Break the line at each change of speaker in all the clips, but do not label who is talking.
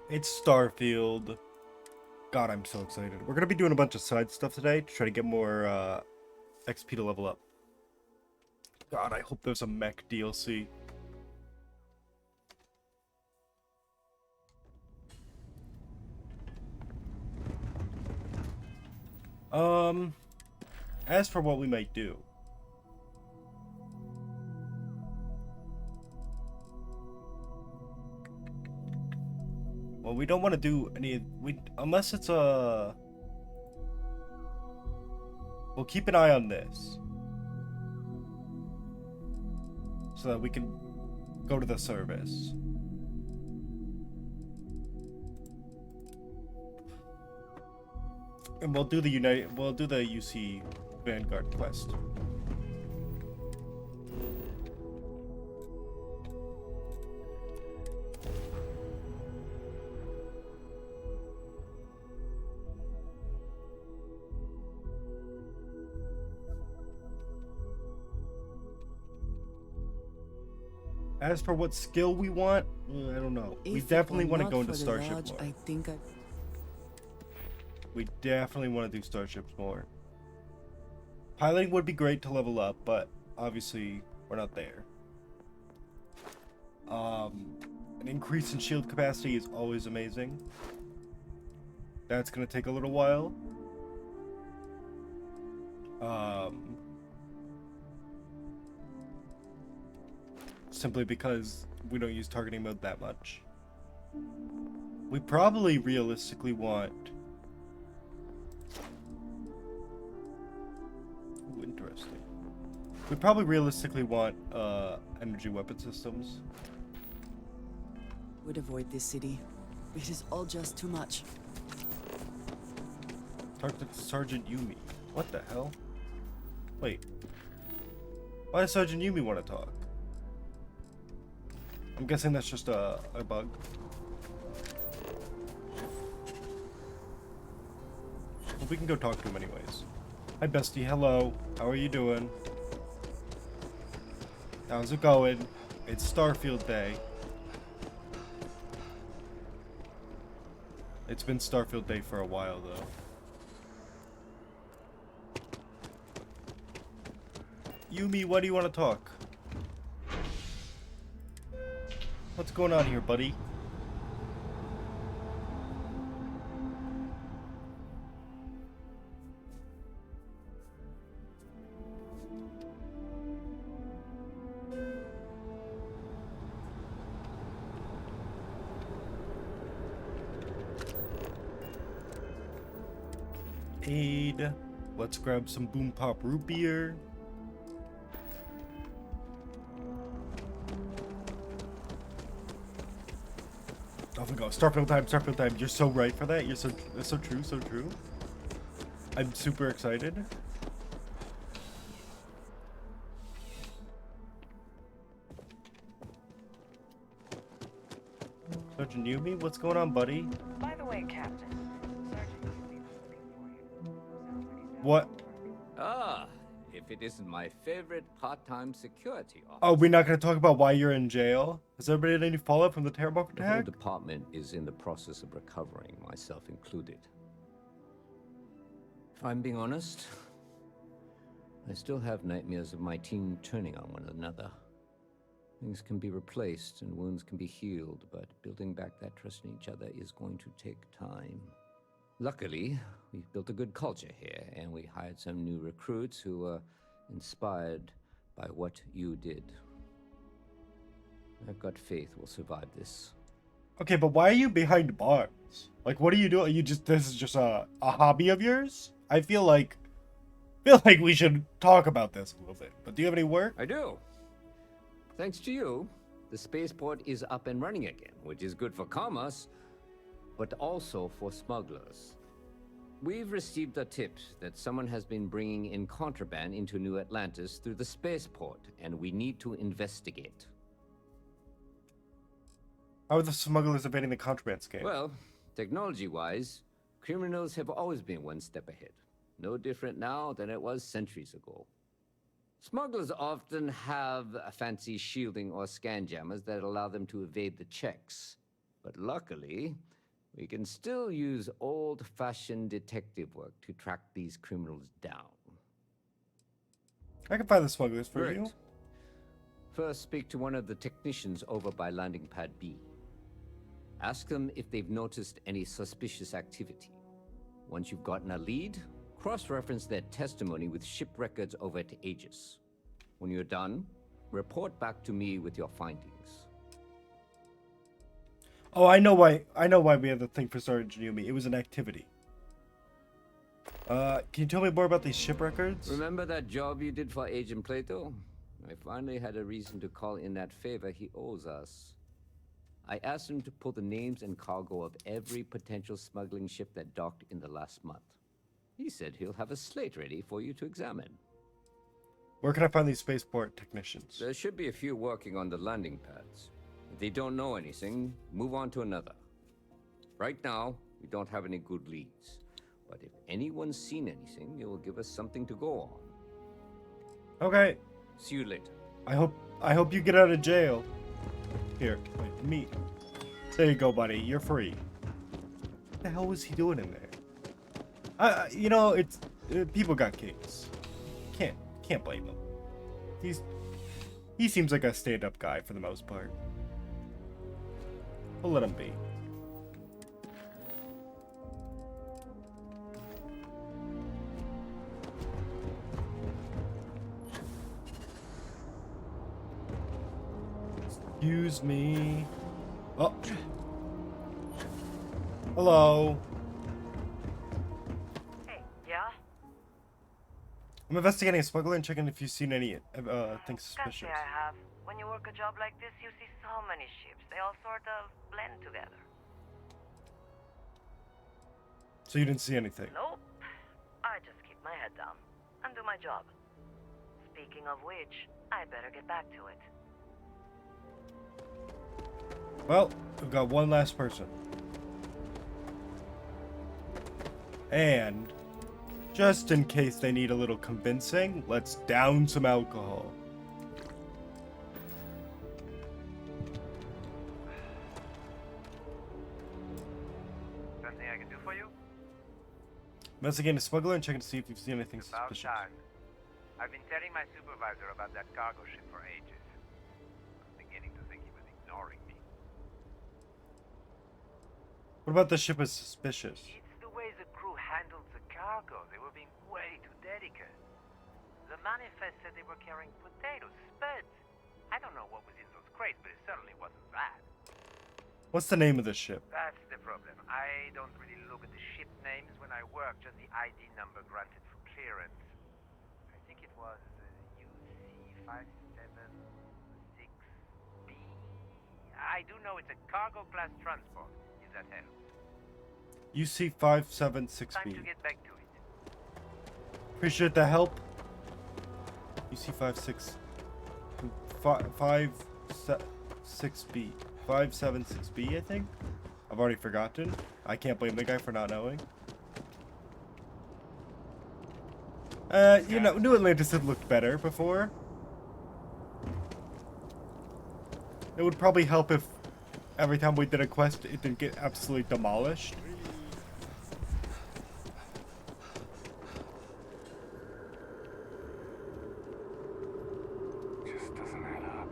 It's Starfield. God, I'm so excited. We're gonna be doing a bunch of side stuff today to try to get more XP to level up. God, I hope there's a mech DLC. Um, as for what we might do. Well, we don't want to do any unless it's a. We'll keep an eye on this so that we can go to the service. And we'll do the UC Vanguard quest. As for what skill we want, I don't know. We definitely want to go into Starship more. We definitely want to do Starships more. Piloting would be great to level up, but obviously we're not there. An increase in shield capacity is always amazing. That's gonna take a little while. Simply because we don't use targeting mode that much. We probably realistically want... Ooh, interesting. We probably realistically want energy weapon systems.
Would avoid this city. It is all just too much.
Talk to Sergeant Yumi. What the hell? Wait. Why does Sergeant Yumi want to talk? I'm guessing that's just a bug. Well, we can go talk to him anyways. Hi, bestie. Hello. How are you doing? How's it going? It's Starfield Day. It's been Starfield Day for a while, though. Yumi, why do you want to talk? What's going on here, buddy? Aid. Let's grab some Boom Pop root beer. Oh my god, Starfield time, Starfield time. You're so right for that. That's so true, so true. I'm super excited. Sergeant Yumi, what's going on, buddy?
By the way, Captain, Sergeant Yumi was looking for you. Sounds like he's down
What?
Ah, if it isn't my favorite part-time security officer.
Oh, we're not going to talk about why you're in jail? Has everybody had any fallout from the Terrorbuck
The whole
attack?
department is in the process of recovering, myself included. If I'm being honest, I still have nightmares of my team turning on one another. Things can be replaced and wounds can be healed, but building back that trust in each other is going to take time. Luckily, we've built a good culture here, and we hired some new recruits who were inspired by what you did. I've got faith we'll survive this.
Okay, but why are you behind bars? Like, what are you doing? This is just a hobby of yours? I feel like we should talk about this a little bit. But do you have any work?
I do. Thanks to you, the spaceport is up and running again, which is good for commerce, but also for smugglers. We've received a tip that someone has been bringing in contraband into New Atlantis through the spaceport, and we need to investigate.
How are the smugglers evading the contraband scam?
Well, technology-wise, criminals have always been one step ahead. No different now than it was centuries ago. Smugglers often have a fancy shielding or scan jammers that allow them to evade the checks. But luckily, We can still use old-fashioned detective work to track these criminals down.
I can find the smugglers for
Great.
you.
First, speak to one of the technicians over by landing pad B. Ask them if they've noticed any suspicious activity. Once you've gotten a lead, cross-reference their testimony with ship records over at Aegis. When you're done, report back to me with your findings.
Oh, I know why we have the thing for Sergeant Yumi. It was an activity. Can you tell me more about these ship records?
Remember that job you did for Agent Plato? I finally had a reason to call in that favor he owes us. I asked him to pull the names and cargo of every potential smuggling ship that docked in the last month. He said he'll have a slate ready for you to examine.
Where can I find these spaceport technicians?
There should be a few working on the landing pads. If they don't know anything, move on to another. Right now, we don't have any good leads. But if anyone's seen anything, it will give us something to go on.
Okay.
See you later.
I hope you get out of jail. Here, wait, meet. There you go, buddy. You're free. What the hell was he doing in there? You know, it's people got kinks. Can't blame him. He seems like a stand-up guy for the most part. We'll let him be. Excuse me. Oh. Hello.
Hey, yeah?
I'm investigating a smuggler and checking if you've seen any things
Can't
suspicious.
say I have. When you work a job like this, you see so many ships. They all sort of blend together.
So you didn't see anything?
Nope. I just keep my head down and do my job. Speaking of which, I better get back to it.
Well, we've got one last person. And just in case they need a little convincing, let's down some alcohol.
Something I can do for you?
Investigating a smuggler and checking to see if you've seen anything
About
suspicious.
time. I've been telling my supervisor about that cargo ship for ages. I'm beginning to think he was ignoring me.
What about the ship is suspicious?
It's the way the crew handled the cargo. They were being way too delicate. The manifest said they were carrying potatoes, spuds. I don't know what was in those crates, but it certainly wasn't that.
What's the name of the ship?
That's the problem. I don't really look at the ship names when I work, just the ID number granted for clearance. I think it was UC576B. I do know it's a cargo class transport. If that helps. Time
UC576B.
to get back to it.
Appreciate the help. UC576B. 576B, I think? I've already forgotten. I can't blame the guy for not knowing. You know, New Atlantis had looked better before. It would probably help if every time we did a quest, it didn't get absolutely demolished.
Just doesn't add up.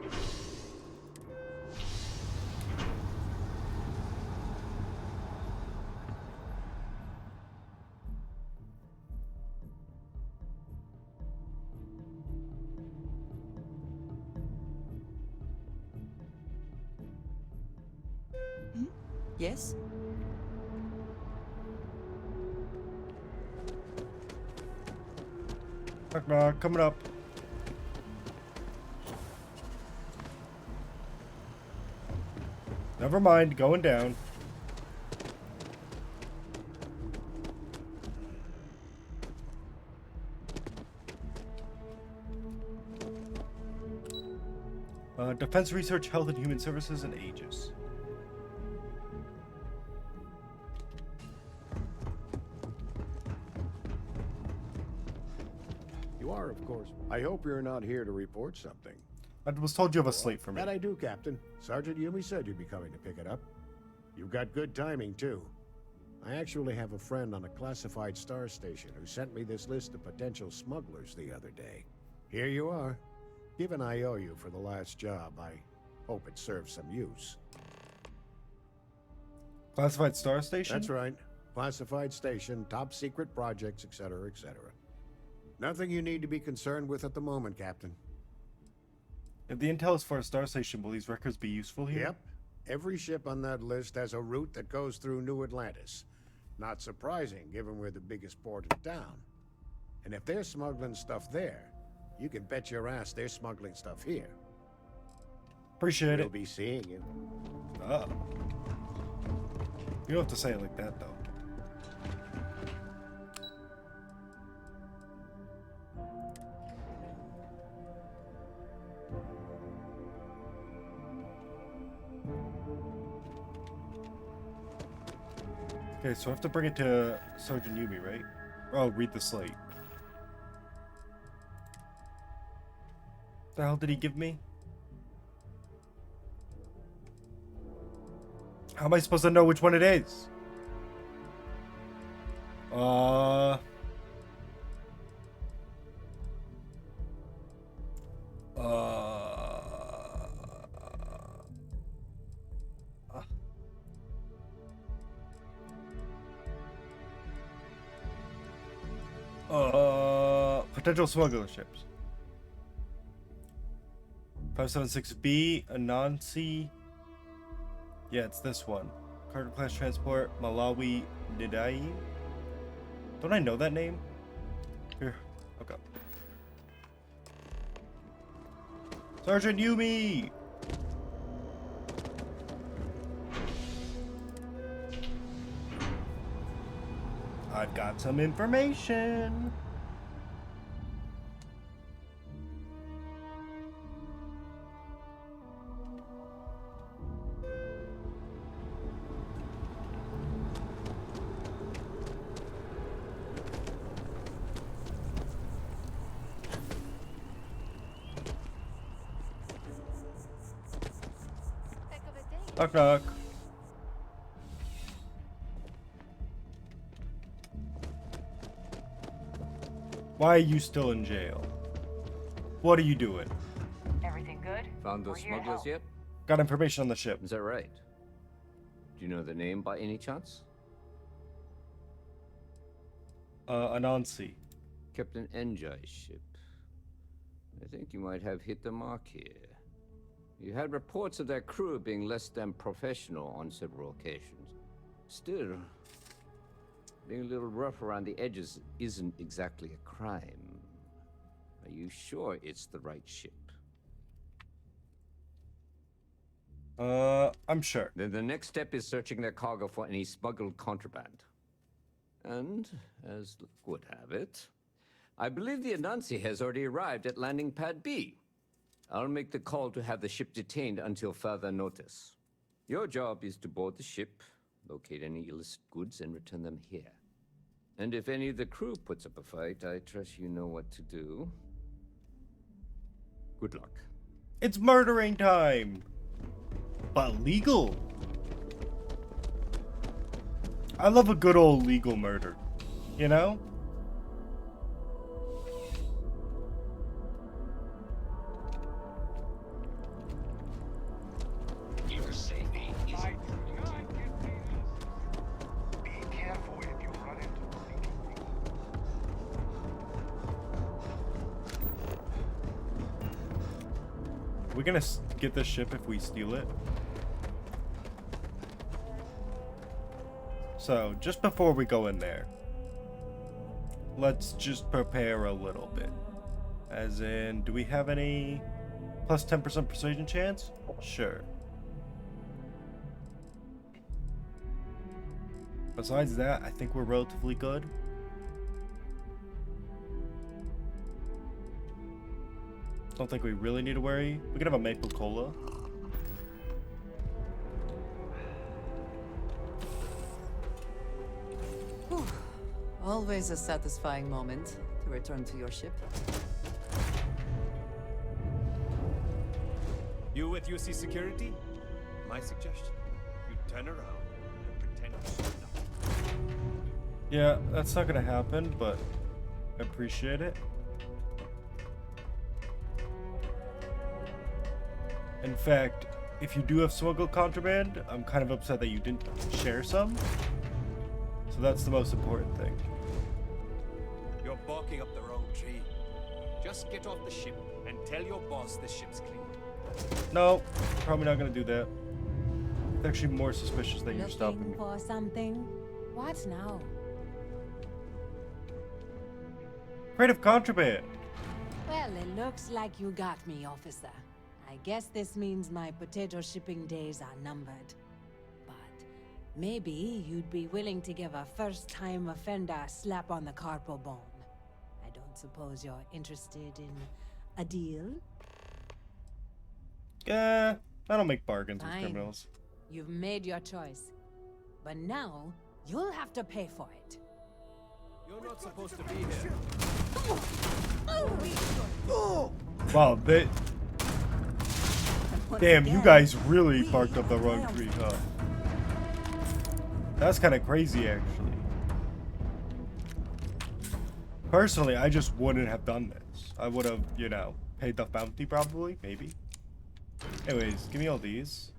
Yes?
Knock knock, coming up. Never mind, going down. Defense Research, Health and Human Services, and Aegis.
You are, of course. I hope you're not here to report something.
I was told you have a slate for me.
That I do, Captain. Sergeant Yumi said you'd be coming to pick it up. You've got good timing, too. I actually have a friend on a classified star station who sent me this list of potential smugglers the other day. Here you are. Given I owe you for the last job, I hope it serves some use.
Classified star station?
That's right. Classified station, top secret projects, etc., etc. Nothing you need to be concerned with at the moment, Captain.
If the intel is for a star station, will these records be useful here?
Yep. Every ship on that list has a route that goes through New Atlantis. Not surprising, given we're the biggest port in town. And if they're smuggling stuff there, you can bet your ass they're smuggling stuff here.
Appreciate
We'll
it.
be seeing you.
Oh. You don't have to say it like that, though. Okay, so I have to bring it to Sergeant Yumi, right? Oh, read the slate. The hell did he give me? How am I supposed to know which one it is? Potential smuggler ships. 576B, Anansi. Yeah, it's this one. Cargo class transport, Malawi Nidai. Don't I know that name? Here, okay. Sergeant Yumi! I've got some information. Knock knock. Why are you still in jail? What are you doing?
Everything good?
Found those
We're here to
smugglers
help.
yet?
Got information on the ship.
Is that right? Do you know the name by any chance?
Anansi.
Captain Enjai's ship. I think you might have hit the mark here. You had reports of their crew being less than professional on several occasions. Still, being a little rough around the edges isn't exactly a crime. Are you sure it's the right ship?
I'm sure.
Then the next step is searching their cargo for any smuggled contraband. And, as luck would have it, I believe the Anansi has already arrived at landing pad B. I'll make the call to have the ship detained until further notice. Your job is to board the ship, locate any illicit goods, and return them here. And if any of the crew puts up a fight, I trust you know what to do. Good luck.
It's murdering time! But legal. I love a good old legal murder. You know? We're gonna get this ship if we steal it. So, just before we go in there, let's just prepare a little bit. As in, do we have any plus 10% persuasion chance? Sure. Besides that, I think we're relatively good. Don't think we really need to worry. We can have a maple cola.
Whew. Always a satisfying moment to return to your ship.
You with UC Security? My suggestion, you turn around and pretend you know nothing.
Yeah, that's not gonna happen, but I appreciate it. In fact, if you do have smuggled contraband, I'm kind of upset that you didn't share some. So that's the most important thing.
You're barking up the wrong tree. Just get off the ship and tell your boss the ship's clean.
No, probably not gonna do that. It's actually more suspicious that you're stopping
Looking
me.
for something? What now?
Afraid of contraband.
Well, it looks like you got me, officer. I guess this means my potato shipping days are numbered. But maybe you'd be willing to give a first-time offender a slap on the carpal bone. I don't suppose you're interested in a deal?
I don't make bargains with
Fine.
criminals.
You've made your choice. But now, you'll have to pay for it.
You're not supposed to be here.
Wow, they... Damn, you guys really barked up the wrong tree, huh? That's kind of crazy, actually. Personally, I just wouldn't have done this. I would have, you know, paid the bounty probably, maybe. Anyways, give me all these.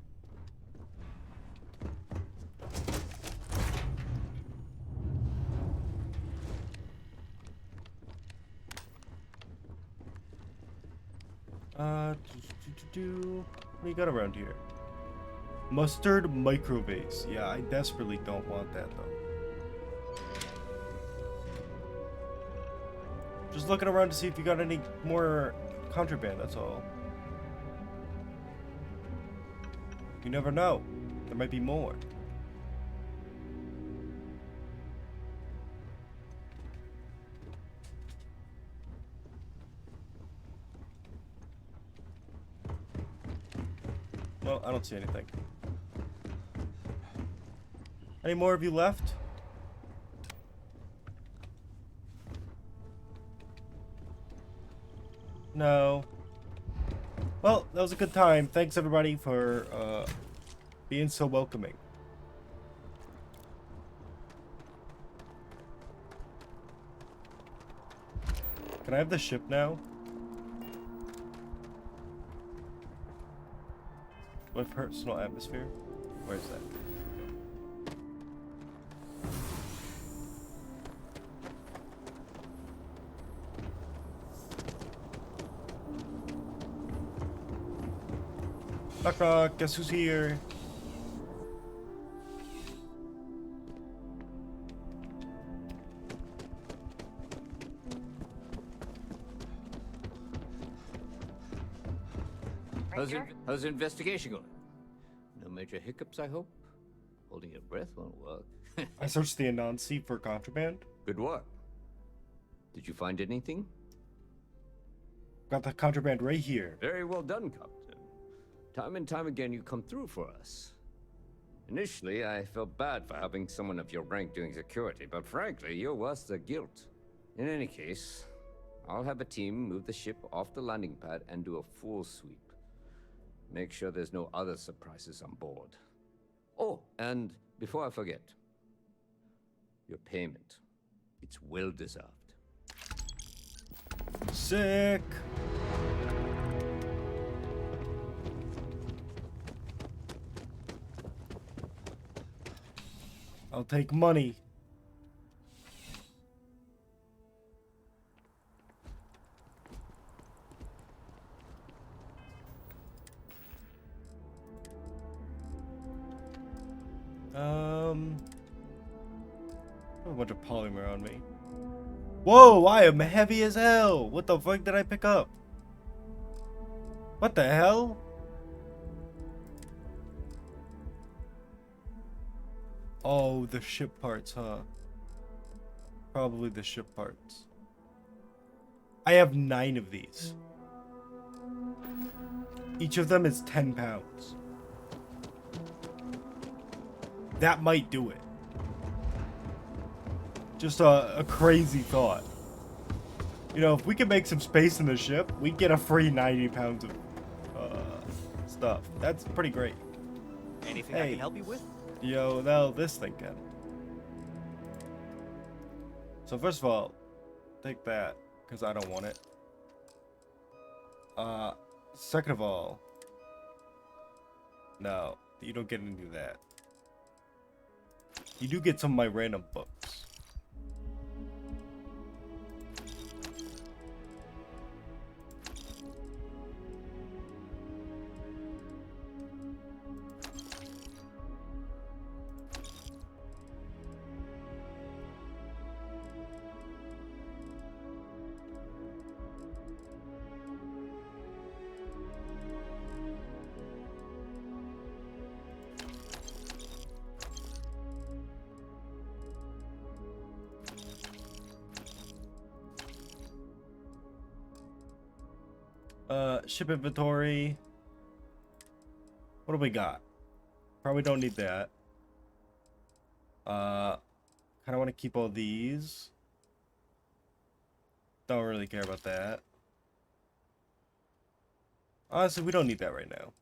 What do you got around here? Mustard microvase. Yeah, I desperately don't want that though. Just looking around to see if you got any more contraband, that's all. You never know. There might be more. Well, I don't see anything. Any more of you left? No. Well, that was a good time. Thanks everybody for being so welcoming. Can I have the ship now? With personal atmosphere? Where's that? Knock knock, guess who's here?
How's the investigation going? No major hiccups, I hope? Holding your breath won't work.
I searched the Anansi for contraband.
Good work. Did you find anything?
Got the contraband right here.
Very well done, Captain. Time and time again, you come through for us. Initially, I felt bad for having someone of your rank doing security, but frankly, you're worse the guilt. In any case, I'll have a team move the ship off the landing pad and do a full sweep. Make sure there's no other surprises on board. Oh, and before I forget, your payment. It's well deserved.
Sick. I'll take money. I have a bunch of polymer on me. Whoa, I am heavy as hell. What the fuck did I pick up? What the hell? Oh, the ship parts, huh? Probably the ship parts. I have 9 of these. Each of them is 10 pounds. That might do it. Just a crazy thought. You know, if we could make some space in the ship, we'd get a free 90 pounds of stuff. That's pretty great.
Anything I can help you with?
Yo, now this thing can. So first of all, take that, because I don't want it. Second of all, no, you don't get any of that. You do get some of my random books. Ship inventory. What do we got? Probably don't need that. Kind of want to keep all these. Don't really care about that. Honestly, we don't need that right now.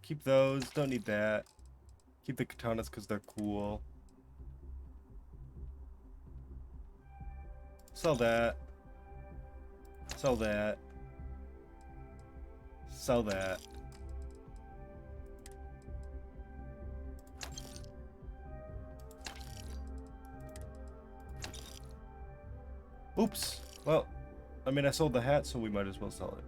Keep those. Don't need that. Keep the katanas because they're cool. Sell that. Sell that. Sell that. Oops. Well, I mean, I sold the hat, so we might as well sell it.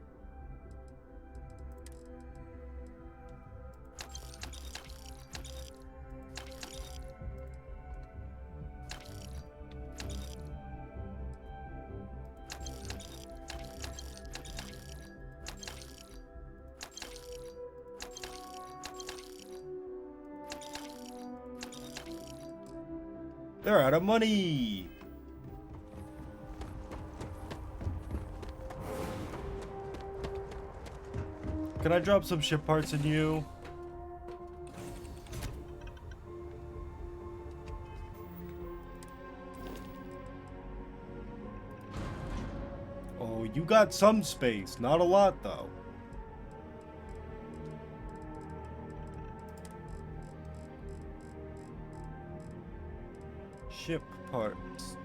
They're out of money. Can I drop some ship parts in you? Oh, you got some space. Not a lot, though. Ship parts.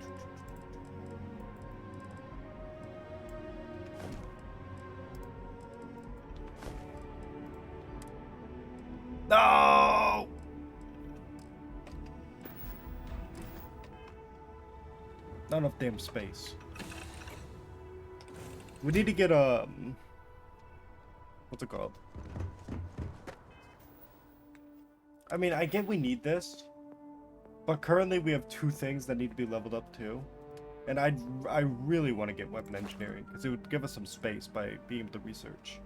No! Not enough damn space. We need to get what's it called? I mean, I get we need this, but currently we have 2 things that need to be leveled up too. And I really want to get weapon engineering because it would give us some space by being able to research.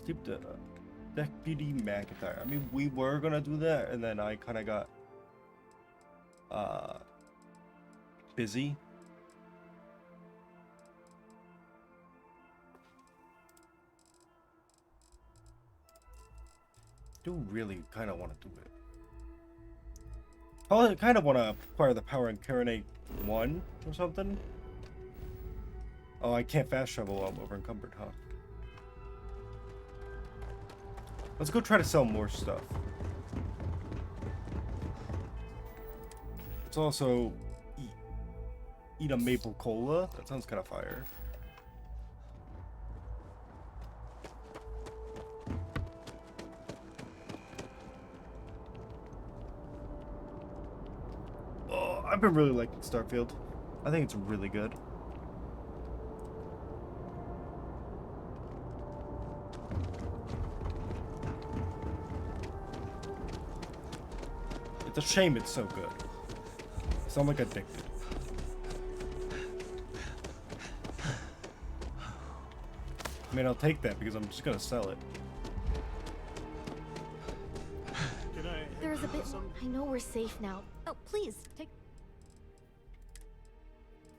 Keep the Deputy McIntyre. I mean, we were gonna do that, and then I kind of got busy. Do really kind of want to do it. I kind of want to acquire the power in Karenate 1 or something. Oh, I can't fast travel while I'm over encumbered, huh? Let's go try to sell more stuff. Let's also eat a maple cola. That sounds kind of fire. Oh, I've been really liking Starfield. I think it's really good. It's a shame it's so good. So I'm like addicted. I mean, I'll take that because I'm just gonna sell it.
There's a bit. I know we're safe now. Oh, please take.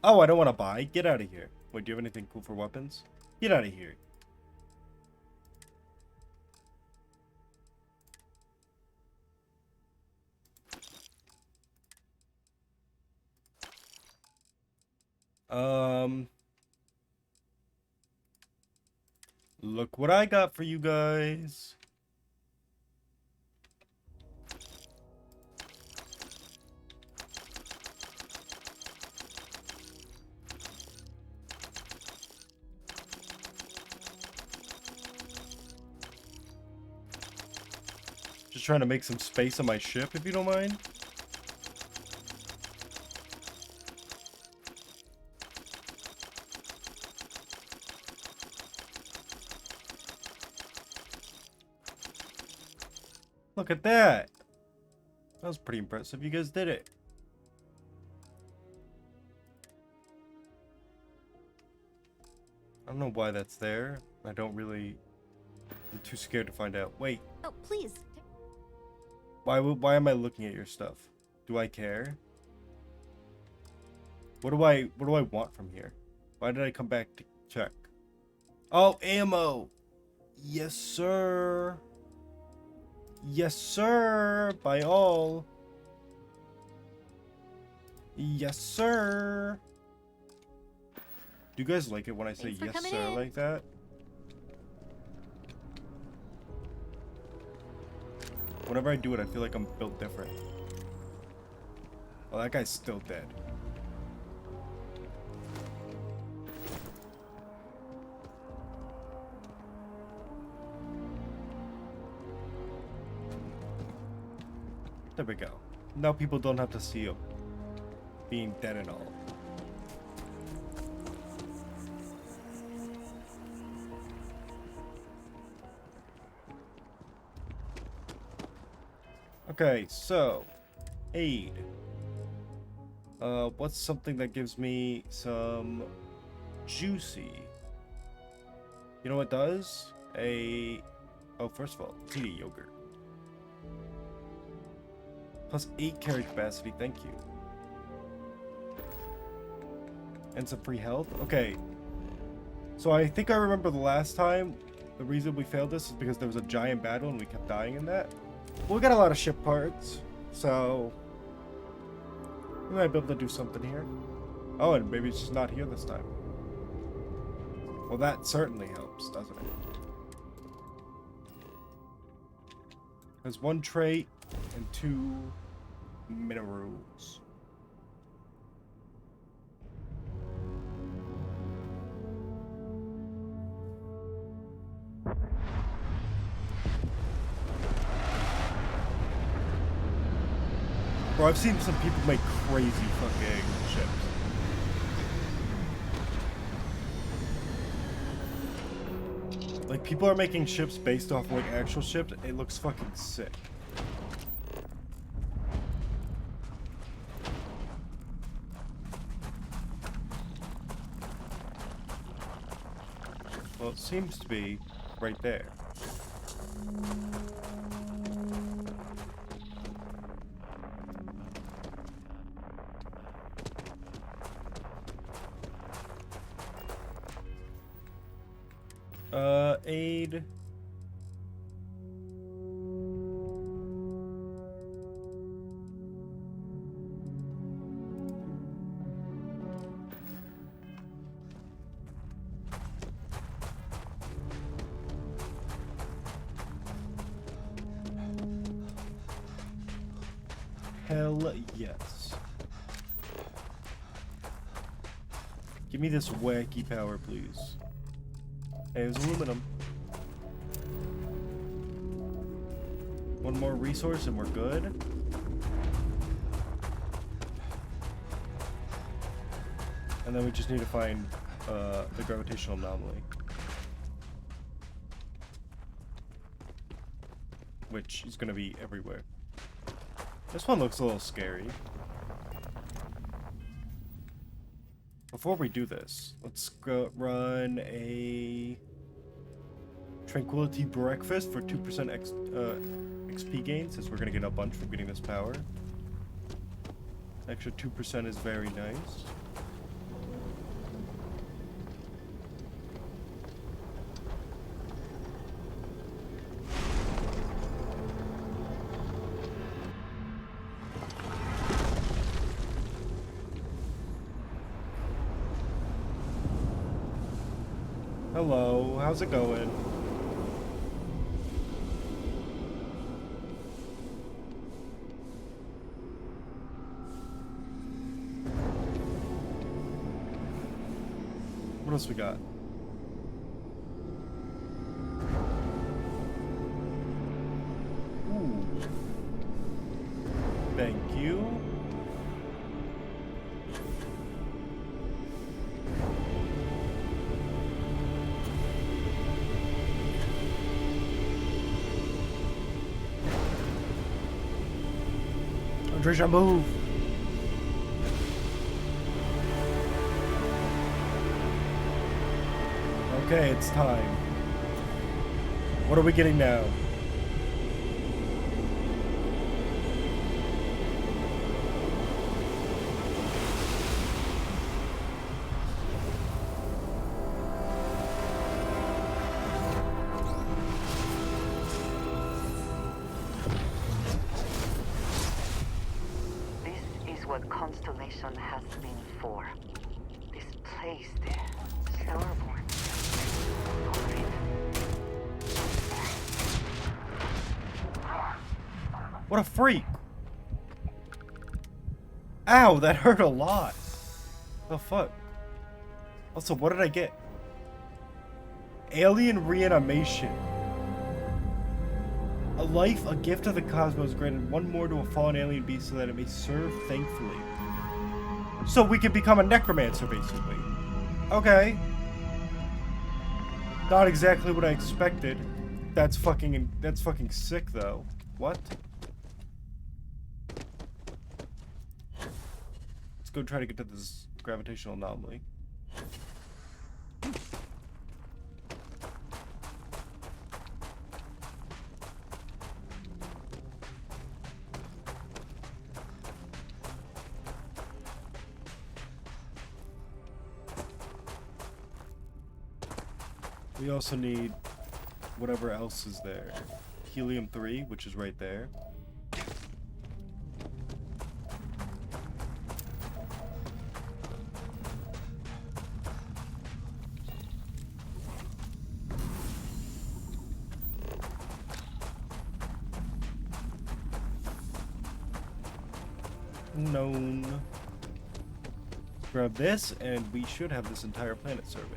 Oh, I don't want to buy. Get out of here. Wait, do you have anything cool for weapons? Get out of here. Look what I got for you guys. Just trying to make some space on my ship, if you don't mind. Look at that. That was pretty impressive. You guys did it. I don't know why that's there. I don't really... I'm too scared to find out. Wait.
Oh, please.
Why am I looking at your stuff? Do I care? What do I want from here? Why did I come back to check? Oh, ammo. Yes, sir. Yes, sir. By all. Yes, sir. Do you guys like it when I say yes, sir, like that? Whenever I do it, I feel like I'm built different. Oh, that guy's still dead. There we go. Now people don't have to see him being dead and all. Okay, so aid. What's something that gives me some juicy? You know what does? Oh, first of all, let's eat a yogurt. Plus 8 carry capacity, thank you. And some free health. Okay. So I think I remember the last time the reason we failed this is because there was a giant battle and we kept dying in that. Well, we got a lot of ship parts, so we might be able to do something here. Oh, and maybe it's just not here this time. Well, that certainly helps, doesn't it? There's 1 trait and 2 minerals. Bro, I've seen some people make crazy fucking ships. Like, people are making ships based off like actual ships. It looks fucking sick. Well, it seems to be right there. Aid. Hell yes. Give me this wacky power, please. Hey, there's aluminum. One more resource and we're good. And then we just need to find the gravitational anomaly. Which is going to be everywhere. This one looks a little scary. Before we do this, let's go run a Tranquility Breakfast for 2% XP gain, since we're going to get a bunch from getting this power. Extra 2% is very nice. Hello, how's it going? What else we got? Ooh. Thank you. Trisha, move. Okay, it's time. What are we getting now?
This is what Constellation has been for. This place, the Starborn.
What a freak! Ow, that hurt a lot. The fuck? Also, what did I get? Alien reanimation. A life, a gift of the cosmos, granted one more to a fallen alien beast so that it may serve thankfully. So we can become a necromancer, basically. Okay. Not exactly what I expected. That's fucking sick, though. What? Let's go try to get to this gravitational anomaly. We also need whatever else is there. Helium-3, which is right there. Known. Grab this, and we should have this entire planet surveyed.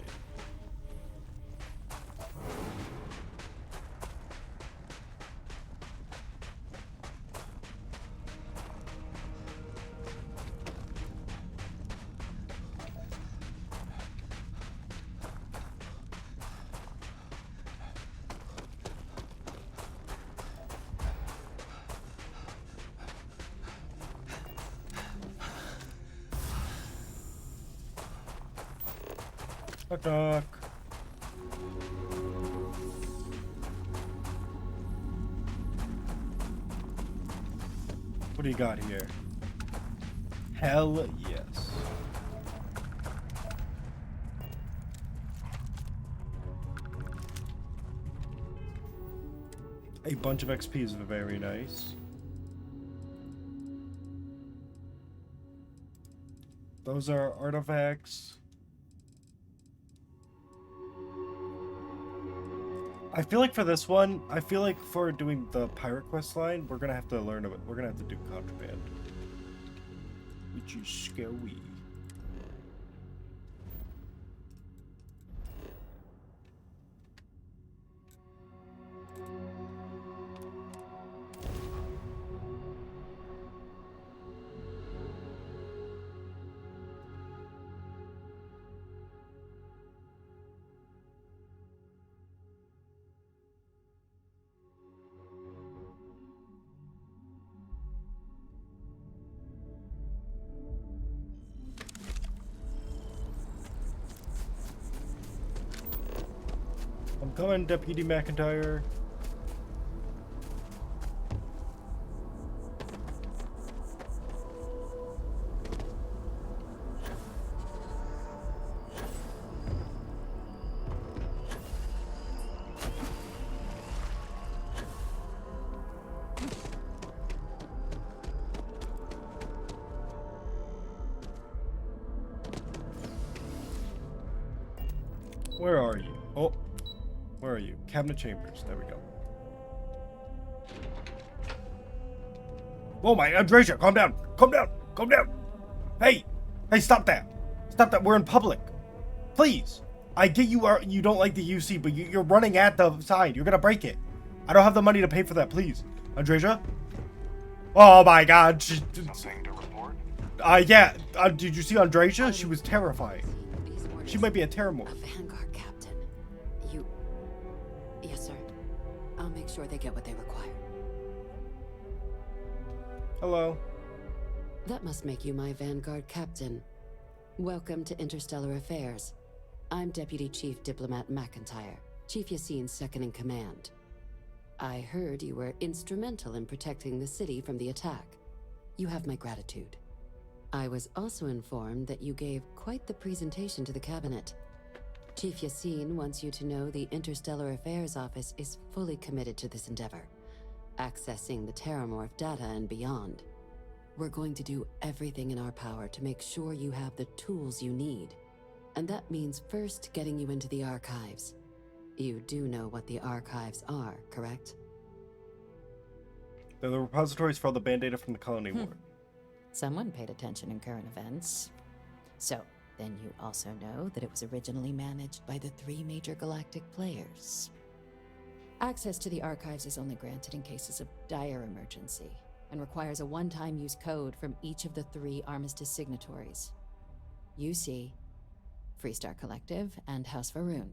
Knock knock. What do you got here? Hell yes. A bunch of XP is very nice. Those are artifacts. I feel like for this one, I feel like for doing the pirate quest line, we're gonna have to learn about. We're gonna have to do contraband, which is scary. I'm coming, Deputy McIntyre. Where are you? Oh, where are you? Cabinet chambers. There we go. Oh my, Andreja, calm down. Calm down. Calm down. Hey, hey, stop that. Stop that. We're in public. Please. I get you don't like the UC, but you're running at the side. You're gonna break it. I don't have the money to pay for that. Please, Andreja. Oh my God.
Something to report?
Yeah. Did you see Andreja? She was terrifying. She might be a terramorph.
A Vanguard captain. You... Yes, sir. I'll make sure they get what they require.
Hello.
That must make you my Vanguard captain. Welcome to Interstellar Affairs. I'm Deputy Chief Diplomat McIntyre, Chief Yassine's second in command. I heard you were instrumental in protecting the city from the attack. You have my gratitude. I was also informed that you gave quite the presentation to the cabinet. Chief Yassine wants you to know the Interstellar Affairs Office is fully committed to this endeavor, accessing the Terramorph data and beyond. We're going to do everything in our power to make sure you have the tools you need. And that means first getting you into the archives. You do know what the archives are, correct?
They're the repositories for all the band data from the Colony War.
Someone paid attention in current events. So, then you also know that it was originally managed by the 3 major galactic players. Access to the archives is only granted in cases of dire emergency, and requires a one-time use code from each of the 3 Armistice signatories. UC, Freestar Collective, and House Varun.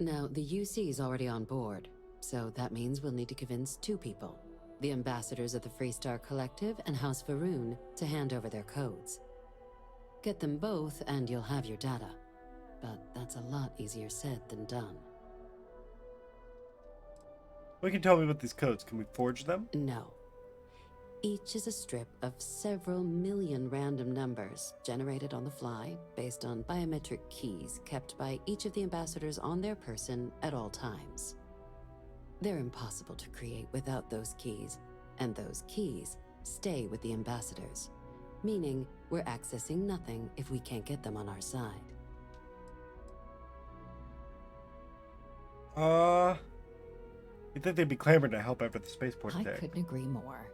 Now, the UC is already on board, so that means we'll need to convince 2 people. The ambassadors of the Freestar Collective and House Varun to hand over their codes. Get them both and you'll have your data. But that's a lot easier said than done.
What can you tell me about these codes? Can we forge them?
No. Each is a strip of several million random numbers generated on the fly based on biometric keys kept by each of the ambassadors on their person at all times. They're impossible to create without those keys, and those keys stay with the ambassadors, meaning we're accessing nothing if we can't get them on our side.
You'd think they'd be clamoring to help after the spaceport
I
attack.
couldn't agree more.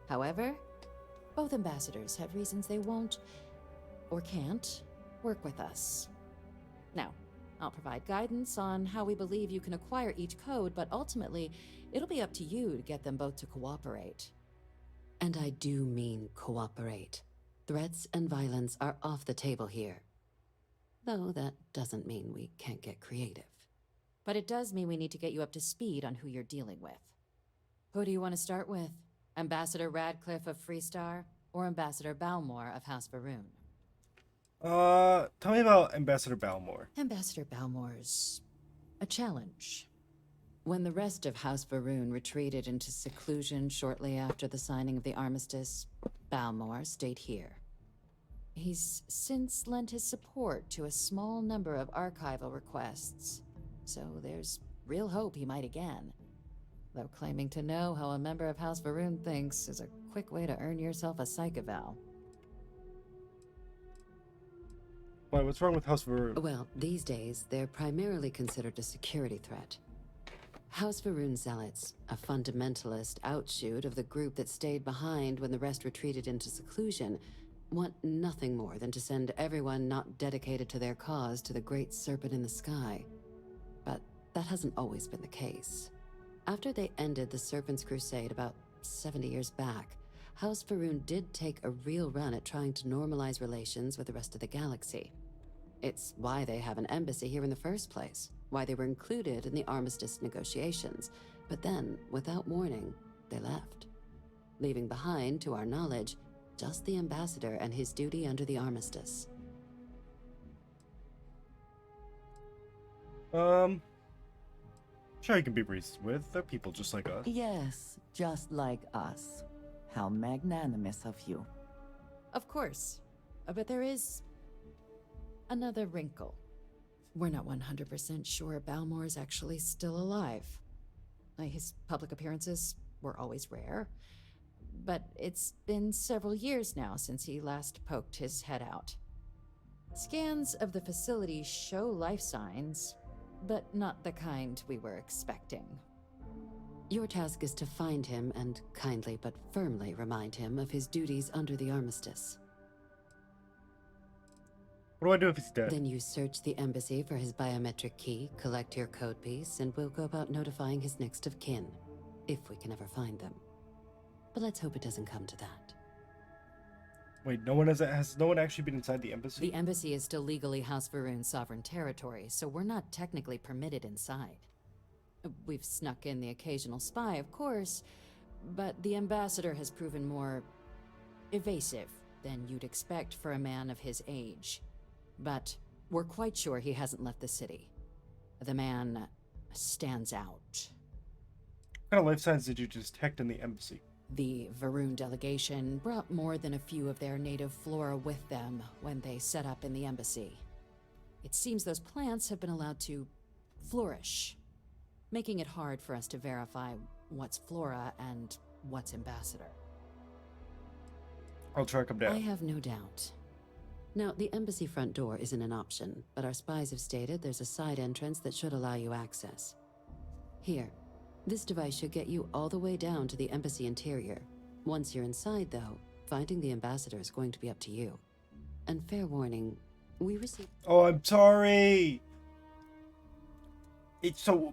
However, both ambassadors have reasons they won't, or can't, work with us. Now, I'll provide guidance on how we believe you can acquire each code, but ultimately, it'll be up to you to get them both to cooperate.
And I do mean cooperate. Threats and violence are off the table here. Though that doesn't mean we can't get creative.
But it does mean we need to get you up to speed on who you're dealing with. Who do you want to start with? Ambassador Radcliffe of Freestar, or Ambassador Balmore of House Varun?
Tell me about Ambassador Balmore.
Ambassador Balmore's a challenge.
When the rest of House Varun retreated into seclusion shortly after the signing of the armistice, Balmore stayed here.
He's since lent his support to a small number of archival requests, so there's real hope he might again. Though claiming to know how a member of House Varun thinks is a quick way to earn yourself a psych eval.
Why, what's wrong with House Varun?
Well, these days, they're primarily considered a security threat. House Varun Zealots, a fundamentalist outshoot of the group that stayed behind when the rest retreated into seclusion, want nothing more than to send everyone not dedicated to their cause to the Great Serpent in the Sky. But that hasn't always been the case. After they ended the Serpent's Crusade about 70 years back, House Varun did take a real run at trying to normalize relations with the rest of the galaxy. It's why they have an embassy here in the first place, why they were included in the armistice negotiations. But then, without warning, they left, leaving behind, to our knowledge, just the ambassador and his duty under the armistice.
Sure, you can be reasoned with. They're people just like us.
Yes, just like us. How magnanimous of you.
Of course, but there is another wrinkle. We're not 100% sure Balmore's actually still alive. His public appearances were always rare, but it's been several years now since he last poked his head out. Scans of the facility show life signs, but not the kind we were expecting.
Your task is to find him and kindly but firmly remind him of his duties under the armistice.
What do I do if he's dead?
Then you search the embassy for his biometric key, collect your code piece, and we'll go about notifying his next of kin, if we can ever find them. But let's hope it doesn't come to that.
Wait, has no one actually been inside the embassy?
The embassy is still legally House Varun's sovereign territory, so we're not technically permitted inside. We've snuck in the occasional spy, of course, but the ambassador has proven more evasive than you'd expect for a man of his age. But we're quite sure he hasn't left the city. The man stands out.
What kind of life signs did you detect in the embassy?
The Varun delegation brought more than a few of their native flora with them when they set up in the embassy. It seems those plants have been allowed to flourish, making it hard for us to verify what's flora and what's ambassador.
I'll track him down.
I have no doubt. Now, the embassy front door isn't an option, but our spies have stated there's a side entrance that should allow you access. Here, this device should get you all the way down to the embassy interior. Once you're inside, though, finding the ambassador is going to be up to you. And fair warning, we received...
Oh, I'm sorry!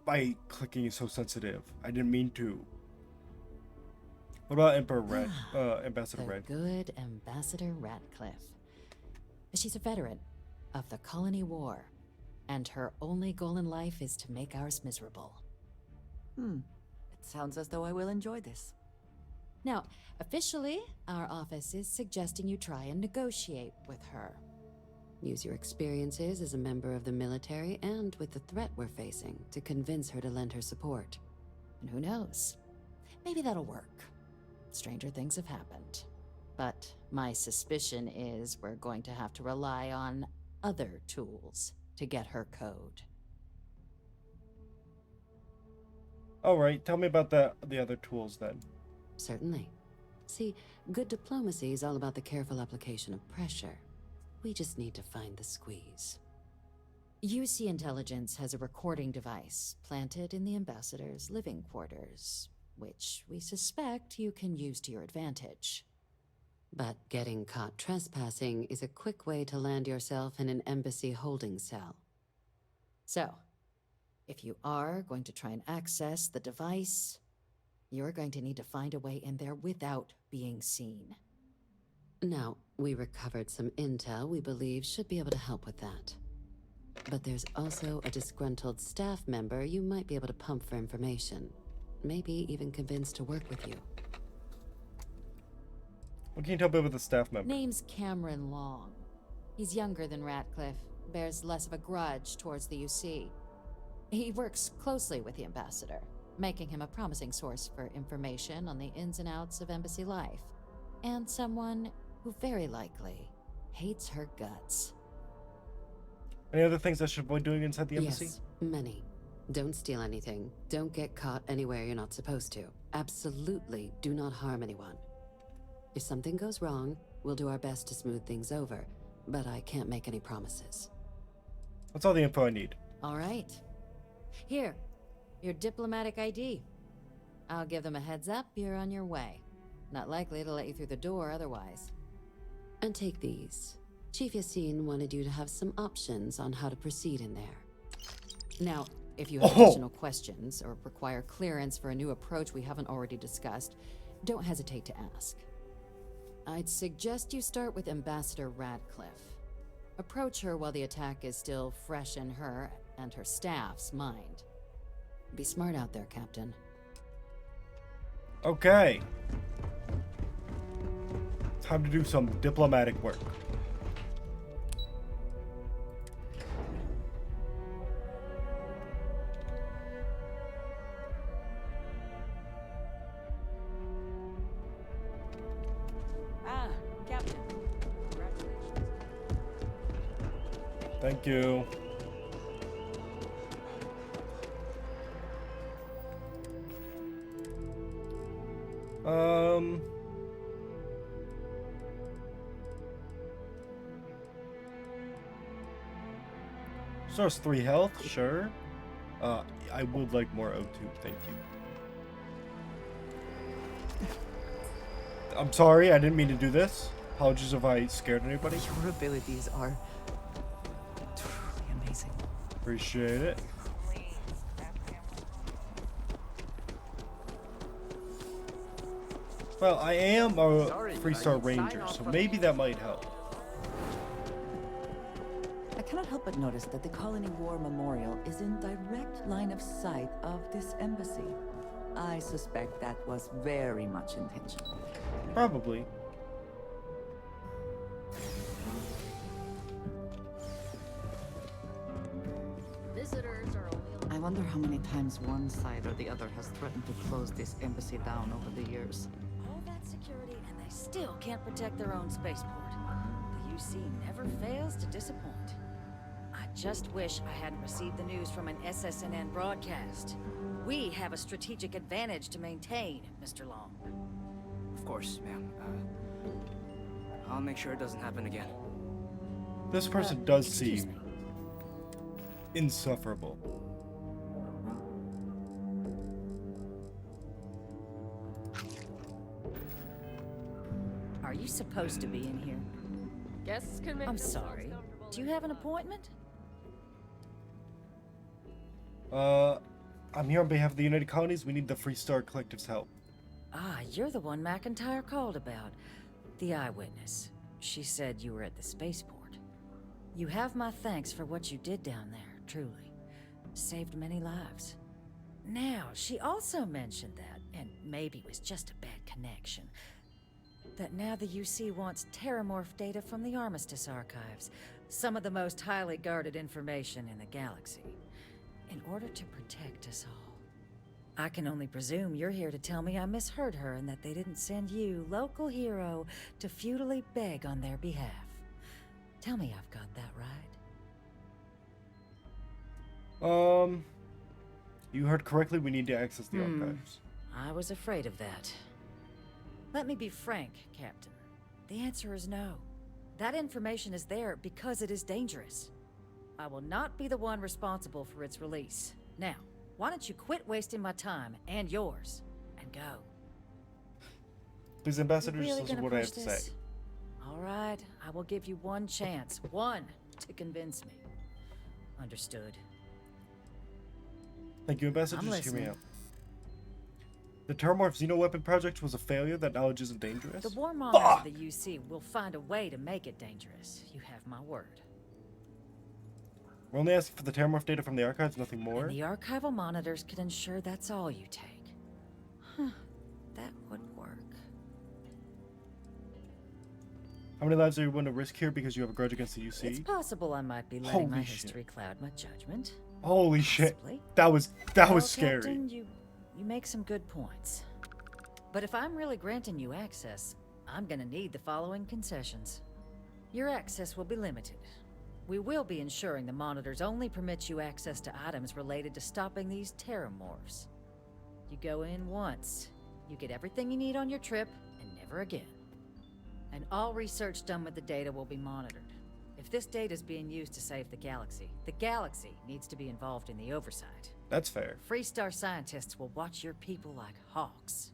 My clicking is so sensitive. I didn't mean to. What about Ambassador
The
Red?
good Ambassador Ratcliffe. She's a veteran of the Colony War, and her only goal in life is to make ours miserable.
It sounds as though I will enjoy this.
Now, officially, our office is suggesting you try and negotiate with her.
Use your experiences as a member of the military and with the threat we're facing to convince her to lend her support.
And who knows? Maybe that'll work. Stranger things have happened. But my suspicion is we're going to have to rely on other tools to get her code.
All right, tell me about the other tools then.
Certainly. See, good diplomacy is all about the careful application of pressure. We just need to find the squeeze.
UC Intelligence has a recording device planted in the ambassador's living quarters, which we suspect you can use to your advantage.
But getting caught trespassing is a quick way to land yourself in an embassy holding cell.
So, if you are going to try and access the device, you're going to need to find a way in there without being seen.
Now, we recovered some intel we believe should be able to help with that. But there's also a disgruntled staff member you might be able to pump for information. Maybe even convince to work with you.
What can you tell me about the staff member?
Name's Cameron Long. He's younger than Ratcliffe, bears less of a grudge towards the UC. He works closely with the ambassador, making him a promising source for information on the ins and outs of embassy life, and someone who very likely hates her guts.
Any other things I should avoid doing inside the embassy?
Yes, many. Don't steal anything. Don't get caught anywhere you're not supposed to. Absolutely do not harm anyone. If something goes wrong, we'll do our best to smooth things over, but I can't make any promises.
That's all the info I need.
All right. Here, your diplomatic ID. I'll give them a heads up you're on your way. Not likely to let you through the door otherwise.
And take these. Chief Yassine wanted you to have some options on how to proceed in there.
Now, if you have additional questions or require clearance for a new approach we haven't already discussed, don't hesitate to ask. I'd suggest you start with Ambassador Ratcliffe. Approach her while the attack is still fresh in her and her staff's mind.
Be smart out there, Captain.
Okay. Time to do some diplomatic work.
Captain.
Thank you. Source 3 health, sure. I would like more O2, thank you. I'm sorry, I didn't mean to do this. Apologies if I scared anybody.
Your abilities are truly amazing.
Appreciate it. Well, I am a 3-star ranger, so maybe that might help.
I cannot help but notice that the Colony War Memorial is in direct line of sight of this embassy. I suspect that was very much intentional.
Probably.
Visitors are only
I wonder how many times one side or the other has threatened to close this embassy down over the years.
All that security and they still can't protect their own spaceport. The UC never fails to disappoint. I just wish I hadn't received the news from an SSNN broadcast. We have a strategic advantage to maintain, Mr. Long.
Of course, ma'am. I'll make sure it doesn't happen again.
This person does
excuse
seem
me.
insufferable.
Are you supposed to be in here?
guests can make
I'm
themselves
sorry.
comfortable
Do you
in
have an
their
appointment?
I'm here on behalf of the United Colonies. We need the Free Star Collective's help.
Ah, you're the one McIntyre called about. The eyewitness. She said you were at the spaceport. You have my thanks for what you did down there, truly. Saved many lives. Now, she also mentioned that, and maybe it was just a bad connection, that now the UC wants terramorph data from the Armistice archives, some of the most highly guarded information in the galaxy, in order to protect us all. I can only presume you're here to tell me I misheard her and that they didn't send you, local hero, to futilely beg on their behalf. Tell me I've got that right.
You heard correctly. We need to access the archives.
I was afraid of that. Let me be frank, Captain. The answer is no. That information is there because it is dangerous. I will not be the one responsible for its release. Now, why don't you quit wasting my time and yours and go?
Please, Ambassador,
You
just
really
listen to
gonna
what I have
push
to
this?
say.
All right, I will give you one chance, one, to convince me. Understood.
Thank you, Ambassador.
I'm
Just hear me
listening.
out. The Terramorph Xeno-weapon project was a failure. That knowledge isn't dangerous.
The war monitors of the UC will find a way to make it dangerous. You have my word.
We're only asking for the Terramorph data from the archives, nothing more.
And the archival monitors can ensure that's all you take. Huh, that would work.
How many lives are you willing to risk here because you have a grudge against the UC?
It's possible I might be letting
Holy
my
shit.
history cloud my judgment.
Holy shit.
Possibly.
That was
Well,
scary.
Captain, you make some good points. But if I'm really granting you access, I'm gonna need the following concessions. Your access will be limited. We will be ensuring the monitors only permit you access to items related to stopping these terramorphs. You go in once, you get everything you need on your trip, and never again. And all research done with the data will be monitored. If this data is being used to save the galaxy needs to be involved in the oversight.
That's fair.
Free Star scientists will watch your people like hawks.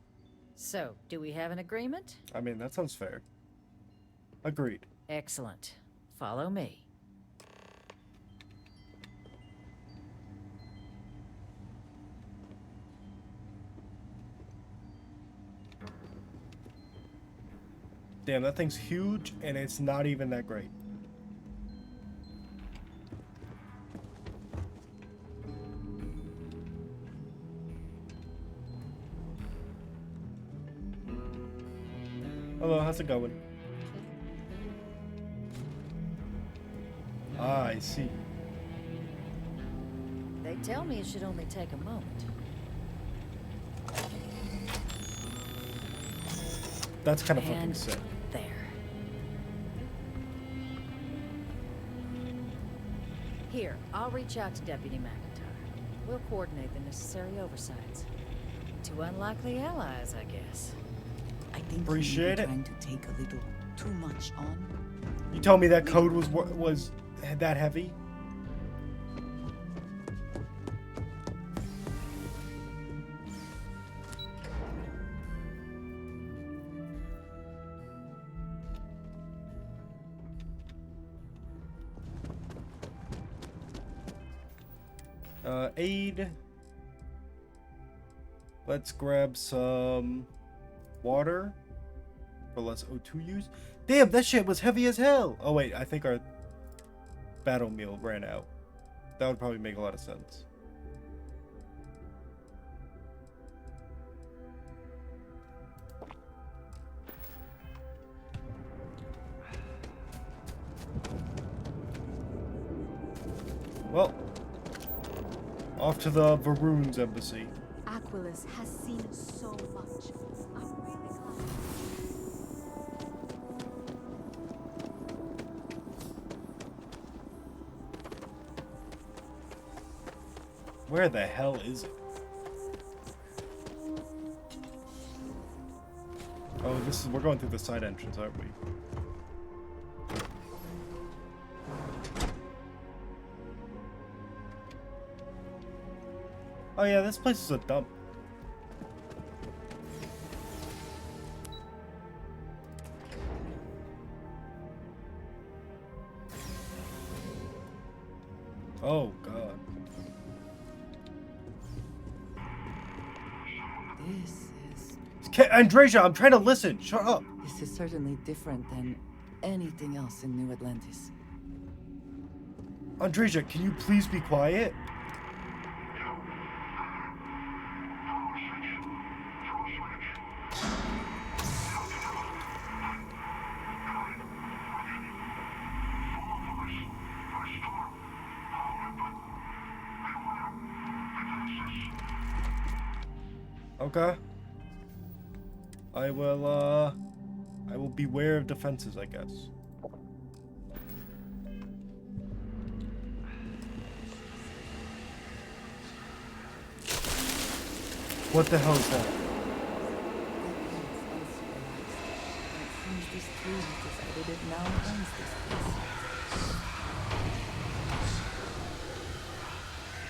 So, do we have an agreement?
I mean, that sounds fair. Agreed.
Excellent. Follow me.
Damn, that thing's huge, and it's not even that great. Hello, how's it going? Ah, I see.
They tell me it should only take a moment.
That's kind of fucking
And
sick.
there. Here, I'll reach out to Deputy McIntyre. We'll coordinate the necessary oversights. Two unlikely allies, I guess.
I think
Appreciate
you may
it.
be trying to take a little too much on.
You told me that code was that heavy? Aid. Let's grab some water for less O2 use. Damn, that shit was heavy as hell. Oh wait, I think our battle meal ran out. That would probably make a lot of sense. Well, off to the Varun's embassy.
Aquilus has seen so much. I'm really glad.
Where the hell is it? Oh, we're going through the side entrance, aren't we? Oh yeah, this place is a dump. Oh god.
This is...
Andreja, I'm trying to listen. Shut up.
This is certainly different than anything else in New Atlantis.
Andreja, can you please be quiet? Okay. I will beware of defenses, I guess. What the hell is that?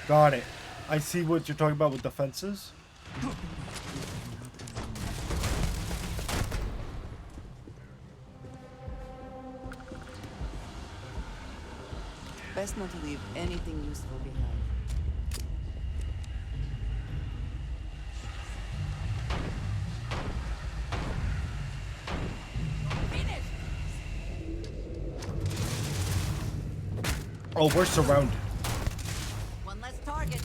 Got it. I see what you're talking about with defenses.
Best not to leave anything useful behind.
Oh, we're surrounded.
One less target.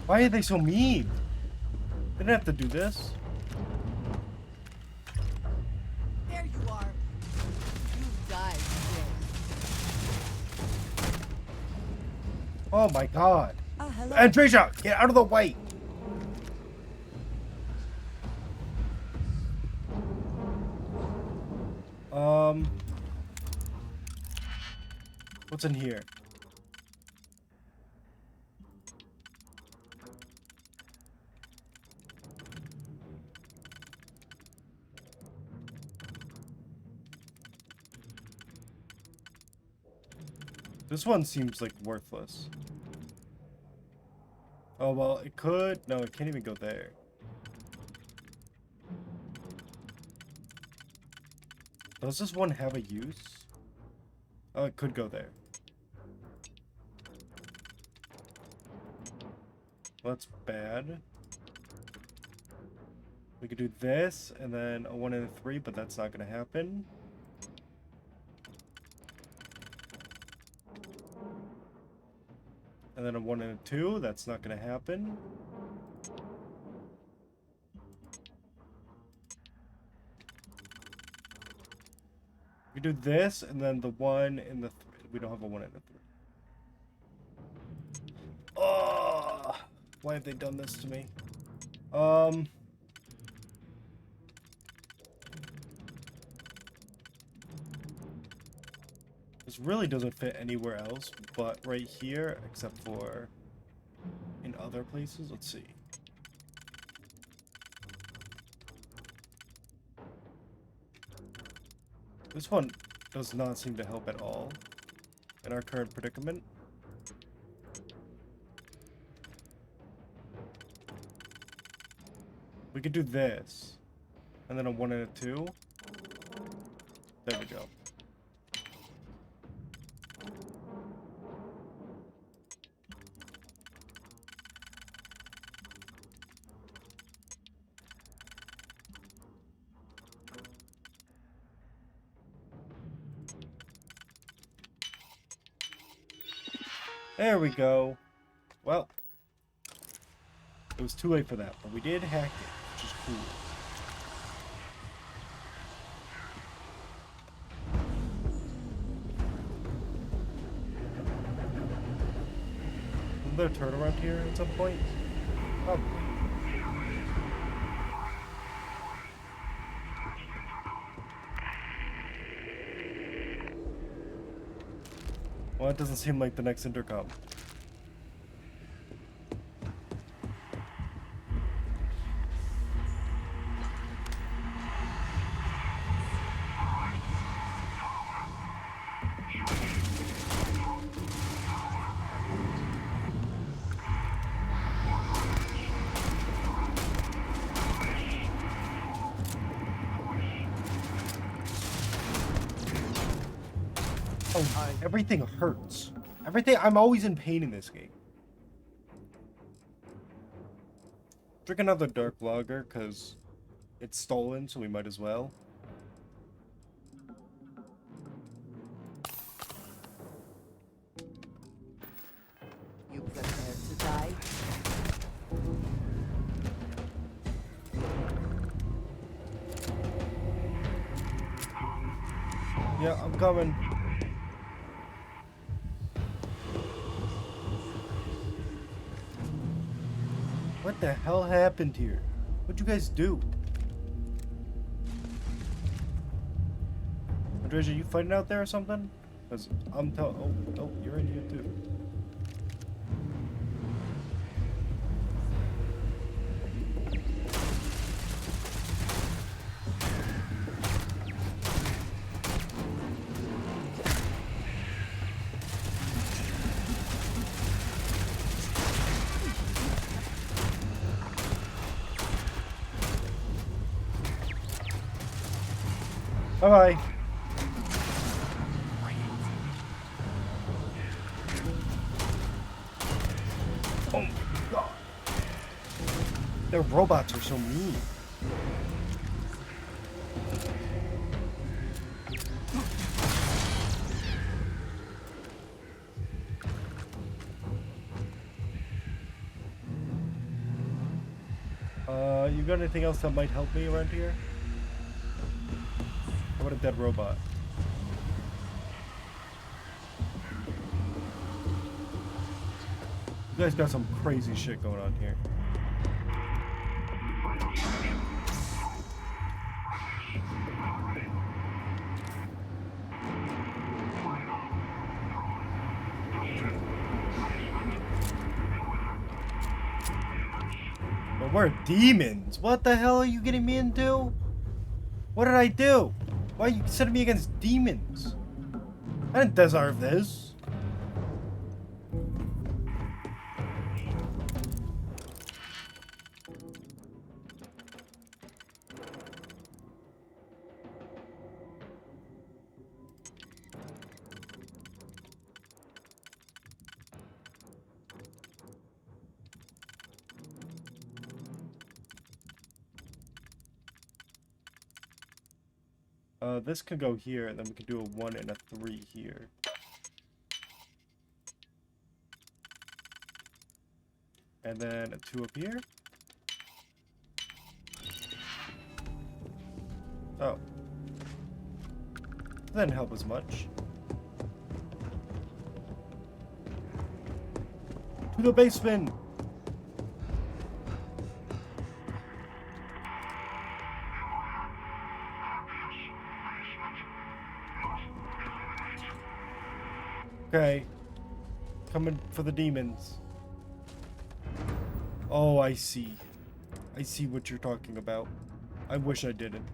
Why are they so mean? They didn't have to do this.
There you are. You died today.
Oh my god.
Hello.
Andreja, get out of the way. What's in here? This one seems like worthless. Oh, well, it could. No, it can't even go there. Does this one have a use? Oh, it could go there. Well, that's bad. We could do this, and then a 1 and a 3, but that's not going to happen. And then a 1 and a 2, that's not going to happen. We do this, and then the 1 and the 3. We don't have a 1 and a 3. Oh, why have they done this to me? This really doesn't fit anywhere else but right here, except for in other places. Let's see. This one does not seem to help at all in our current predicament. We could do this. And then a 1 and a 2. There we go. There we go. Well, it was too late for that, but we did hack it, which is cool. Isn't there a turn around here at some point? Probably. Well, it doesn't seem like the next intercom. Oh, everything hurts. Everything. I'm always in pain in this game. Drink another dark lager, because it's stolen, so we might as well.
You prepared to die?
Yeah, I'm coming. What the hell happened here? What'd you guys do? Andreja, you fighting out there or something? Cause I'm oh, you're in here too. Bye-bye. Oh my god. Their robots are so mean. You got anything else that might help me around here? How about a dead robot? You guys got some crazy shit going on here. But we're demons. What the hell are you getting me into? What did I do? Why are you setting me against demons? I didn't deserve this. This could go here, and then we could do a 1 and a 3 here. And then a 2 up here. Oh. That didn't help as much. To the basement! Okay. Coming for the demons. Oh, I see. I see what you're talking about. I wish I didn't.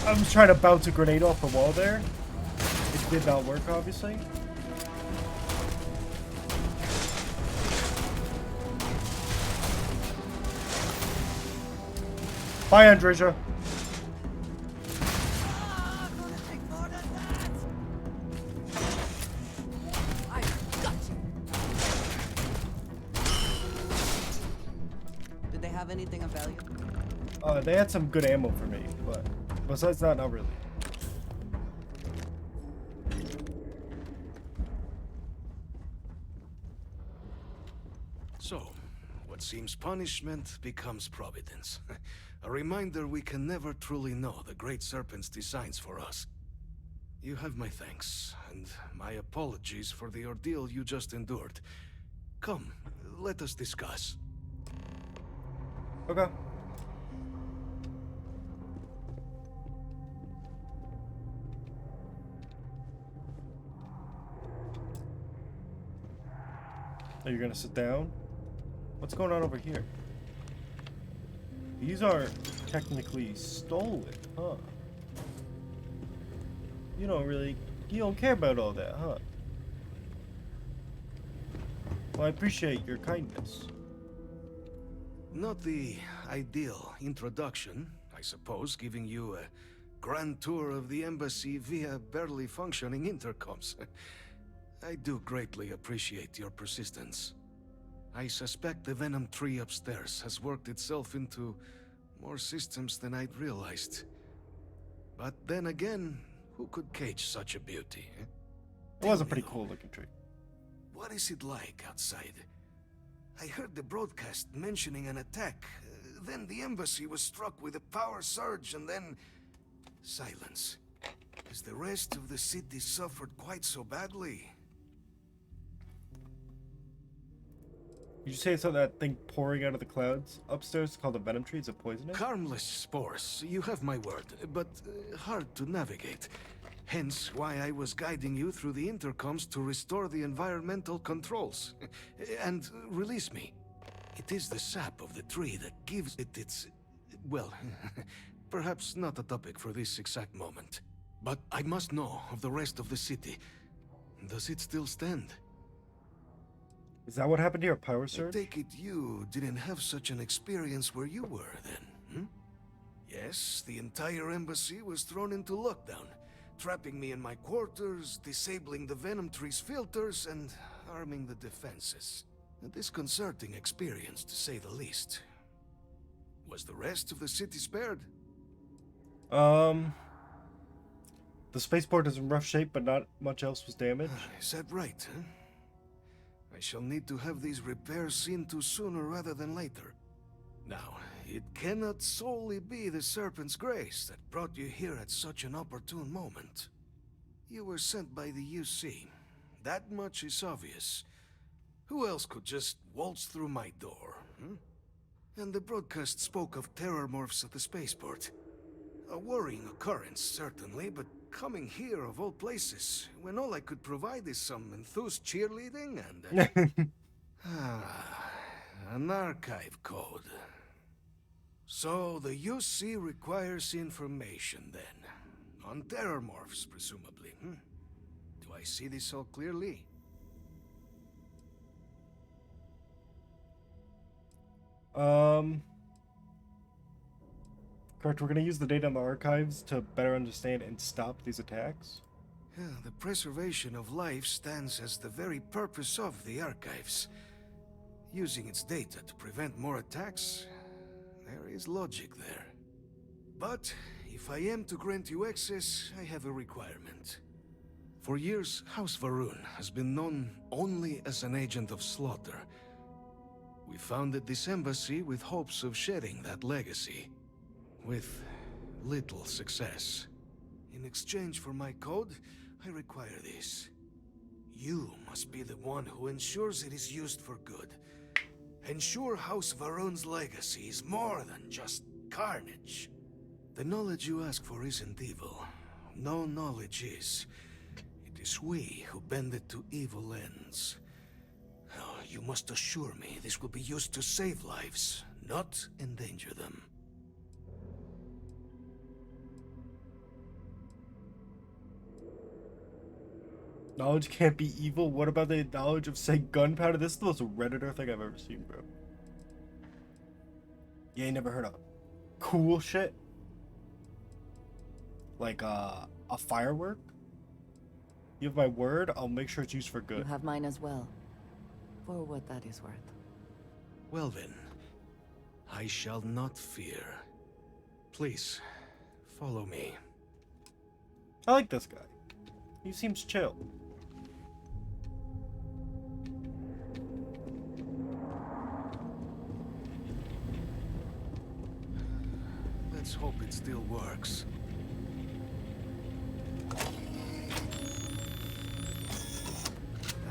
I was trying to bounce a grenade off the wall there. It did not work, obviously. Bye, Andreja.
Did they have anything of value?
They had some good ammo for me, but besides that, not really.
So, what seems punishment becomes providence. A reminder we can never truly know the Great Serpent's designs for us. You have my thanks, and my apologies for the ordeal you just endured. Come, let us discuss.
Okay. Are you gonna sit down? What's going on over here? These are technically stolen, huh? You don't care about all that, huh? Well, I appreciate your kindness.
Not the ideal introduction, I suppose, giving you a grand tour of the embassy via barely functioning intercoms. I do greatly appreciate your persistence. I suspect the Venom tree upstairs has worked itself into more systems than I'd realized. But then again, who could cage such a beauty? Eh?
It was a pretty cool looking tree.
What is it like outside? I heard the broadcast mentioning an attack. Then the embassy was struck with a power surge and then... silence. Has the rest of the city suffered quite so badly?
Did you say it's that thing pouring out of the clouds upstairs called the Venom tree? Is it poisonous?
Harmless spores, you have my word, but hard to navigate. Hence why I was guiding you through the intercoms to restore the environmental controls. And release me. It is the sap of the tree that gives it its... well, perhaps not a topic for this exact moment. But I must know of the rest of the city. Does it still stand?
Is that what happened here, a power
I
surge?
take it you didn't have such an experience where you were, then, hmm? Yes, the entire embassy was thrown into lockdown, trapping me in my quarters, disabling the Venom tree's filters, and arming the defenses. A disconcerting experience, to say the least. Was the rest of the city spared?
The spaceport is in rough shape, but not much else was damaged.
Is that right, huh? I shall need to have these repairs seen to sooner rather than later. Now, it cannot solely be the Serpent's grace that brought you here at such an opportune moment. You were sent by the UC. That much is obvious. Who else could just waltz through my door, hmm? And the broadcast spoke of terror morphs at the spaceport. A worrying occurrence, certainly, but coming here of all places, when all I could provide is some enthused cheerleading and... an archive code. So the UC requires information, then. On terror morphs, presumably, hmm? Do I see this all clearly?
Correct, we're gonna use the data in the archives to better understand and stop these attacks.
Yeah, the preservation of life stands as the very purpose of the archives. Using its data to prevent more attacks, there is logic there. But if I am to grant you access, I have a requirement. For years, House Varun has been known only as an agent of slaughter. We founded this embassy with hopes of shedding that legacy. With little success. In exchange for my code, I require this. You must be the one who ensures it is used for good. Ensure House Varun's legacy is more than just carnage. The knowledge you ask for isn't evil. No knowledge is. It is we who bend it to evil ends. Oh, you must assure me this will be used to save lives, not endanger them.
Knowledge can't be evil? What about the knowledge of, say, gunpowder? This is the most Redditor thing I've ever seen, bro. You ain't never heard of it. cool shit, like a firework, you have my word, I'll make sure it's used for
You
good.
have mine as well. For what that is worth.
Well then, I shall not fear. Please, follow me.
I like this guy. He seems chill.
Let's hope it still works.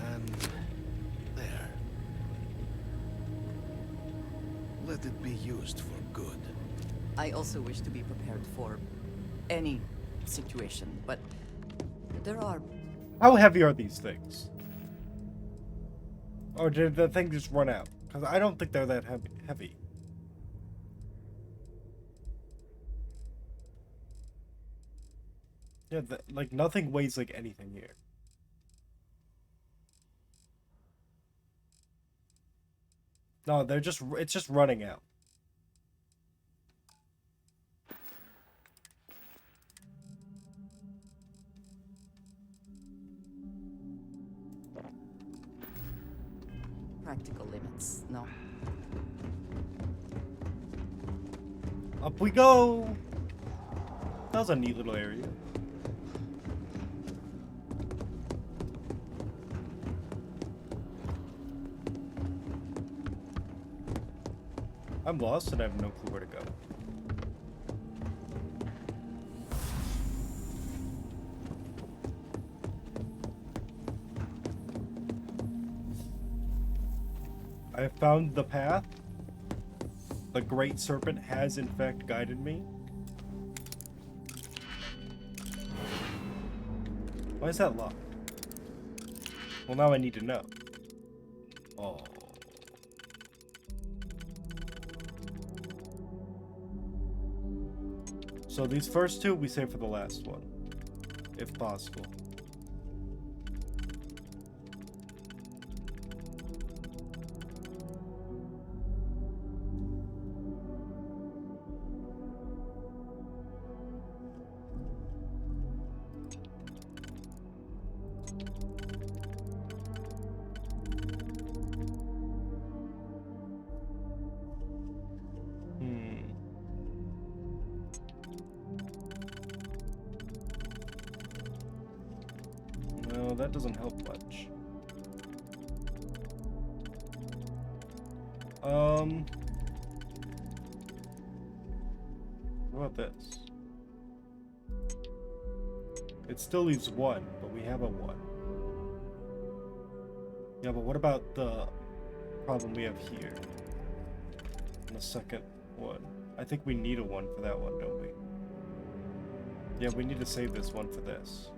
And there. Let it be used for good.
I also wish to be prepared for any situation, but there are...
How heavy are these things? Or did the thing just run out? Because I don't think they're that heavy. Yeah, like nothing weighs like anything here. No, it's just running out.
practical limits, no?
Up we go! That was a neat little area. I'm lost and I have no clue where to go. I have found the path. The Great Serpent has in fact guided me. Why is that locked? Well, now I need to know. Oh. So these first two we save for the last one, if possible. No, that doesn't help much. What about this? It still leaves one, but we have a one. Yeah, but what about the problem we have here? And the second one. I think we need a one for that one, don't we? Yeah, we need to save this one for this.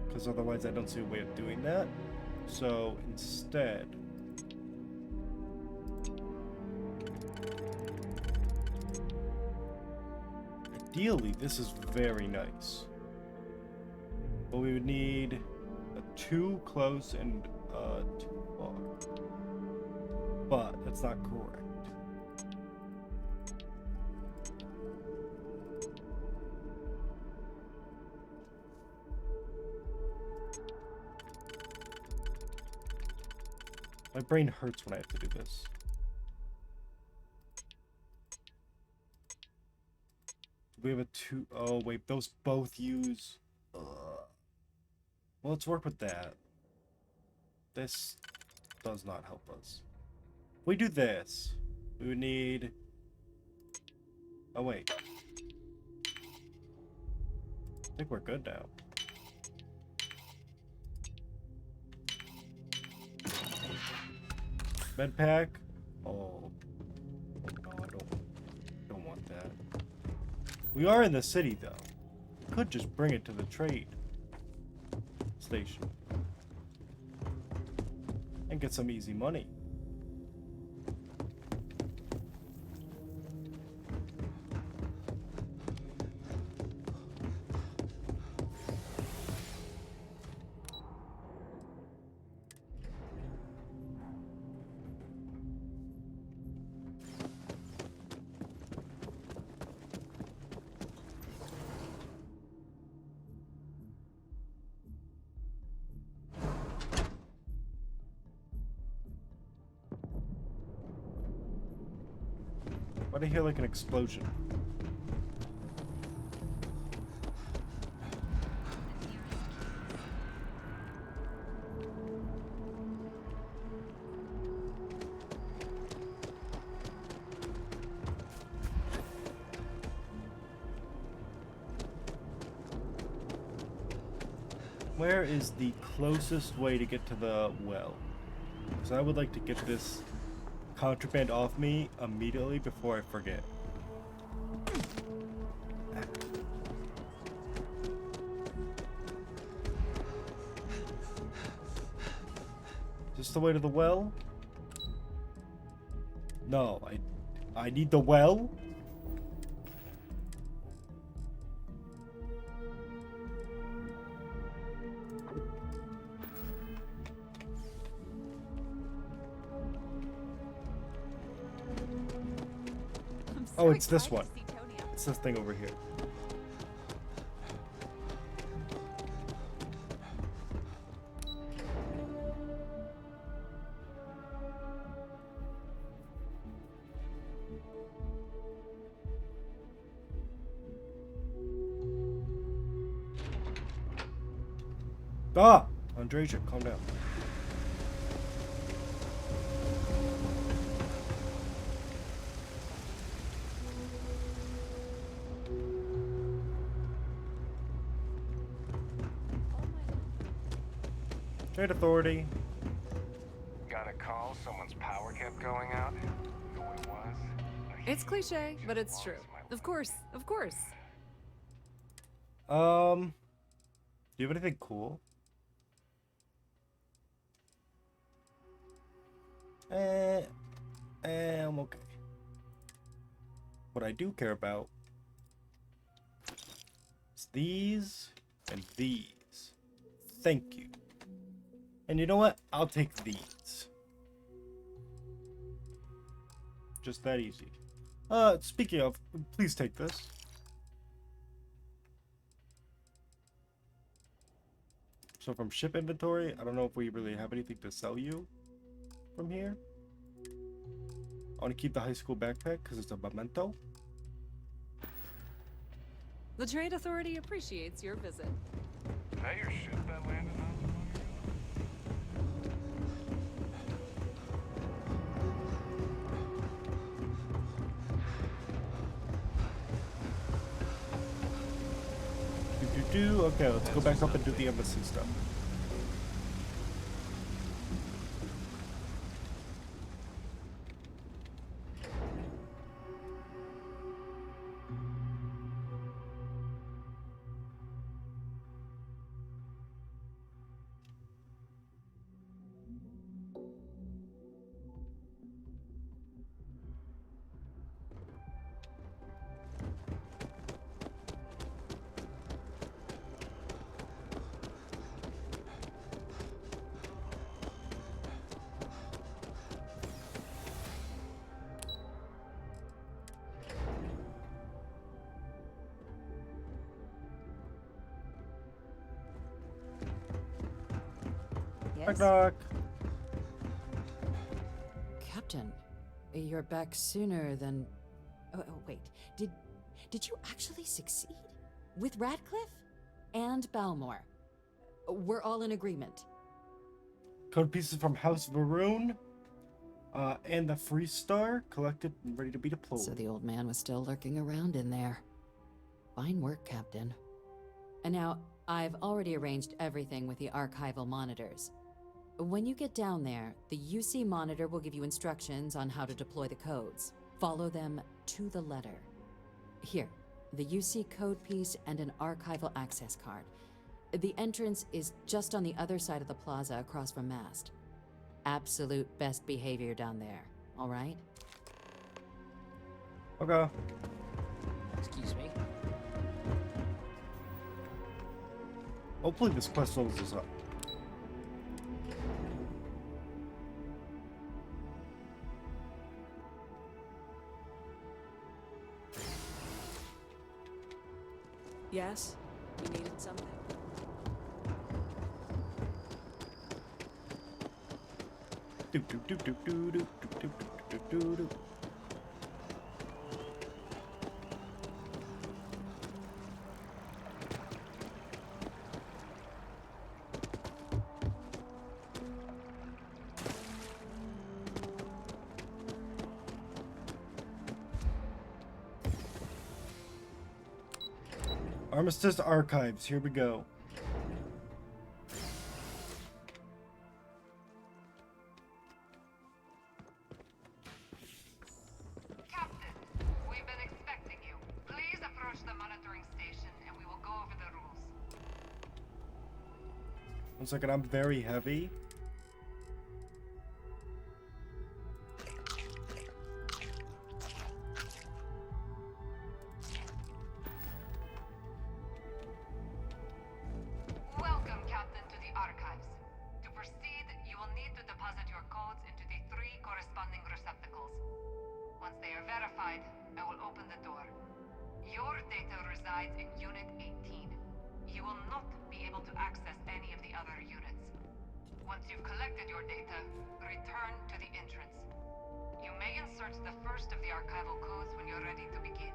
Because otherwise I don't see a way of doing that. So instead... ideally, this is very nice. But we would need a 2 close and 2 far. But that's not correct. My brain hurts when I have to do this. We have a 2... oh, wait, those both use... well, let's work with that. This does not help us. If we do this, we would need... oh, wait. I think we're good now. Med pack. Oh. No, I don't want that. We are in the city, though. We could just bring it to the trade station. And get some easy money. Why'd I hear like an explosion? Where is the closest way to get to the well? Because I would like to get this contraband off me immediately before I forget. Is this the way to the well? No, I need the well? Oh, it's this one. It's this thing over here. Ah! Andreja, calm down. Trade authority.
Got a call, someone's power kept going out. Who it was?
It's cliche, but it's true. Of course, of course.
Do you have anything cool? I'm okay. What I do care about is these and these. Thank you. And you know what? I'll take these. Just that easy. Speaking of, please take this. So from ship inventory, I don't know if we really have anything to sell you from here. I want to keep the high school backpack because it's a memento.
The Trade Authority appreciates your visit.
Is that your ship that landed on?
Okay, let's go back up and do the embassy stuff.
Yes?
Knock.
Captain, you're back sooner than... Oh, wait. Did you actually succeed? With Radcliffe? And Balmore? We're all in agreement.
Code pieces from House Varun and the Free Star collected and ready to be deployed.
So the old man was still lurking around in there. Fine work, Captain. And now, I've already arranged everything with the archival monitors. When you get down there, the UC monitor will give you instructions on how to deploy the codes. Follow them to the letter. Here, the UC code piece and an archival access card. The entrance is just on the other side of the plaza across from Mast. Absolute best behavior down there, all right?
Okay.
Excuse me.
Hopefully this quest loads us up.
Yes? You needed something?
Armistice Archives, here we go.
Captain, we've been expecting you. Please approach the monitoring station and we will go over the rules.
One second, I'm very heavy.
Welcome, Captain, to the archives. To proceed, you will need to deposit your codes into the 3 corresponding receptacles. Once they are verified, I will open the door. Your data resides in Unit 18. You will not be able to access any of the other units. Once you've collected your data, return to the entrance. You may insert the first of the archival codes when you're ready to begin.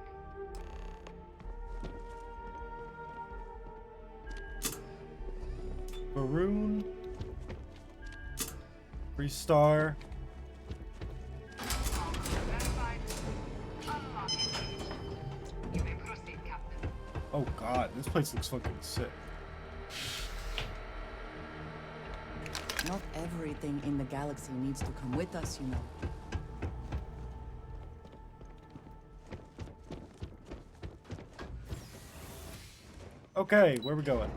Maroon. Restar.
You may proceed, Captain.
Oh god, this place looks fucking sick.
Not everything in the galaxy needs to come with us, you know.
Okay, where are we going?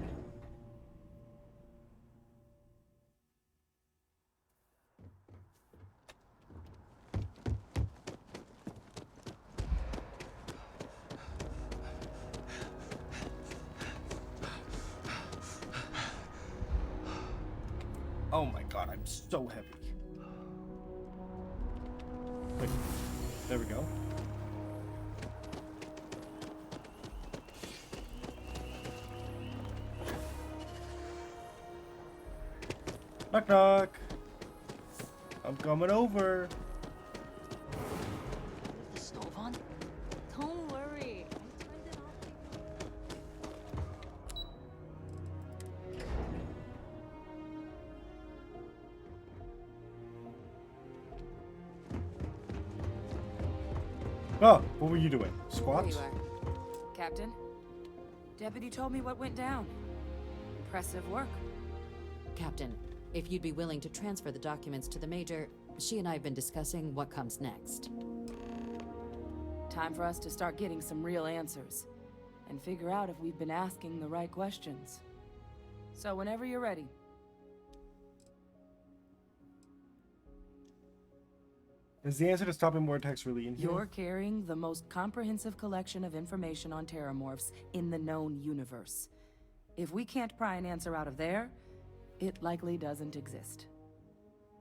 Oh my god, I'm so heavy. Wait, there we go. Knock knock. I'm coming over.
The stove on? Don't worry. I turned it off.
Oh, what were you doing? Squats?
There you are. Captain, Deputy told me what went down. Impressive work.
Captain, if you'd be willing to transfer the documents to the Major, she and I have been discussing what comes next.
Time for us to start getting some real answers. And figure out if we've been asking the right questions. So whenever you're ready.
Is the answer to stopping Vortex really in here?
You're carrying the most comprehensive collection of information on terramorphs in the known universe. If we can't pry an answer out of there, it likely doesn't exist.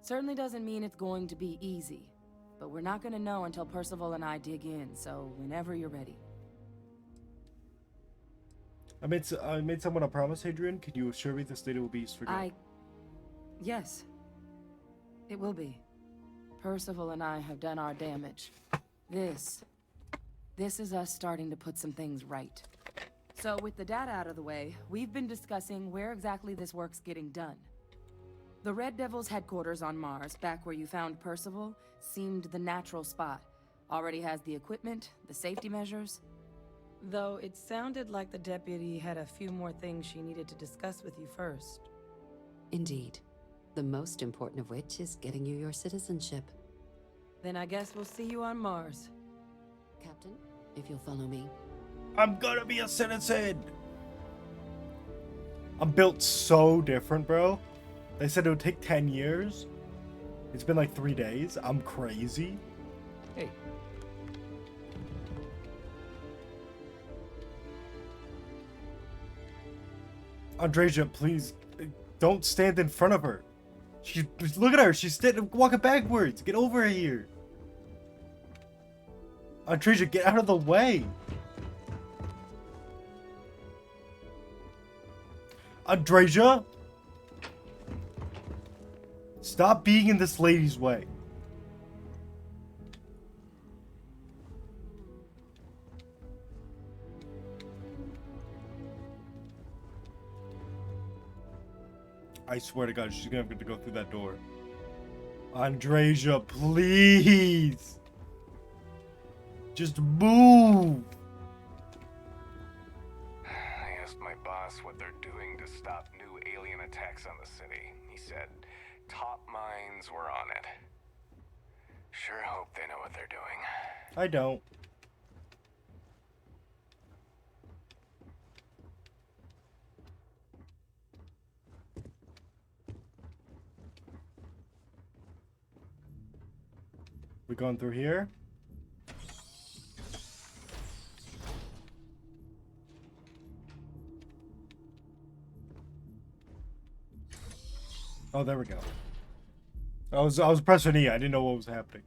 Certainly doesn't mean it's going to be easy, but we're not gonna know until Percival and I dig in, so whenever you're ready.
I made someone a promise, Adrian. Can you assure me this data will be used for good?
Yes. It will be. Percival and I have done our damage. This is us starting to put some things right. So with the data out of the way, we've been discussing where exactly this work's getting done. The Red Devil's headquarters on Mars, back where you found Percival, seemed the natural spot. Already has the equipment, the safety measures. Though it sounded like the deputy had a few more things she needed to discuss with you first.
Indeed. The most important of which is getting you your citizenship.
Then I guess we'll see you on Mars.
Captain, if you'll follow me.
I'm gonna be a citizen! I'm built so different, bro. They said it would take 10 years. It's been like 3 days. I'm crazy.
Hey.
Andreja, please, don't stand in front of her. Look at her. She's walking backwards. Get over here. Andreja, get out of the way. Andreja? Stop being in this lady's way. I swear to God, she's gonna have to go through that door. Andreja, please. Just move.
asked my boss what they're doing to stop new alien attacks on the city. He said top minds were on it. Sure hope they know what they're doing.
I don't. We going through here? Oh, there we go. I was pressing E. I didn't know what was happening.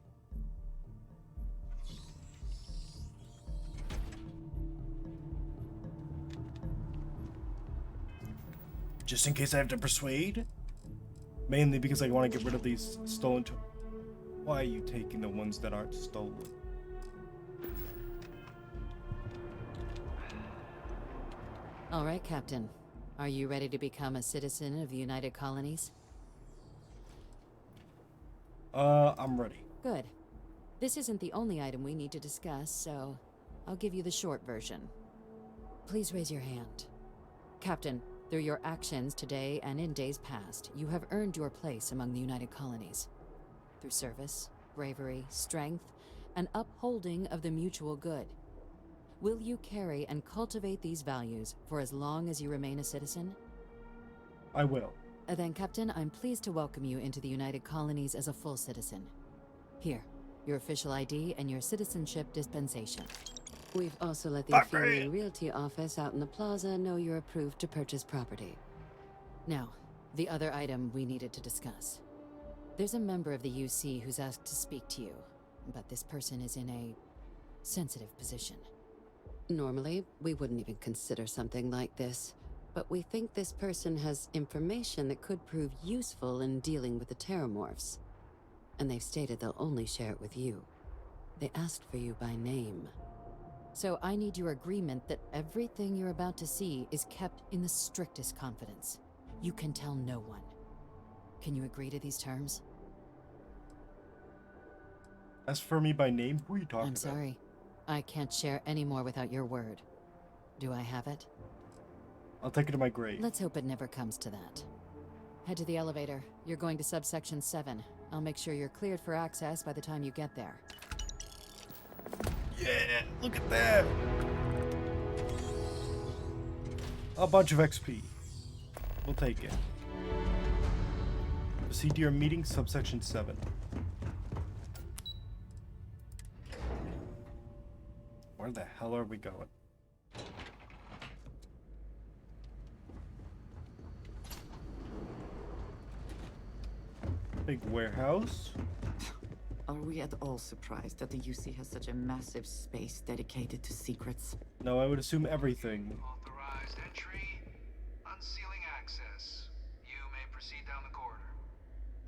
Just in case I have to persuade? Mainly because I want to get rid of these stolen. Why are you taking the ones that aren't stolen?
All right, Captain. Are you ready to become a citizen of the United Colonies?
I'm ready.
Good. This isn't the only item we need to discuss, so I'll give you the short version. Please raise your hand. Captain, through your actions today and in days past, you have earned your place among the United Colonies. Through service, bravery, strength, and upholding of the mutual good. Will you carry and cultivate these values for as long as you remain a citizen?
I will.
Then, Captain, I'm pleased to welcome you into the United Colonies as a full citizen. Here, your official ID and your citizenship dispensation. We've also let the Affiliate Realty office out in the plaza know you're approved to purchase property. Now, the other item we needed to discuss. There's a member of the UC who's asked to speak to you, but this person is in a sensitive position. Normally, we wouldn't even consider something like this, but we think this person has information that could prove useful in dealing with the Terramorphs. And they've stated they'll only share it with you. They asked for you by name. So I need your agreement that everything you're about to see is kept in the strictest confidence. You can tell no one. Can you agree to these terms?
As for me by name, who are you talking about?
I'm sorry. I can't share any more without your word. Do I have it?
I'll take it to my grave.
Let's hope it never comes to that. Head to the elevator. You're going to subsection 7. I'll make sure you're cleared for access by the time you get there.
Yeah, look at that. A bunch of XP. We'll take it. Proceed to your meeting, subsection 7. Where the hell are we going? Big warehouse.
Are we at all surprised that the UC has such a massive space dedicated to secrets?
No, I would assume everything.
Authorized entry, unsealing access. You may proceed down the corridor.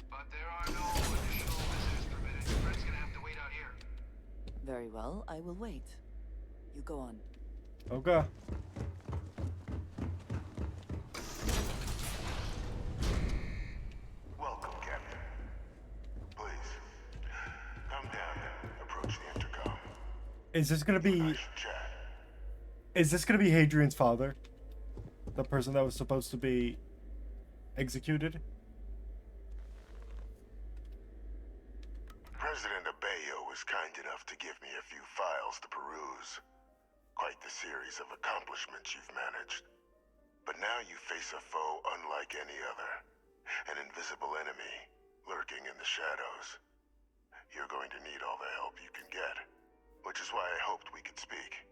But there are no additional visitors permitted. Your friend's gonna have to wait out here.
Very well, I will wait. You go on.
Okay.
Welcome, Captain. Please, come down and approach the intercom.
Is this gonna be... Is this gonna be Hadrian's father? The person that was supposed to be executed?
President Abeyo was kind enough to give me a few files to peruse. Quite the series of accomplishments you've managed. But now you face a foe unlike any other. An invisible enemy, lurking in the shadows. You're going to need all the help you can get. Which is why I hoped we could speak.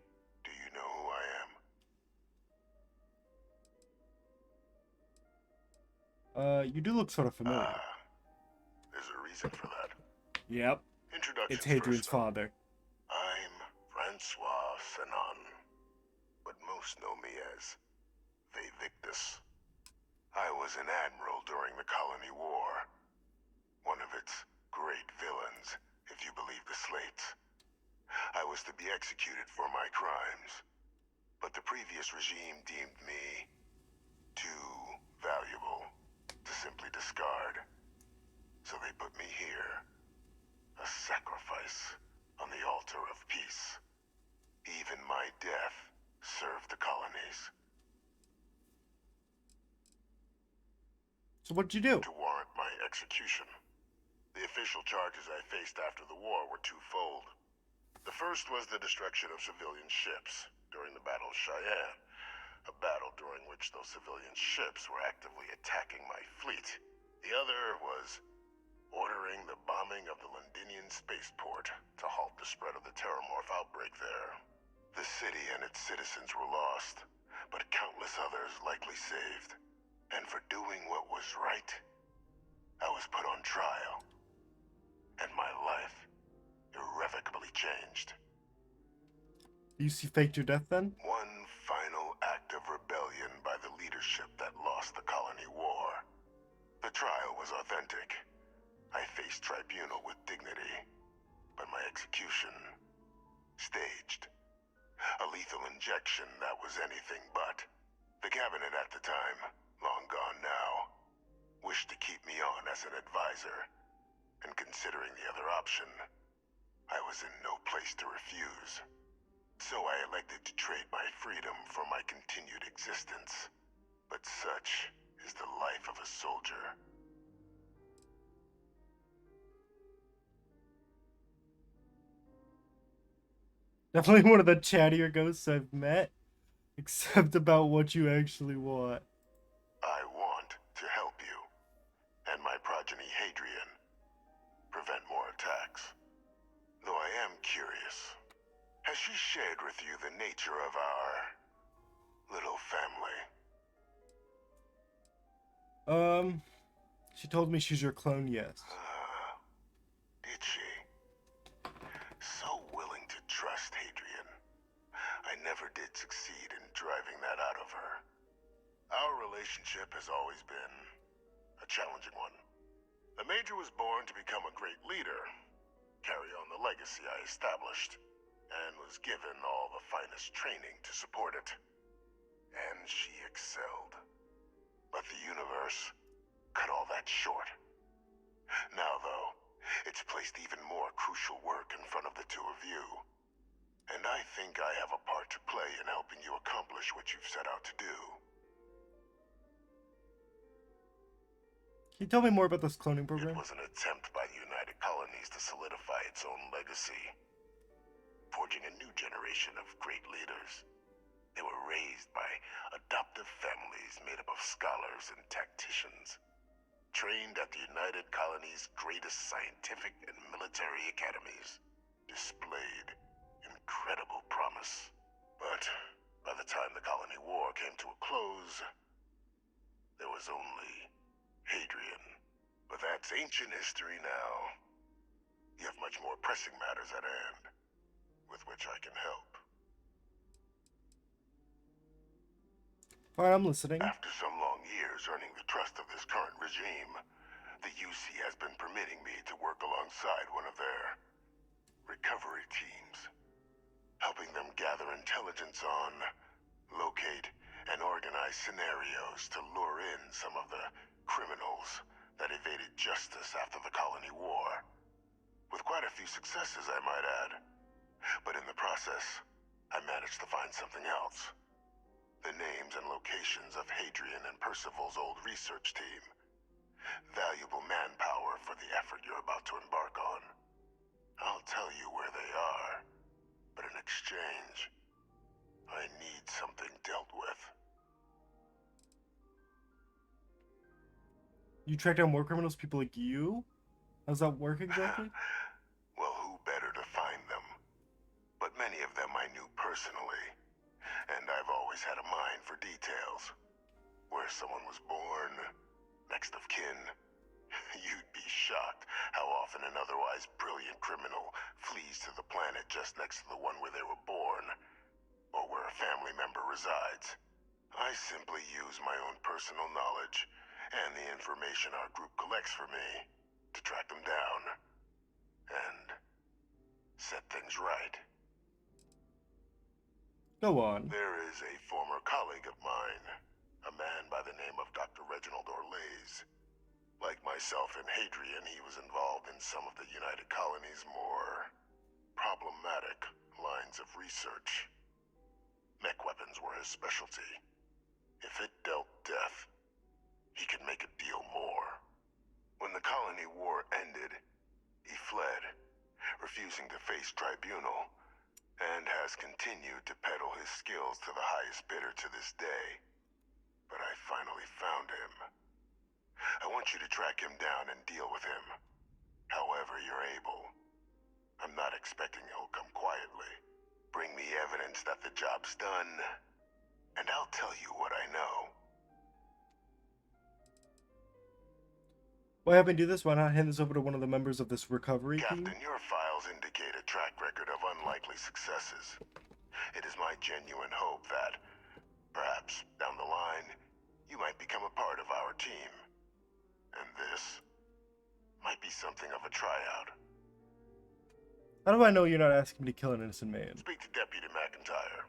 Do you know who I am?
You do look sort of familiar.
There's a reason for that.
Yep.
Introductions
It's Hadrian's
first,
father.
I'm Francois Sanon, but most know me as Victus. I was an admiral during the Colony War. One of its great villains, if you believe the slates. I was to be executed for my crimes, but the previous regime deemed me too valuable to simply discard. So they put me here, a sacrifice on the altar of peace. Even my death served the colonies.
So what'd you do?
To warrant my execution. The official charges I faced after the war were twofold. The first was the destruction of civilian ships during the Battle of Cheyenne, a battle during which those civilian ships were actively attacking my fleet. The other was ordering the bombing of the Londinian spaceport to halt the spread of the Terramorph outbreak there. The city and its citizens were lost, but countless others likely saved. And for doing what was right, I was put on trial. And my life irrevocably changed.
You faked your death then?
One final act of rebellion by the leadership that lost the colony war. The trial was authentic. I faced tribunal with dignity, but my execution, staged. A lethal injection that was anything but. The cabinet at the time, long gone now, wished to keep me on as an advisor. And considering the other option, I was in no place to refuse. So I elected to trade my freedom for my continued existence. But such is the life of a soldier.
Definitely one of the chattier ghosts I've met, except about what you actually want.
I want to help you, and my progeny Hadrian, prevent more attacks. Though I am curious, has she shared with you the nature of our little family?
She told me she's your clone, yes.
Did she? So willing to trust Hadrian. I never did succeed in driving that out of her. Our relationship has always been a challenging one. The Major was born to become a great leader, carry on the legacy I established, and was given all the finest training to support it. And she excelled. But the universe cut all that short. Now, though, it's placed even more crucial work in front of the two of you. And I think I have a part to play in helping you accomplish what you've set out to do.
Can you tell me more about this cloning program?
It was an attempt by the United Colonies to solidify its own legacy, forging a new generation of great leaders. They were raised by adoptive families made up of scholars and tacticians, trained at the United Colonies' greatest scientific and military academies, displayed incredible promise. But by the time the colony war came to a close, there was only Hadrian. But that's ancient history now. You have much more pressing matters at hand, with which I can help.
Alright, I'm listening.
After some long years earning the trust of this current regime, the UC has been permitting me to work alongside one of their recovery teams, helping them gather intelligence on, locate, and organize scenarios to lure in some of the criminals that evaded justice after the colony war. With quite a few successes, I might add. But in the process, I managed to find something else. The names and locations of Hadrian and Percival's old research team. Valuable manpower for the effort you're about to embark on. I'll tell you where they are, but in exchange, I need something dealt with.
You track down more criminals, people like you? How's that work exactly?
Well, who better to find them? But many of them I knew personally. And I've always had a mind for details. Where someone was born, next of kin. You'd be shocked how often an otherwise brilliant criminal flees to the planet just next to the one where they were born, or where a family member resides. I simply use my own personal knowledge and the information our group collects for me to track them down and set things right.
Go on.
There is a former colleague of mine, a man by the name of Dr. Reginald Orlaise. Like myself and Hadrian, he was involved in some of the United Colonies' more problematic lines of research. Mech weapons were his specialty. If it dealt death, he could make a deal more. When the colony war ended, he fled, refusing to face tribunal, and has continued to peddle his skills to the highest bidder to this day. But I finally found him. I want you to track him down and deal with him, however you're able. I'm not expecting he'll come quietly. Bring me evidence that the job's done, and I'll tell you what I know.
Why haven't you do this? Why not hand this over to one of the members of this recovery team?
Captain, your files indicate a track record of unlikely successes. It is my genuine hope that, perhaps down the line, you might become a part of our team. And this might be something of a tryout.
How do I know you're not asking me to kill an innocent man?
Speak to Deputy McIntyre.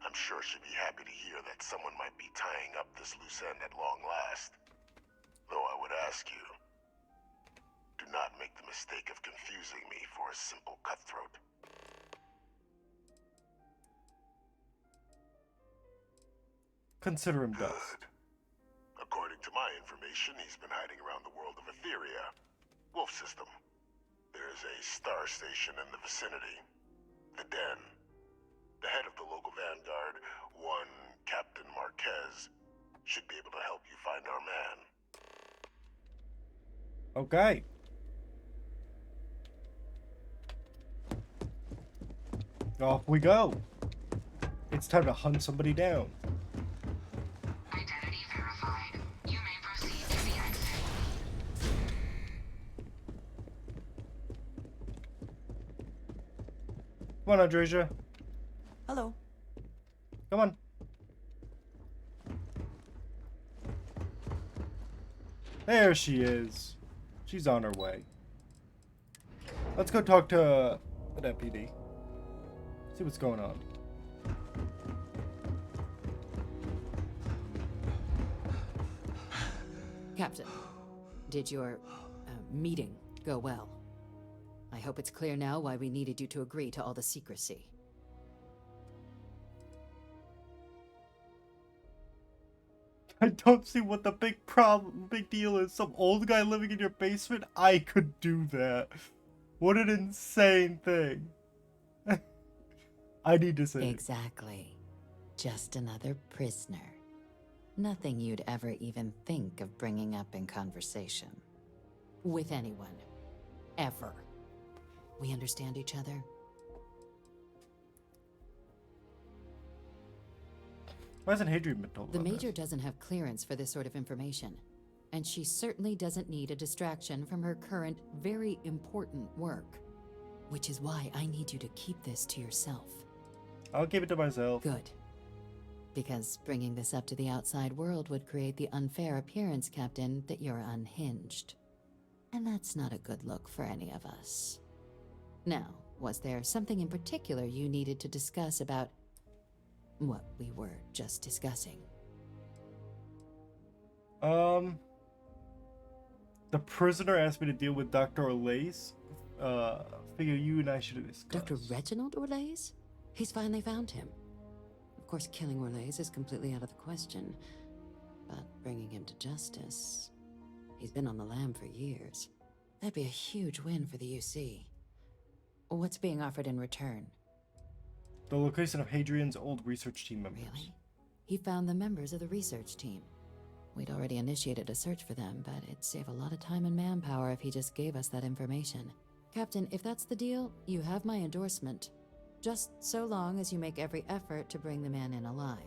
I'm sure she'd be happy to hear that someone might be tying up this loose end at long last. Though I would ask you, do not make the mistake of confusing me for a simple cutthroat.
Consider him
Good.
dust.
According to my information, he's been hiding around the world of Etheria. Wolf system. There's a star station in the vicinity. The Den. The head of the local vanguard, one Captain Marquez, should be able to help you find our man.
Okay. Off we go. It's time to hunt somebody down.
Identity verified. You may proceed to the exit.
Come on, Andresia.
Hello.
Come on. There she is. She's on her way. Let's go talk to the deputy. See what's going on.
Captain, did your meeting go well? I hope it's clear now why we needed you to agree to all the secrecy.
I don't see what the big deal is. Some old guy living in your basement? I could do that. What an insane thing. I need to say
Exactly. Just another prisoner. Nothing you'd ever even think of bringing up in conversation. With anyone. Ever. We understand each other?
Why hasn't Hadrian been told
The
about
Major
this?
doesn't have clearance for this sort of information. And she certainly doesn't need a distraction from her current, very important work. Which is why I need you to keep this to yourself.
I'll keep it to myself.
Good. Because bringing this up to the outside world would create the unfair appearance, Captain, that you're unhinged. And that's not a good look for any of us. Now, was there something in particular you needed to discuss about what we were just discussing?
The prisoner asked me to deal with Dr. Olace. Figure you and I should discuss.
Dr. Reginald Orlaise? He's finally found him. Of course, killing Orlaise is completely out of the question. But bringing him to justice... He's been on the lam for years. That'd be a huge win for the UC. What's being offered in return?
The location of Hadrian's old research team members.
Really? He found the members of the research team. We'd already initiated a search for them, but it'd save a lot of time and manpower if he just gave us that information. Captain, if that's the deal, you have my endorsement. Just so long as you make every effort to bring the man in alive.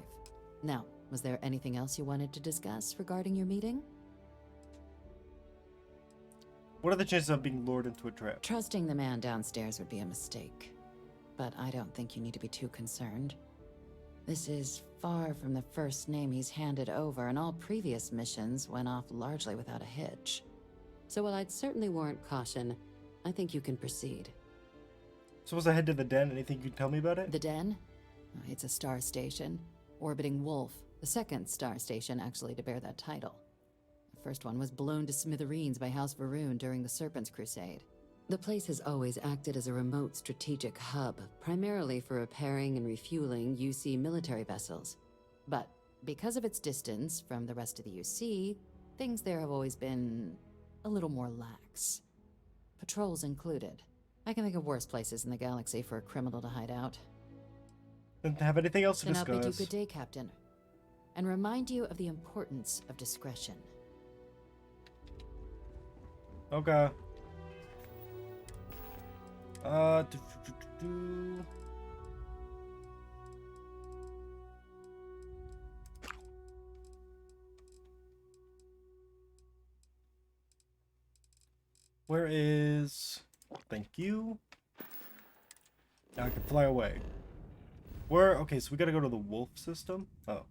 Now, was there anything else you wanted to discuss regarding your meeting?
What are the chances of being lured into a trap?
Trusting the man downstairs would be a mistake. But I don't think you need to be too concerned. This is far from the first name he's handed over, and all previous missions went off largely without a hitch. So while I'd certainly warrant caution, I think you can proceed.
Suppose I head to the Den. Anything you can tell me about it?
The Den? It's a star station, orbiting Wolf, the second star station actually to bear that title. The first one was blown to smithereens by House Varun during the Serpent's Crusade. The place has always acted as a remote strategic hub, primarily for repairing and refueling UC military vessels. But because of its distance from the rest of the UC,
Things there have always been a little more lax. Patrols included. I can think of worse places in the galaxy for a criminal to hide out.
Didn't have anything else to
Then I'll bid you
discuss.
good day, Captain, and remind you of the importance of discretion.
Okay. Do, do, do, do. Where is... Thank you. Now I can fly away. Where... Okay, so we gotta go to the wolf system? Oh.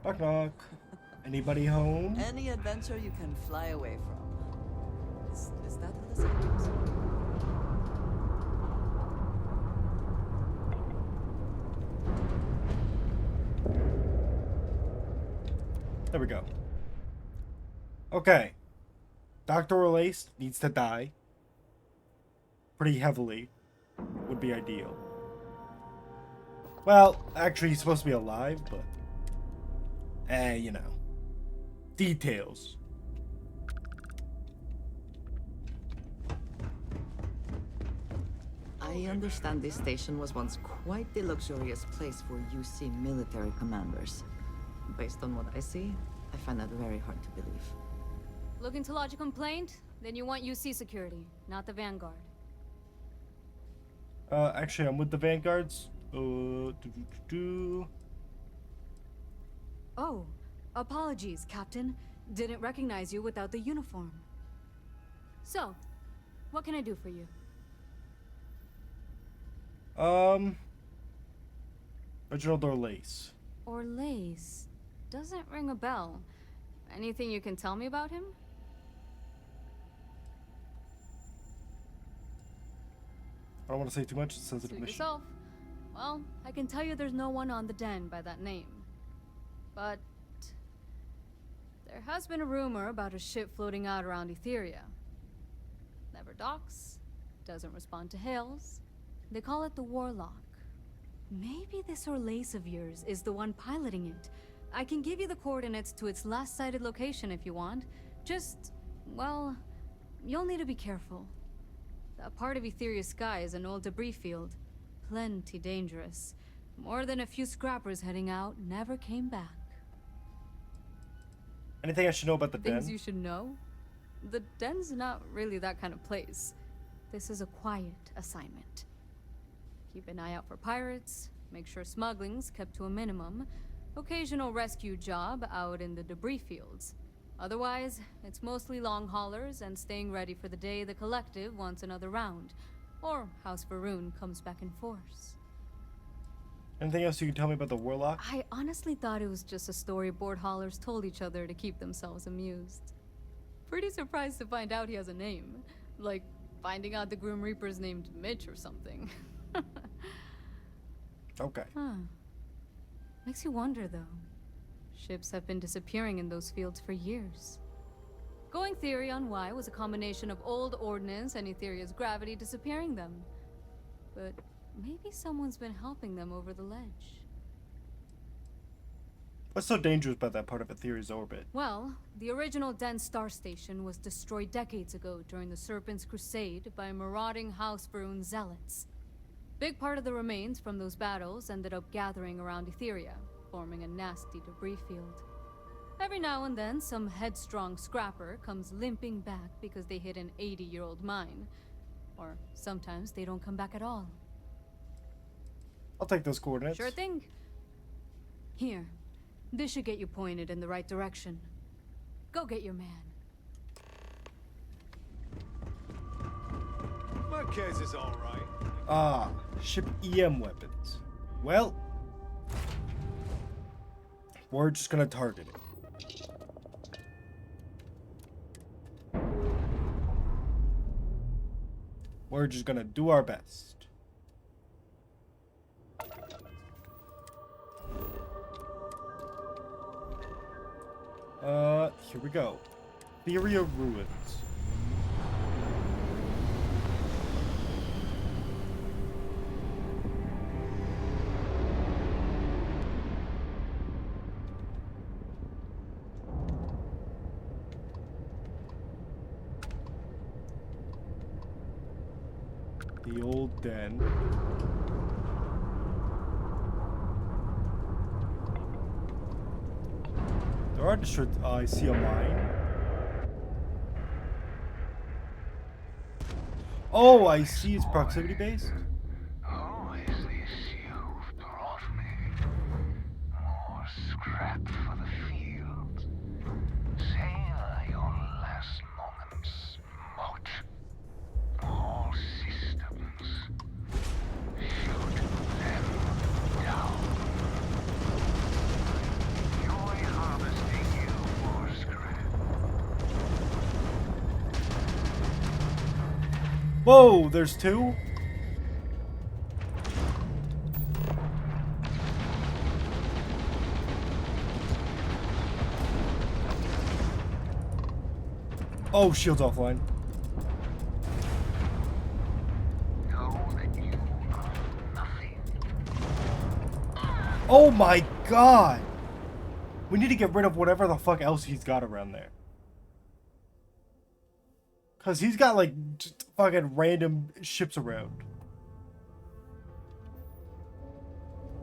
Knock knock. Anybody home?
Any adventure you can fly away from. Is that what the saying is?
There we go. Okay. Dr. Relace needs to die. Pretty heavily. Would be ideal. Well, actually he's supposed to be alive, but... you know. Details.
I understand this station was once quite the luxurious place for UC military commanders. Based on what I see, I find that very hard to believe.
Looking to lodge a complaint? Then you want UC security, not the Vanguard.
Actually, I'm with the Vanguards.
Oh, apologies, Captain. Didn't recognize you without the uniform. So, what can I do for you?
Reginald Orlace.
Orlace. Doesn't ring a bell. Anything you can tell me about him?
I don't want to say too much. It's a sensitive
Suit
mission.
yourself. Well, I can tell you there's no one on the den by that name. But there has been a rumor about a ship floating out around Etheria. Never docks, doesn't respond to hails. They call it the Warlock. Maybe this Orlace of yours is the one piloting it. I can give you the coordinates to its last sighted location if you want. Just, well, you'll need to be careful. That part of Etheria's sky is an old debris field. Plenty dangerous. More than a few scrappers heading out never came back.
Anything I should know about the
Things
den?
you should know? The den's not really that kind of place. This is a quiet assignment. Keep an eye out for pirates, make sure smuggling's kept to a minimum, occasional rescue job out in the debris fields. Otherwise, it's mostly long haulers and staying ready for the day the Collective wants another round, or House Varun comes back in force.
Anything else you can tell me about the Warlock?
I honestly thought it was just a story board haulers told each other to keep themselves amused. Pretty surprised to find out he has a name. Like, finding out the Grim Reaper's named Mitch or something.
Okay.
Huh. Makes you wonder, though. Ships have been disappearing in those fields for years. Going theory on why was a combination of old ordnance and Etheria's gravity disappearing them. But maybe someone's been helping them over the ledge.
What's so dangerous about that part of Etheria's orbit?
Well, the original Den Star Station was destroyed decades ago during the Serpent's Crusade by marauding House Varun zealots. Big part of the remains from those battles ended up gathering around Etheria, forming a nasty debris field. Every now and then, some headstrong scrapper comes limping back because they hit an 80-year-old mine. Or sometimes they don't come back at all.
I'll take those coordinates.
Sure thing. Here. This should get you pointed in the right direction. Go get your man.
Marquez is all right.
Ah, ship EM weapons. Well, we're just gonna target it. We're just gonna do our best. Here we go. Etheria Ruins. The old den. There are districts. I see a mine. Oh, I see. It's proximity based.
Who is this you've brought me? More scrap for the field. Savor your last moments, Moat. All systems. Shoot them down. Enjoy harvesting you for scrap.
Whoa, there's two? Oh, shield's offline. Oh my god! We need to get rid of whatever the fuck else he's got around there. Cause he's got like just fucking random ships around.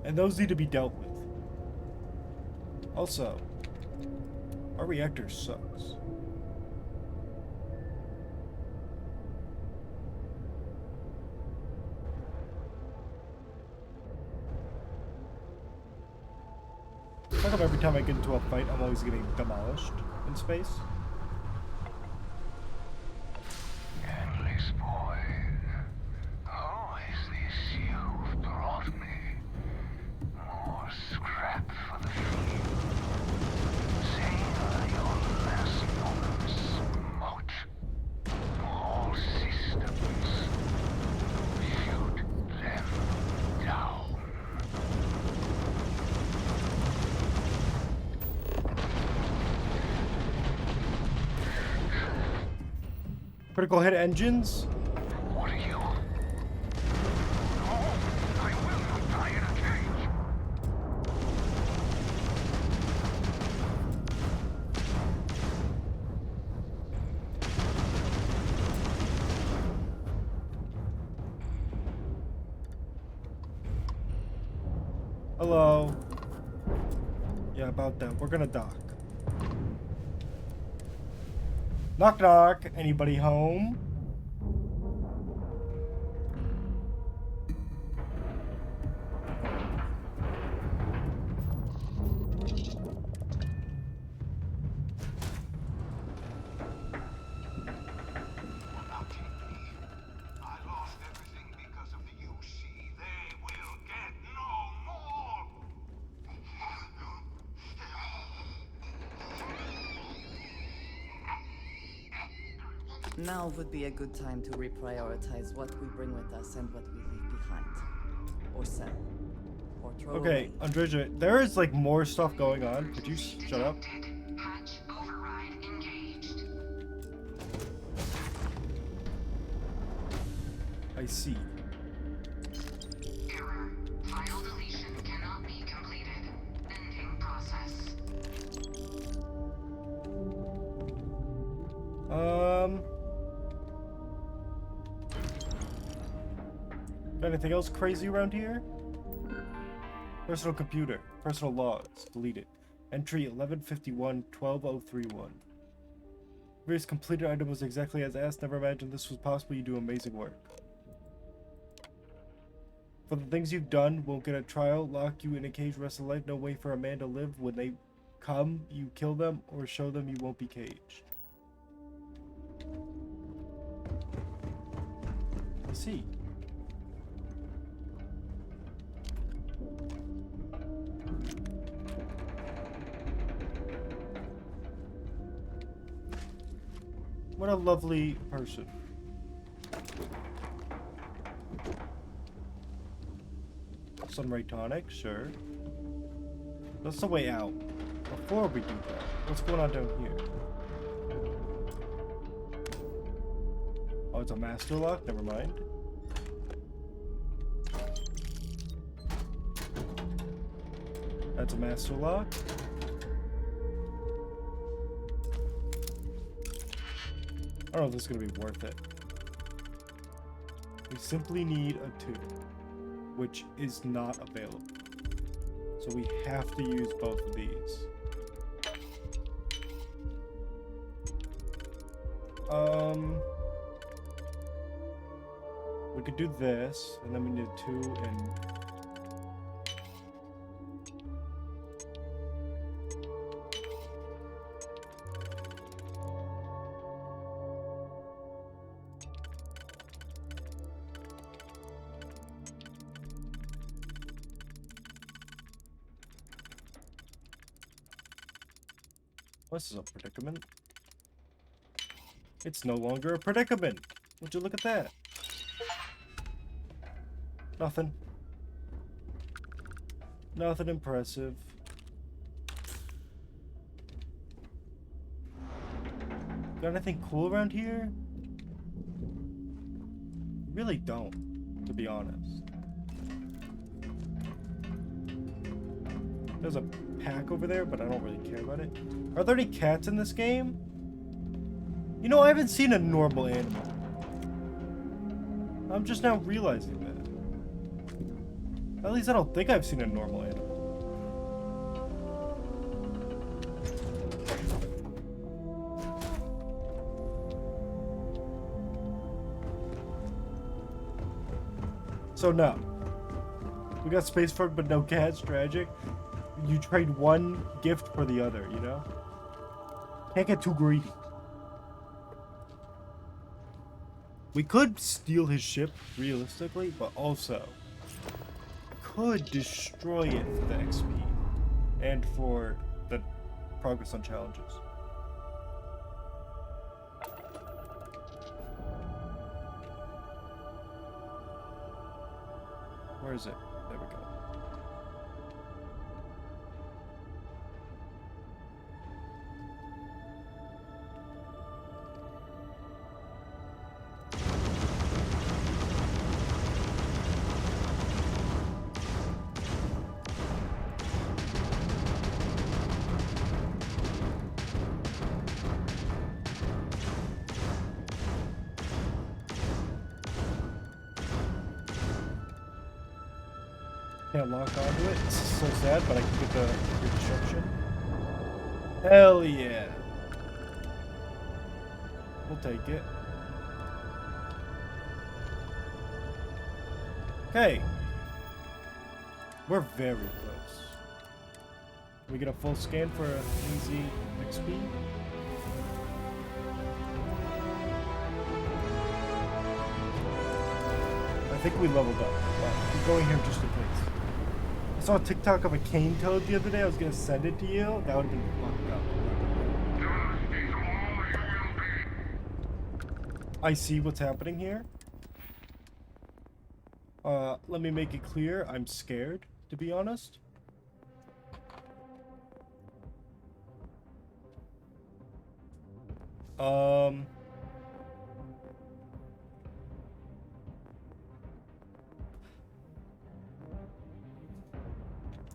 And those need to be dealt with. Also, our reactor sucks. How come every time I get into a fight, I'm always getting demolished in space?
Endless void. Who is this you've brought me? More scrap for the field. Savor your last moments, Moat. All systems. Shoot them down.
Critical hit engines?
What are you? No, I will not die in a cage.
Hello. Yeah, about that. We're gonna dock. Knock knock. Anybody home?
Now would be a good time to reprioritize what we bring with us and what we leave behind. Or sell. Or throw
Okay,
away.
Andrea, there is like more stuff going on. Could you shut up?
Hatch override engaged.
I see.
Error. File deletion cannot be completed. Ending process.
Anything else crazy around here? Personal computer. Personal logs. Deleted. Entry 1151-12031. Various completed item was exactly as asked. Never imagined this was possible. You do amazing work. For the things you've done, won't get a trial, lock you in a cage rest of life, no way for a man to live. When they come, you kill them or show them you won't be caged. I see. What a lovely person. Sunray tonic, sure. That's the way out. Before we do that, what's going on down here? Oh, it's a master lock? Never mind. That's a master lock. I don't know if this is gonna be worth it. We simply need a 2, which is not available. So we have to use both of these. We could do this, and then we need a 2 and... This is a predicament. It's no longer a predicament. Would you look at that? Nothing. Nothing impressive. Got anything cool around here? Really don't, to be honest. There's a pack over there, but I don't really care about it. Are there any cats in this game? You know, I haven't seen a normal animal. I'm just now realizing that. At least I don't think I've seen a normal animal. So no. We got space for it, but no cats. Tragic. You trade one gift for the other, you know? Can't get too greedy. We could steal his ship, realistically, but also could destroy it for the XP and for the progress on challenges. Where is it? There we go. Can't lock onto it. This is so sad, but I can get the reconstruction. Hell yeah. We'll take it. Okay. We're very close. Can we get a full scan for an easy XP? I think we leveled up, but we're going here just in case. I saw a TikTok of a cane toad the other day. I was gonna send it to you. That would have been fucked up. I see what's happening here. Let me make it clear. I'm scared, to be honest.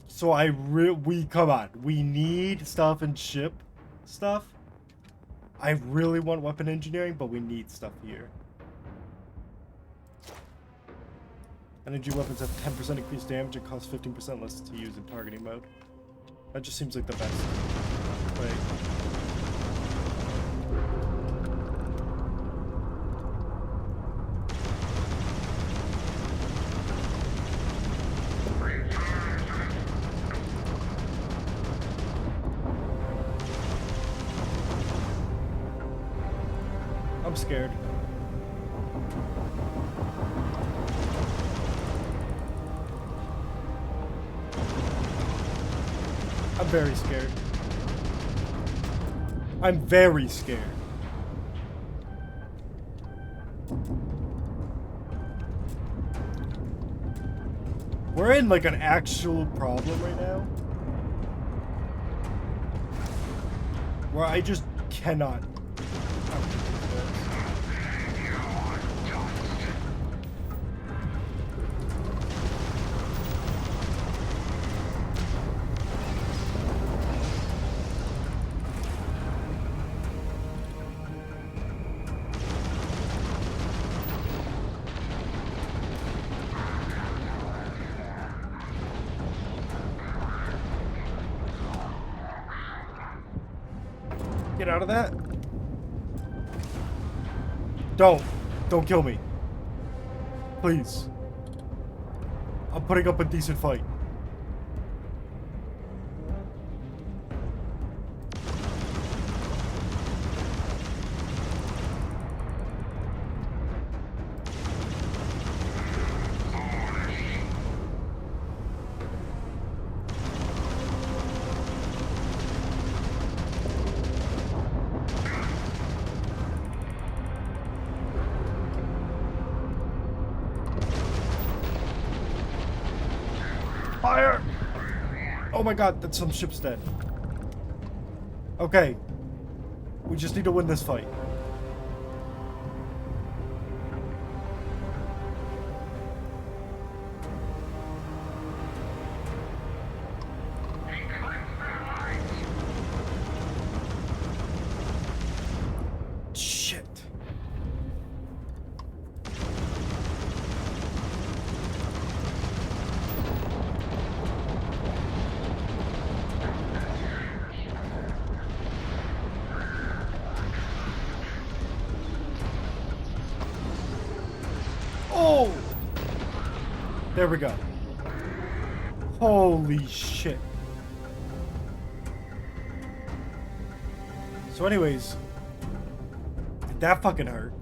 So come on. We need stuff and ship stuff. I really want weapon engineering, but we need stuff here. Energy weapons have 10% increased damage and cost 15% less to use in targeting mode. That just seems like the best way. I'm scared. I'm very scared. I'm very scared. We're in like an actual problem right now. Where I just cannot. Get out of that. Don't kill me. Please. I'm putting up a decent fight. Fire! Oh my god, that's some ship's dead. Okay. We just need to win this fight. Shit. Oh! There we go. Holy shit. So anyways, did that fucking hurt?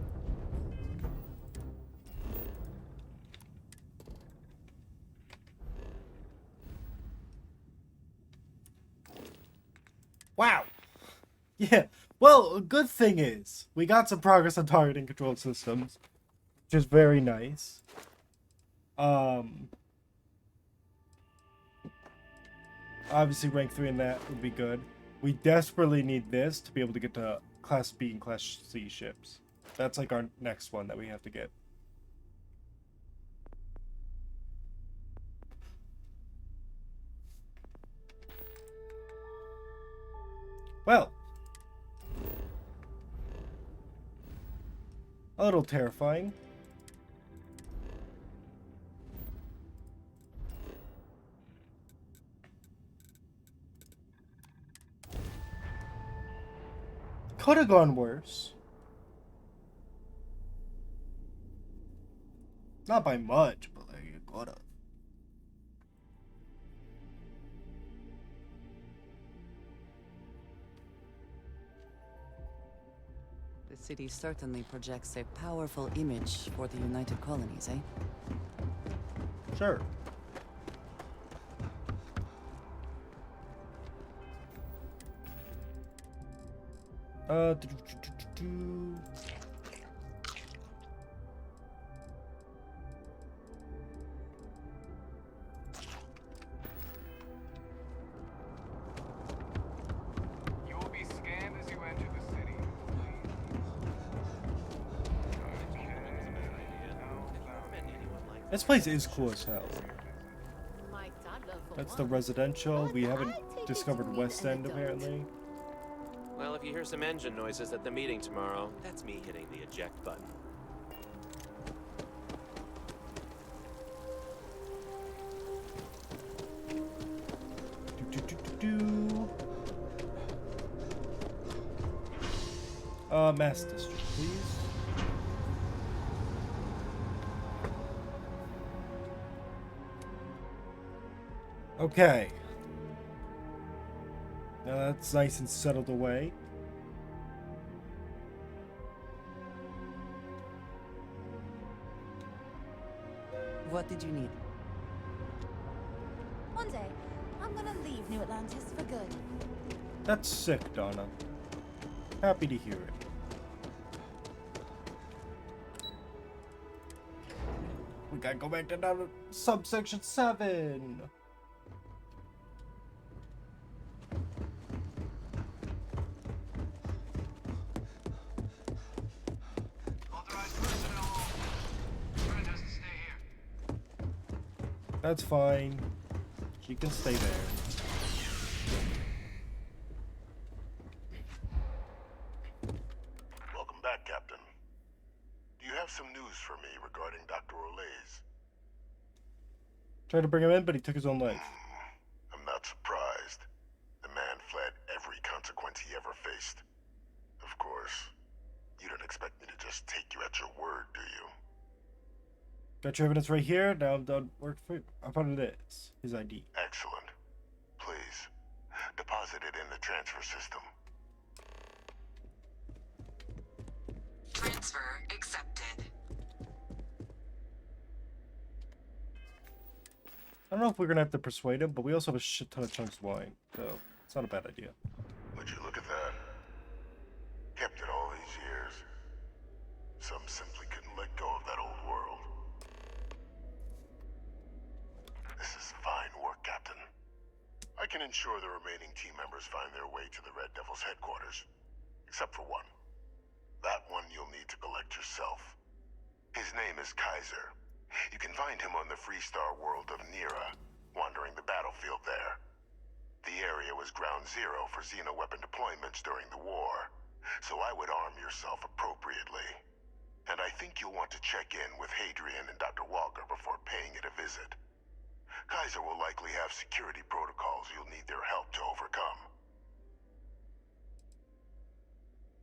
Wow. Yeah. Well, a good thing is we got some progress on targeting control systems, which is very nice. Obviously rank 3 in that would be good. We desperately need this to be able to get to Class B and Class C ships. That's like our next one that we have to get. Well. A little terrifying. Could have gone worse. Not by much, but like it could have.
The city certainly projects a powerful image for the United Colonies, eh?
Sure.
You will be scanned as you enter the city.
This place is cool as hell. That's the residential. We haven't discovered West End apparently.
Well, if you hear some engine noises at the meeting tomorrow, that's me hitting the eject button.
Mass district, please. Okay. Now that's nice and settled away.
What did you need?
One day, I'm gonna leave New Atlantis for good.
That's sick, Donna. Happy to hear it. We gotta go back to down subsection 7. That's fine. She can stay there.
Welcome back, Captain. Do you have some news for me regarding Dr. Olays?
Tried to bring him in, but he took his own life.
I'm not surprised. The man fled every consequence he ever faced.
Got your evidence right here. Now I'm done work for you. I found it is his ID.
Excellent. Please, deposit it in the transfer system.
Transfer accepted.
I don't know if we're gonna have to persuade him, but we also have a shit ton of chunks of wine, so it's not a bad idea.
Would you look at that? Kept it all these years. Some simply couldn't let go of that old world. This is fine work, Captain. I can ensure the remaining team members find their way to the Red Devil's headquarters. Except for one. That one you'll need to collect yourself. His name is Kaiser. You can find him on the Freestar world of Nira, wandering the battlefield there. The area was ground zero for xeno-weapon deployments during the war, so I would arm yourself appropriately. And I think you'll want to check in with Hadrian and Dr. Walker before paying it a visit. Kaiser will likely have security protocols you'll need their help to overcome.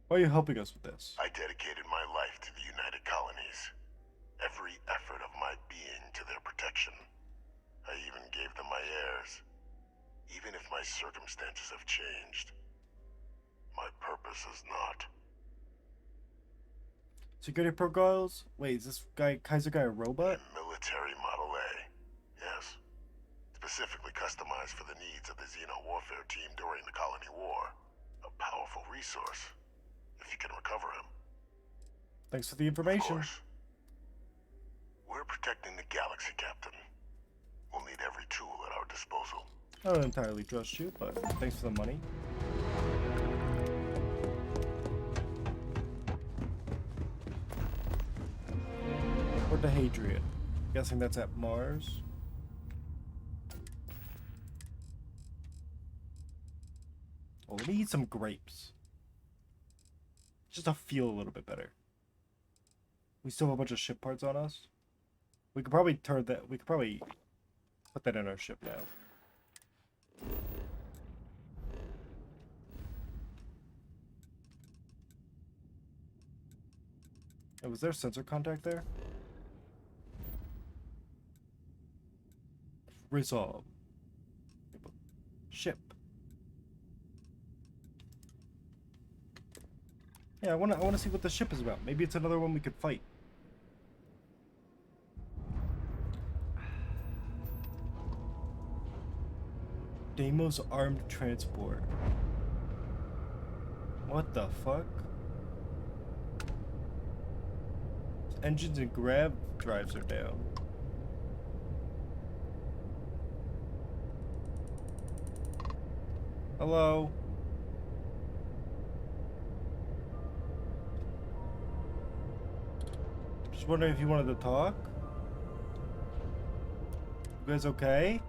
Why are you helping us with this?
I dedicated my life to the United Colonies. Every effort of my being to their protection. I even gave them my heirs. Even if my circumstances have changed, my purpose is not.
Security protocols? Wait, is this guy, Kaiser guy, a robot?
Military Model A. Yes. Specifically customized for the needs of the Xeno warfare team during the Colony War. A powerful resource, if you can recover him.
Thanks for the information.
Of course. We're protecting the galaxy, Captain. We'll need every tool at our disposal.
I don't entirely trust you, but thanks for the money. Or to Hadrian. Guessing that's at Mars. Oh, let me eat some grapes. Just to feel a little bit better. We still have a bunch of ship parts on us. We could probably turn that. We could probably put that in our ship now. Oh, was there a sensor contact there? Resolve. Ship. Yeah, I wanna see what the ship is about. Maybe it's another one we could fight. Deimos armed transport. What the fuck? Engines and grav drives are down. Hello? Just wondering if you wanted to talk? You guys okay?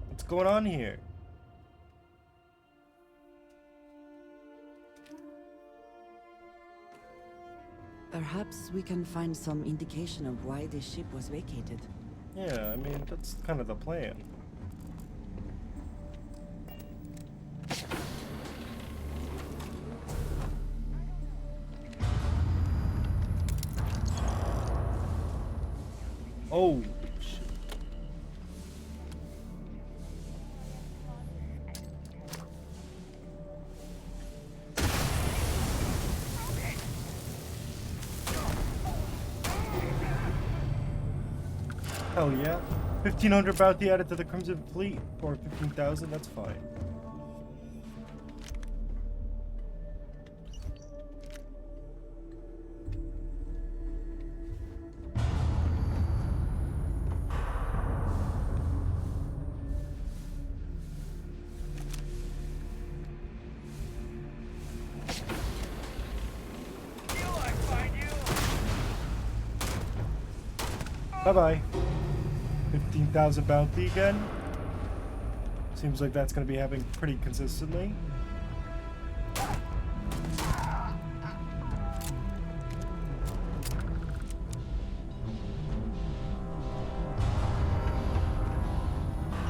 What's going on here?
Perhaps we can find some indication of why this ship was vacated.
Yeah, I mean, that's kind of the plan. Oh, shit. Hell yeah. 1,500 bounty added to the Crimson Fleet, or 15,000, that's fine. Bye-bye. 15,000 bounty again. Seems like that's going to be happening pretty consistently.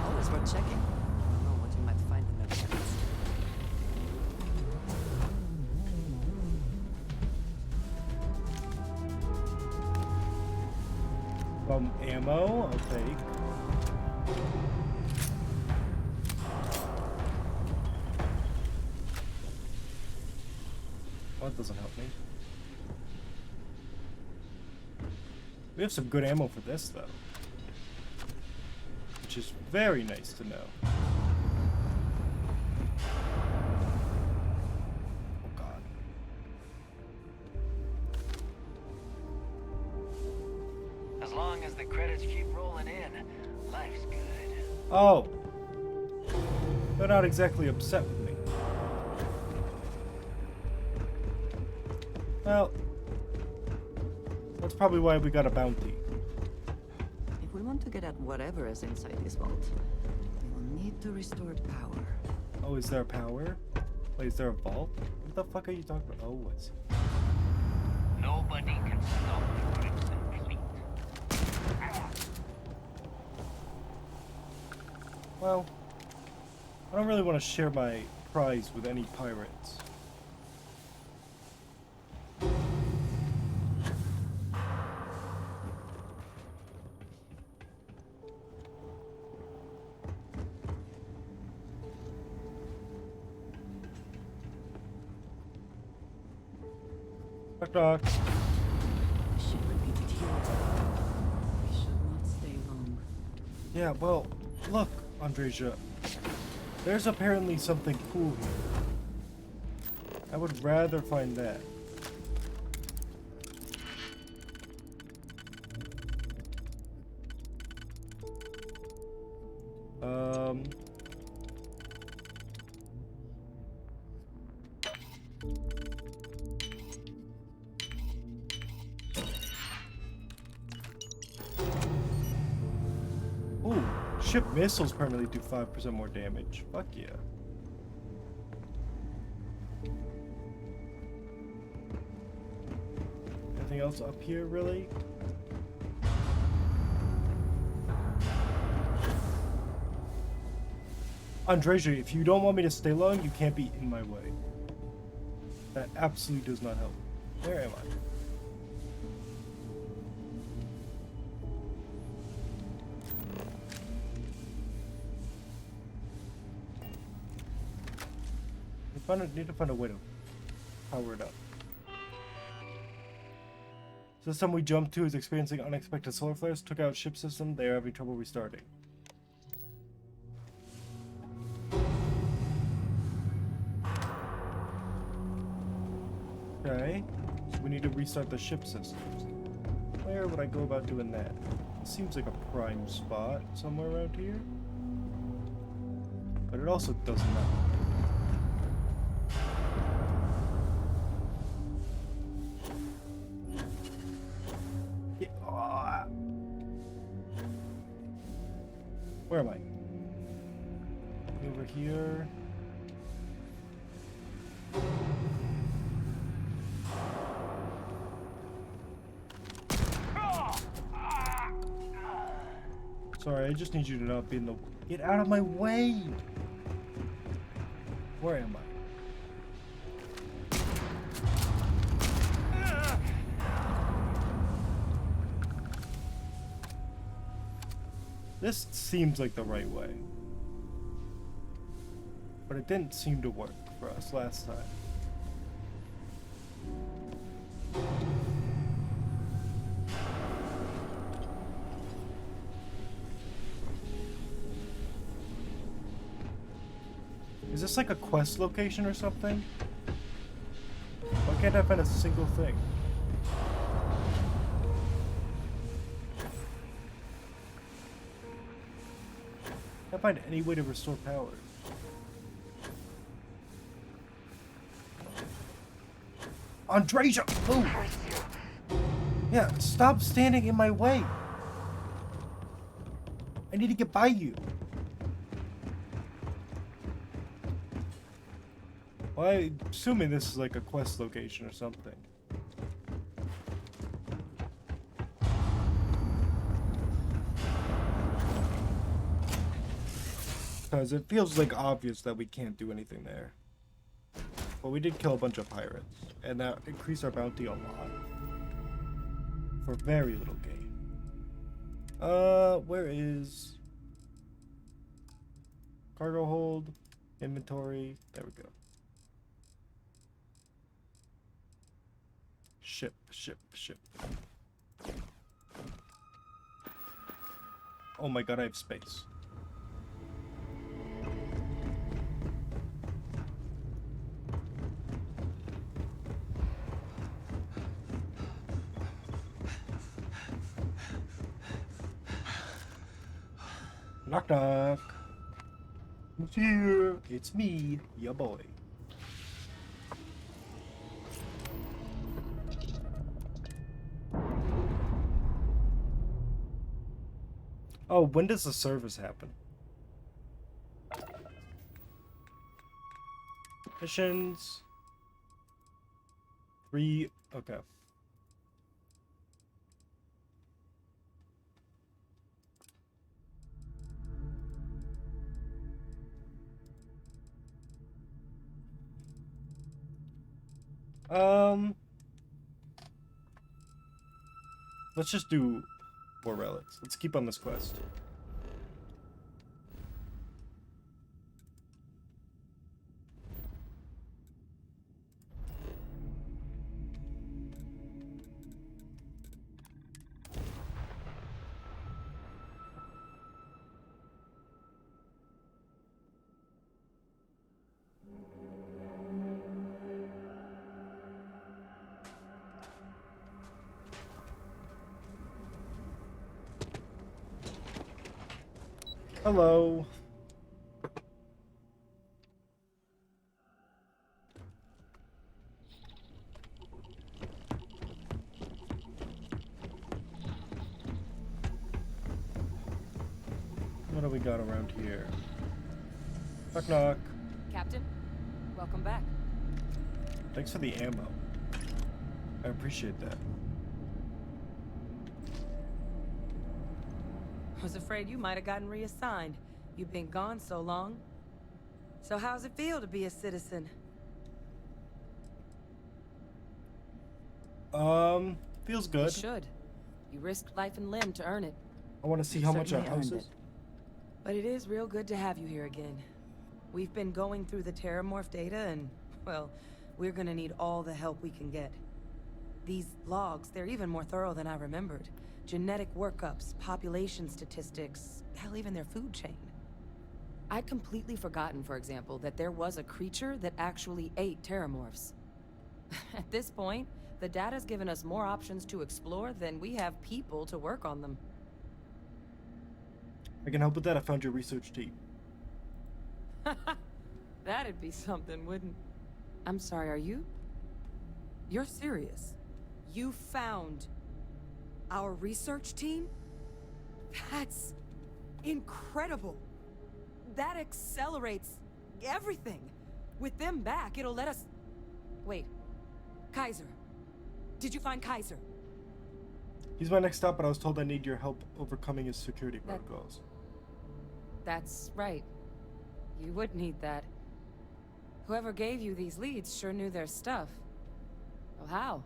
Always worth checking.
Ammo, I'll take. Well, that doesn't help me. We have some good ammo for this, though. Which is very nice to know. Oh, God.
As long as the credits keep rolling in, life's good.
Oh. They're not exactly upset with me. Well, that's probably why we got a bounty.
If we want to get at whatever is inside this vault, we will need to restore power.
Oh, is there power? Wait, is there a vault? What the fuck are you talking about? Oh, I see.
Nobody can stop the Crimson Fleet.
Well, I don't really want to share my prize with any pirates. Knock knock.
The ship could be deteriorating. We should not stay long.
Yeah, well, look, Andreja. There's apparently something cool here. I would rather find that. Ooh, ship missiles permanently do 5% more damage. Fuck yeah. Anything else up here, really? Andreja, if you don't want me to stay long, you can't be in my way. That absolutely does not help. Where am I? Need to find a way to power it up. System we jumped to is experiencing unexpected solar flares. Took out ship system. They are having trouble restarting. Okay. So we need to restart the ship systems. Where would I go about doing that? It seems like a prime spot somewhere around here. But it also does not. Where am I? Over here. Sorry, I just need you to not be in the... Get out of my way! Where am I? This seems like the right way. But it didn't seem to work for us last time. Is this like a quest location or something? Why can't I find a single thing? Can't find any way to restore power. Andreja, move! Yeah, stop standing in my way. I need to get by you. Well, I'm assuming this is like a quest location or something. Because it feels like obvious that we can't do anything there. But we did kill a bunch of pirates, and that increased our bounty a lot. For very little gain. Where is cargo hold, inventory? There we go. Ship. Oh my god, I have space. Knock knock. Who's here? It's me, ya boy. Oh, when does the service happen? Missions. 3. Okay. Let's just do more relics. Let's keep on this quest. Hello. What do we got around here? Knock knock.
Captain, welcome back.
Thanks for the ammo. I appreciate that.
I was afraid you might have gotten reassigned. You've been gone so long. So how's it feel to be a citizen?
Feels good.
You should. You risked life and limb to earn it.
I want to see how much our house is.
But it is real good to have you here again. We've been going through the Terramorph data and, well, we're gonna need all the help we can get. These logs, they're even more thorough than I remembered. Genetic workups, population statistics, hell, even their food chain.
I'd completely forgotten, for example, that there was a creature that actually ate Terramorphs. At this point, the data's given us more options to explore than we have people to work on them.
I can help with that. I found your research team.
That'd be something, wouldn't... I'm sorry, are you? You're serious? You found our research team? That's incredible. That accelerates everything. With them back, it'll let us... Wait. Kaiser. Did you find Kaiser?
He's my next stop, but I was told I need your help overcoming his security protocols.
That's right. You would need that. Whoever gave you these leads sure knew their stuff. Well, how?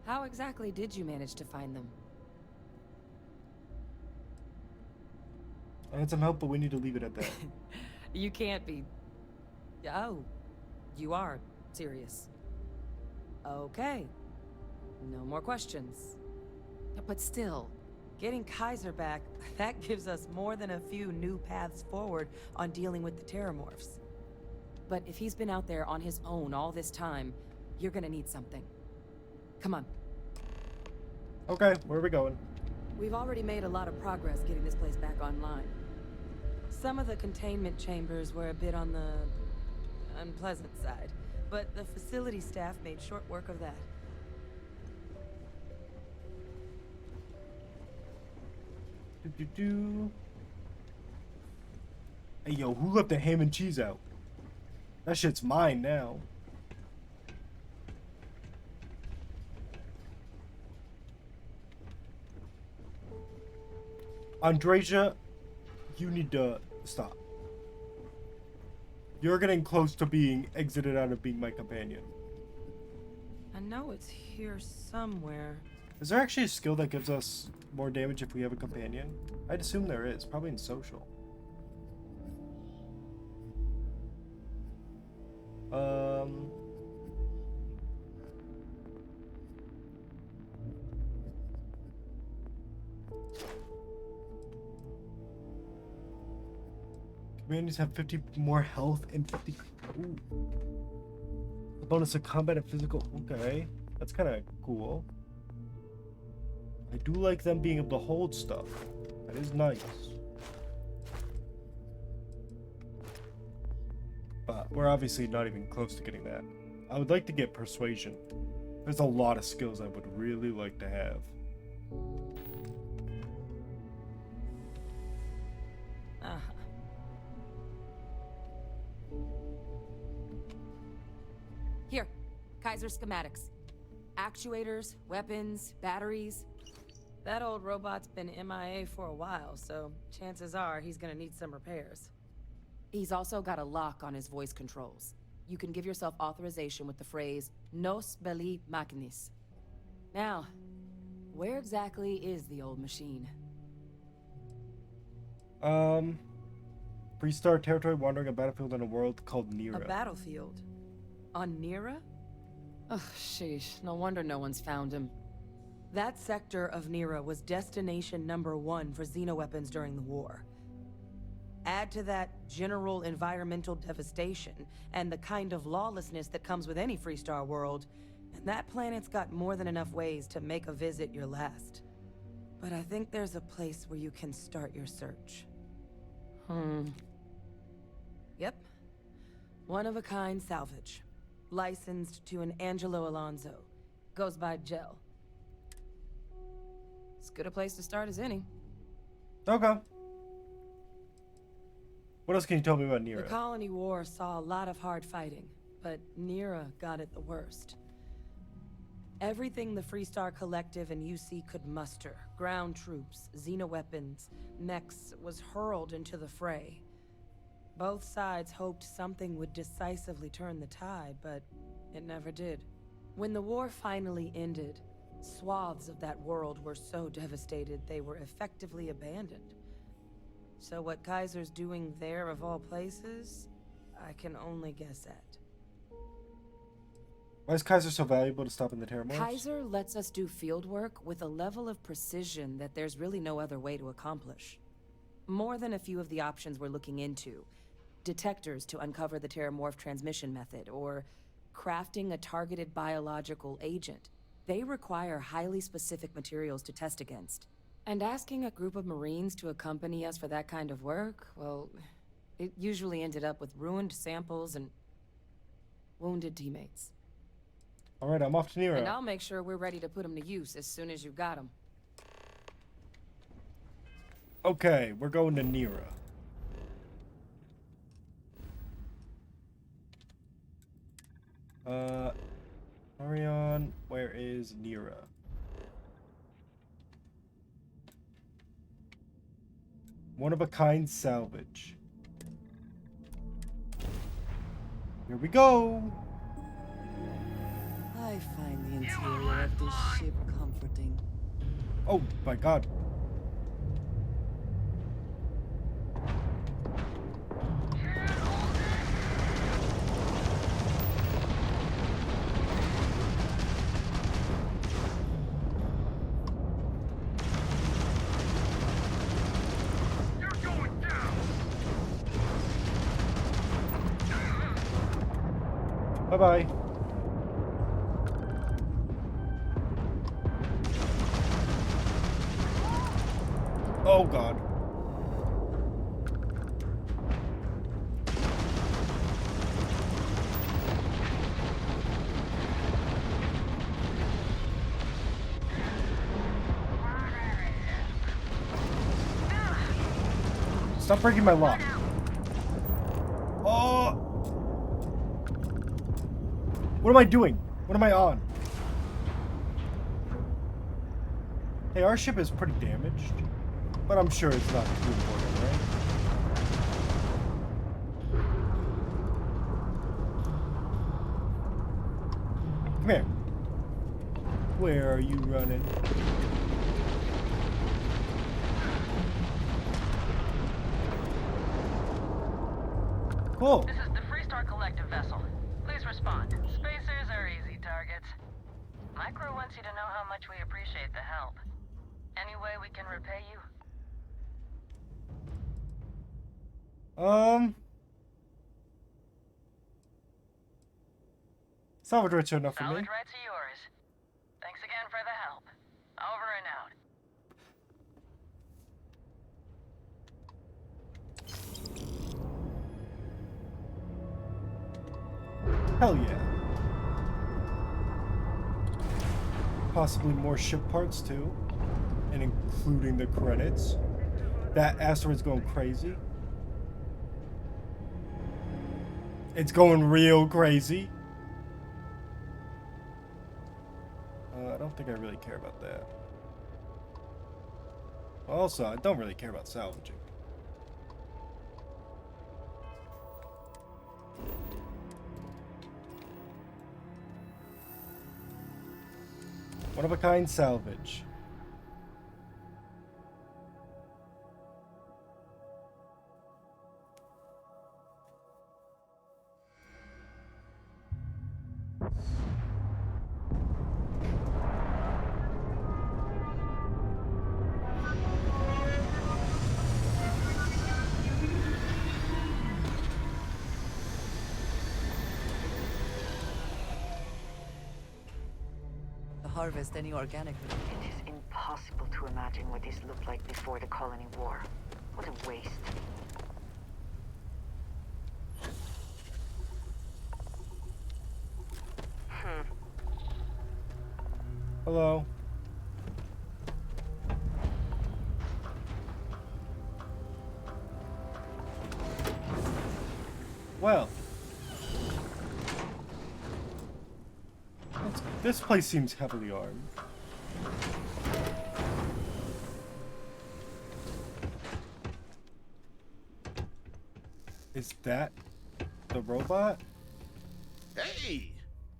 How exactly did you manage to find them?
I had some help, but we need to leave it at that.
You can't be... Oh, you are serious. Okay. No more questions.
But still...
Getting Kaiser back, that gives us more than a few new paths forward on dealing with the Terramorphs.
But if he's been out there on his own all this time, you're gonna need something. Come on.
Okay, where are we going?
We've already made a lot of progress getting this place back online. Some of the containment chambers were a bit on the unpleasant side, but the facility staff made short work of that.
Hey, yo, who left the ham and cheese out? That shit's mine now. Andreja, you need to stop. You're getting close to being exited out of being my companion.
I know it's here somewhere.
Is there actually a skill that gives us more damage if we have a companion? I'd assume there is, probably in social. Companions have 50 more health and 50. Ooh. A bonus of combat and physical. Okay, that's kind of cool. I do like them being able to hold stuff. That is nice. But we're obviously not even close to getting that. I would like to get persuasion. There's a lot of skills I would really like to have.
Here, Kaiser schematics. Actuators, weapons, batteries. That old robot's been MIA for a while, so chances are he's gonna need some repairs. He's also got a lock on his voice controls. You can give yourself authorization with the phrase, Nos belli machinis. Now, where exactly is the old machine?
Freestar territory wandering a battlefield in a world called Nira.
A battlefield? On Nira? Ugh, sheesh. No wonder no one's found him. That sector of Nira was destination #1 for xenoweapons during the war. Add to that general environmental devastation and the kind of lawlessness that comes with any Freestar world, and that planet's got more than enough ways to make a visit your last. But I think there's a place where you can start your search. Yep. One-of-a-kind salvage. Licensed to an Angelo Alonso. Goes by Gel. As good a place to start as any.
Okay. What else can you tell me about
The
Nira?
Colony War saw a lot of hard fighting, but Nira got it the worst. Everything the Freestar Collective and UC could muster, ground troops, xenoweapons, mechs, was hurled into the fray. Both sides hoped something would decisively turn the tide, but it never did. When the war finally ended, swaths of that world were so devastated they were effectively abandoned. So what Kaiser's doing there of all places, I can only guess at.
Why is Kaiser so valuable to stop in the Terramorphs?
Kaiser lets us do field work with a level of precision that there's really no other way to accomplish. More than a few of the options we're looking into. Detectors to uncover the Terramorph transmission method, or crafting a targeted biological agent. They require highly specific materials to test against. And asking a group of Marines to accompany us for that kind of work, well, it usually ended up with ruined samples and wounded teammates.
Alright, I'm off to Nira.
And I'll make sure we're ready to put them to use as soon as you got them.
Okay, we're going to Nira. Marion, where is Nira? One-of-a-kind salvage. Here we go!
I find the interior of this ship comforting.
Oh my god. Bye-bye. Oh god. Stop breaking my lock. Oh! What am I doing? What am I on? Hey, our ship is pretty damaged, but I'm sure it's not too important, right? Come here. Where are you running? Cool.
This is the Freestar Collective vessel. Please respond. Spacers are easy targets. My crew wants you to know how much we appreciate the help. Any way we can repay you?
Salvage rights are enough for me.
Salvage rights are yours. Thanks again for the help. Over and out.
Hell yeah. Possibly more ship parts too. And including the credits. That asteroid's going crazy. It's going real crazy. I don't think I really care about that. Also, I don't really care about salvaging. One of a kind salvage.
Harvest any organic.
It is impossible to imagine what this looked like before the colony war. What a waste.
Hello. Well. This place seems heavily armed. Is that the robot?
Hey!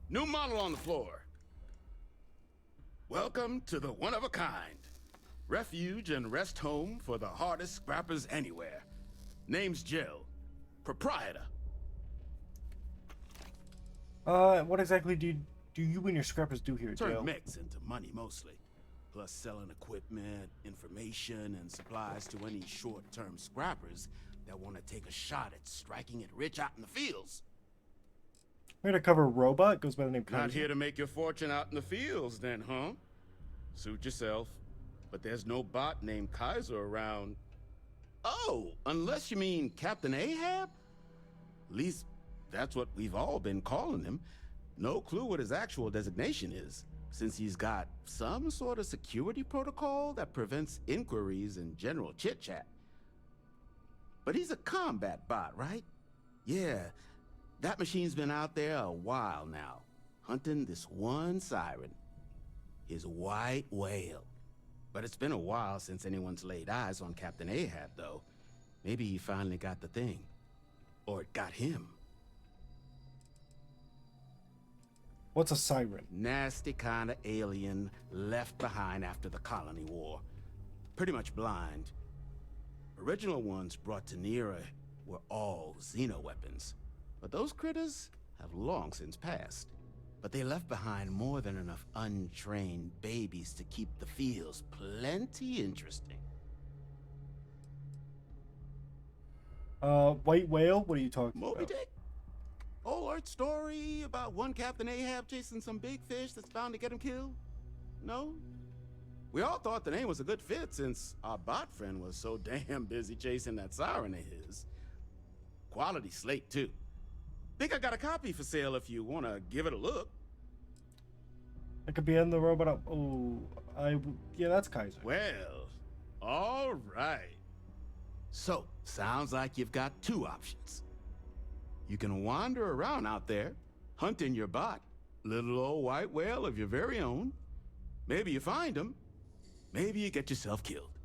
New model on the floor. Welcome to the one-of-a-kind. Refuge and rest home for the hardest scrappers anywhere. Name's Jill. Proprietor.
What exactly do you and your scrappers do here, Jill?
Turn mix into money mostly. Plus selling equipment, information, and supplies to any short-term scrappers that want to take a shot at striking it rich out in the fields.
We're gonna cover robot, goes by the name Kaiser.
Not here to make your fortune out in the fields then, huh? Suit yourself. But there's no bot named Kaiser around. Oh, unless you mean Captain Ahab? At least that's what we've all been calling him. No clue what his actual designation is, since he's got some sort of security protocol that prevents inquiries and general chit-chat. But he's a combat bot, right? Yeah, that machine's been out there a while now, hunting this one siren, his white whale. But it's been a while since anyone's laid eyes on Captain Ahab, though. Maybe he finally got the thing. Or it got him.
What's a siren?
Nasty kind of alien left behind after the colony war. Pretty much blind. Original ones brought to Nera were all xeno-weapons. But those critters have long since passed. But they left behind more than enough untrained babies to keep the fields plenty interesting.
White whale? What are you talking
Moby
about?
Dick? Old Earth story about one Captain Ahab chasing some big fish that's bound to get him killed? No? We all thought the name was a good fit since our bot friend was so damn busy chasing that siren of his. Quality slate, too. Think I got a copy for sale if you want to give it a look.
It could be in the robot. Yeah, that's Kaiser.
Well, all right. So, sounds like you've got two options. You can wander around out there, hunting your bot, little old white whale of your very own. Maybe you find him. Maybe you get yourself killed.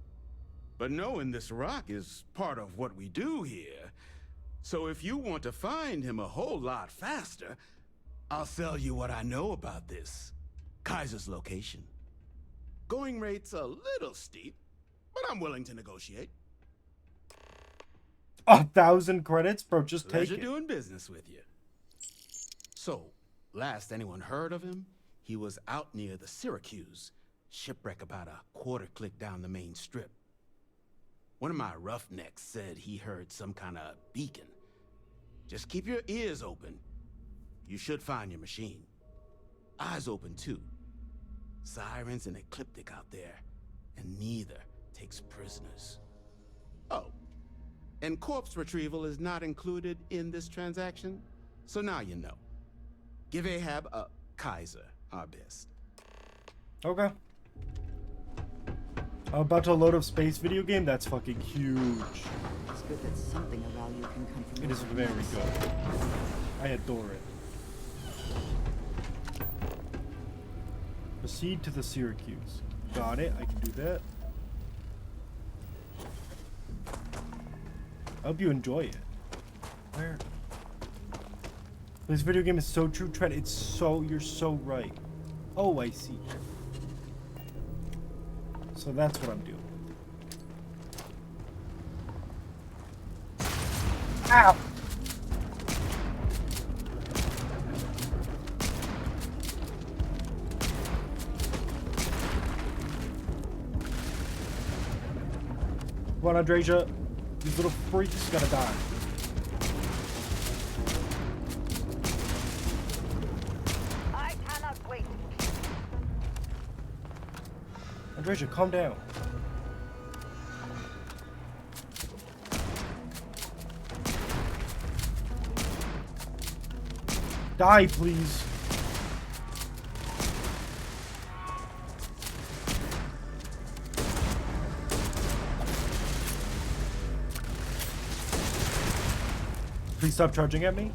But knowing this rock is part of what we do here. So if you want to find him a whole lot faster, I'll sell you what I know about this
Kaiser's location. Going rate's a little steep, but I'm willing to negotiate.
1,000 credits, bro. Just take
Pleasure
it.
doing business with you. So, last anyone heard of him, he was out near the Syracuse, shipwreck about a quarter click down the main strip. One of my roughnecks said he heard some kind of beacon. Just keep your ears open. You should find your machine. Eyes open too. Sirens and ecliptic out there, and neither takes prisoners. Oh, and corpse retrieval is not included in this transaction, so now you know. Give Ahab a Kaiser our best.
Okay. I'm about to load up space video game. That's fucking huge.
It's good that something of value can come from
It is very good. I adore it. Proceed to the Syracuse. Got it. I can do that. I hope you enjoy it. Where? This video game is so true, Trent. It's so... You're so right. Oh, I see. So that's what I'm doing. Ow! Come on, Andreja. These little freaks gotta die.
I cannot wait.
Andreja, calm down. Die, please. Please stop charging at me.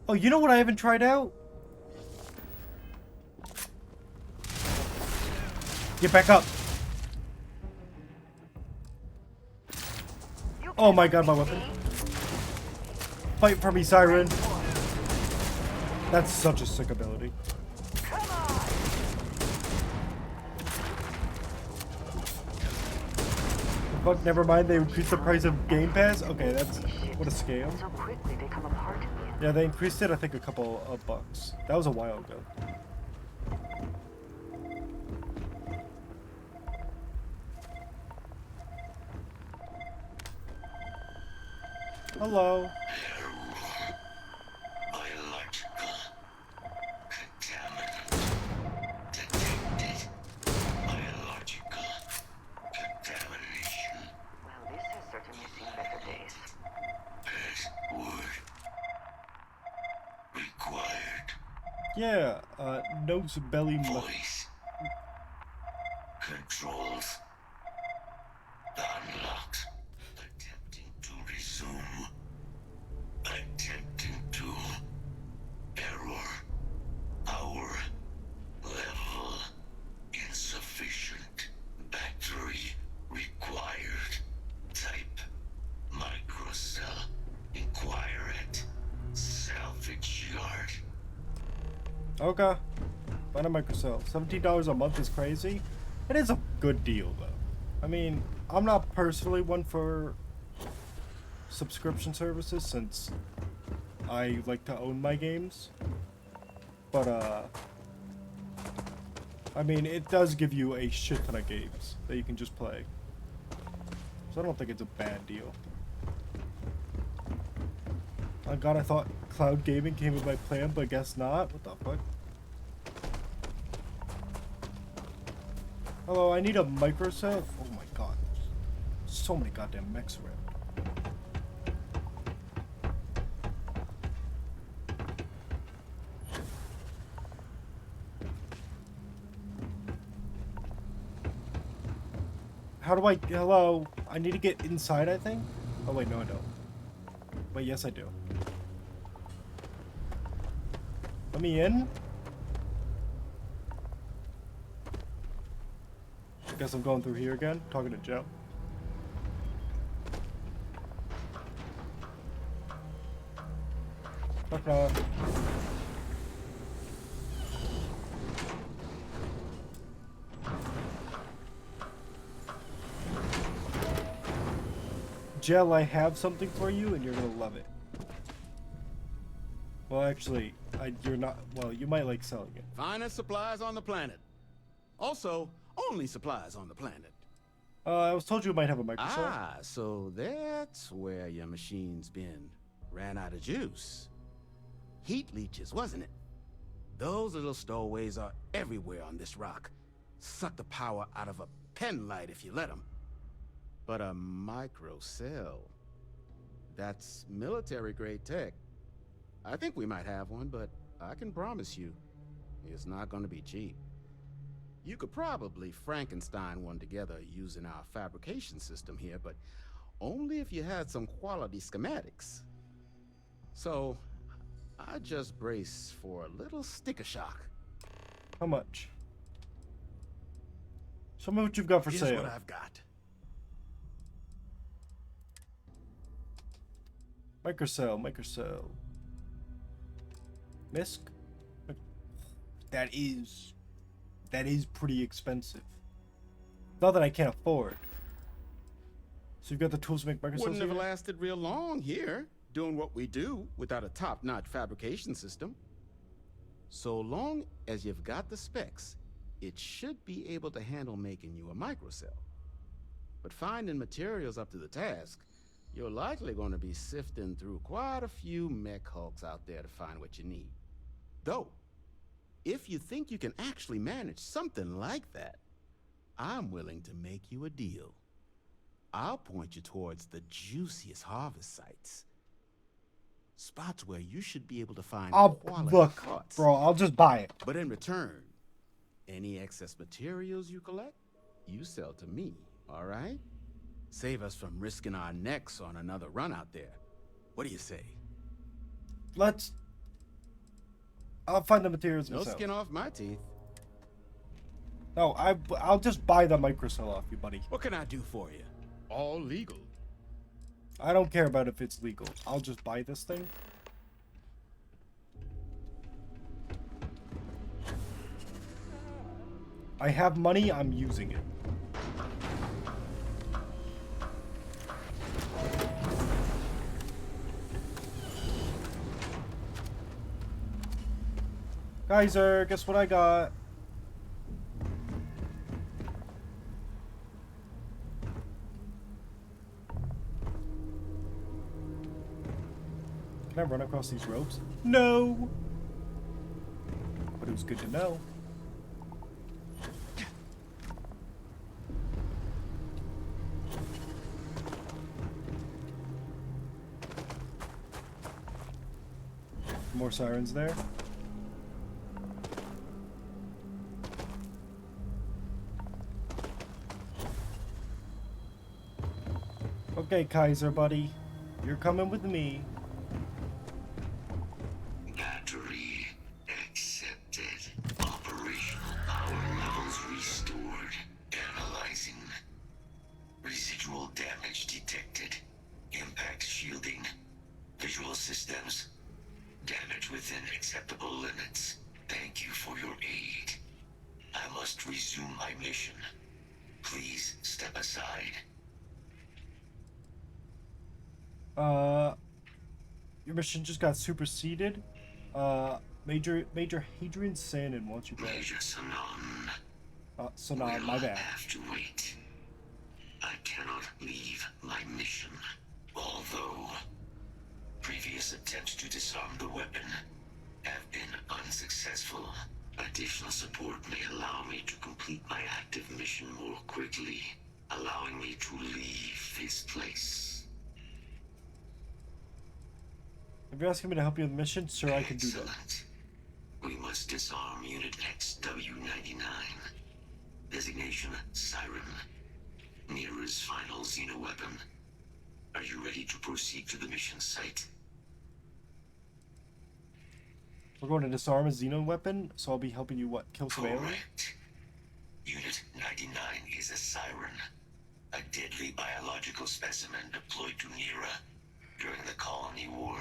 Oh, you know what I haven't tried out? Get back up. Oh my god, my weapon. Fight for me, Siren. That's such a sick ability. Fuck, never mind, they increased the price of Game Pass? Okay, that's... what a scale.
So quickly they come apart in the end.
Yeah, they increased it, I think, a couple of bucks. That was a while ago. Hello. Yeah, nose belly
voice controls unlocked. Attempting to resume. Attempting to error. Our level insufficient. Battery required. Type microcell. Inquire at salvage yard.
Okay. Find a microcell. $17 a month is crazy. It is a good deal, though. I mean, I'm not personally one for subscription services since I like to own my games. But, I mean, it does give you a shit ton of games that you can just play. So I don't think it's a bad deal. Oh god, I thought cloud gaming came with my plan, but I guess not. What the fuck? Hello, I need a microcell. Oh my god. So many goddamn mechs around. How do I... Hello? I need to get inside, I think? Oh wait, no I don't. Wait, yes I do. Let me in? Guess I'm going through here again, talking to Joe. Knock knock. Jill, I have something for you, and you're gonna love it. Well, actually, you're not. Well, you might like selling it.
Finest supplies on the planet. Also, only supplies on the planet.
I was told you might have a microcell.
Ah, so that's where your machine's been. Ran out of juice. Heat leeches, wasn't it? Those little stowaways are everywhere on this rock. Suck the power out of a pen light if you let them. But a microcell, that's military-grade tech. I think we might have one, but I can promise you, it's not going to be cheap. You could probably Frankenstein one together using our fabrication system here, but only if you had some quality schematics. So, I just brace for a little sticker shock.
How much? Show me what you've got for
Here's
sale.
what I've got.
Microcell. Misc? That is pretty expensive. Not that I can't afford. So you've got the tools to make microcells.
Wouldn't have
here?
lasted real long here, doing what we do without a top-notch fabrication system. So long as you've got the specs, it should be able to handle making you a microcell. But finding materials up to the task, you're likely going to be sifting through quite a few mech hulks out there to find what you need. Though, if you think you can actually manage something like that, I'm willing to make you a deal. I'll point you towards the juiciest harvest sites. Spots where you should be able to find quality
look,
parts.
bro, I'll just buy it.
But in return, any excess materials you collect, you sell to me, all right? Save us from risking our necks on another run out there. What do you say?
I'll find the materials
No
myself.
skin off my teeth.
No, I'll just buy the microcell off you, buddy.
What can I do for you? All legal.
I don't care about if it's legal. I'll just buy this thing. I have money, I'm using it. Geyser, guess what I got? Can I run across these ropes? No! But it was good to know. More sirens there. Okay, Kaiser, buddy. You're coming with me.
Battery accepted. Operational power levels restored. Analyzing. Residual damage detected. Impact shielding. Visual systems. Damage within acceptable limits. Thank you for your aid. I must resume my mission. Please step aside.
Your mission just got superseded. Major Hadrian Sanin wants you back.
Major Sanan.
Sanan, my bad.
Have to wait. I cannot leave my mission. Although previous attempts to disarm the weapon have been unsuccessful. Additional support may allow me to complete my active mission more quickly, allowing me to leave this place.
If you're asking me to help you with the mission, sir, I can do that.
Excellent. We must disarm Unit XW-99. Designation Siren. Mirror's final xenoweapon. Are you ready to proceed to the mission site?
We're going to disarm a xeno weapon, so I'll be helping you, what, kill some aliens?
Correct. Unit 99 is a siren, a deadly biological specimen deployed to Nera during the Colony War.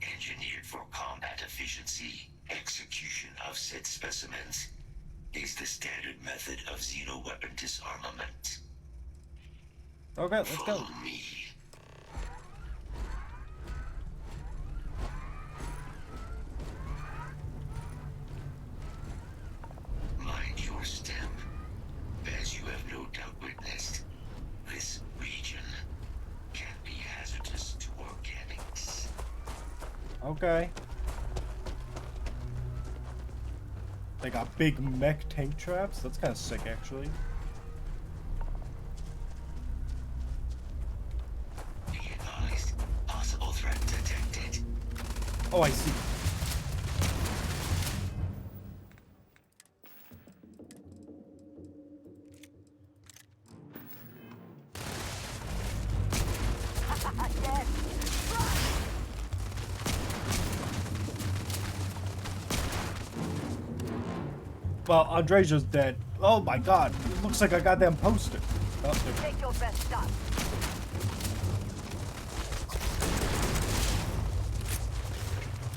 Engineered for combat efficiency, execution of said specimens is the standard method of xeno-weapon disarmament.
Okay, let's go.
Follow me. Mind your step, as you have no doubt witnessed. This region can be hazardous to organics.
Okay. They got big mech tank traps. That's kind of sick, actually.
Be advised, possible threat detected.
Oh, I see. Well, Andreja's dead. Oh my god. It looks like a goddamn poster. Oh, there.
Take your best shot.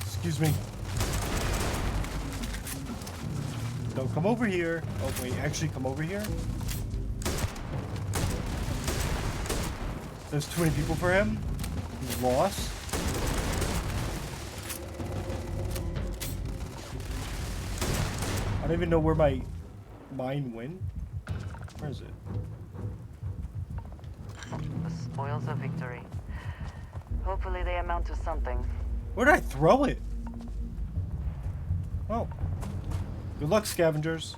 Excuse me. Don't come over here. Oh wait, actually come over here. There's too many people for him. He's lost. I don't even know where my mine went. Where is it?
The spoils of victory. Hopefully they amount to something.
Where did I throw it? Oh. Good luck, scavengers.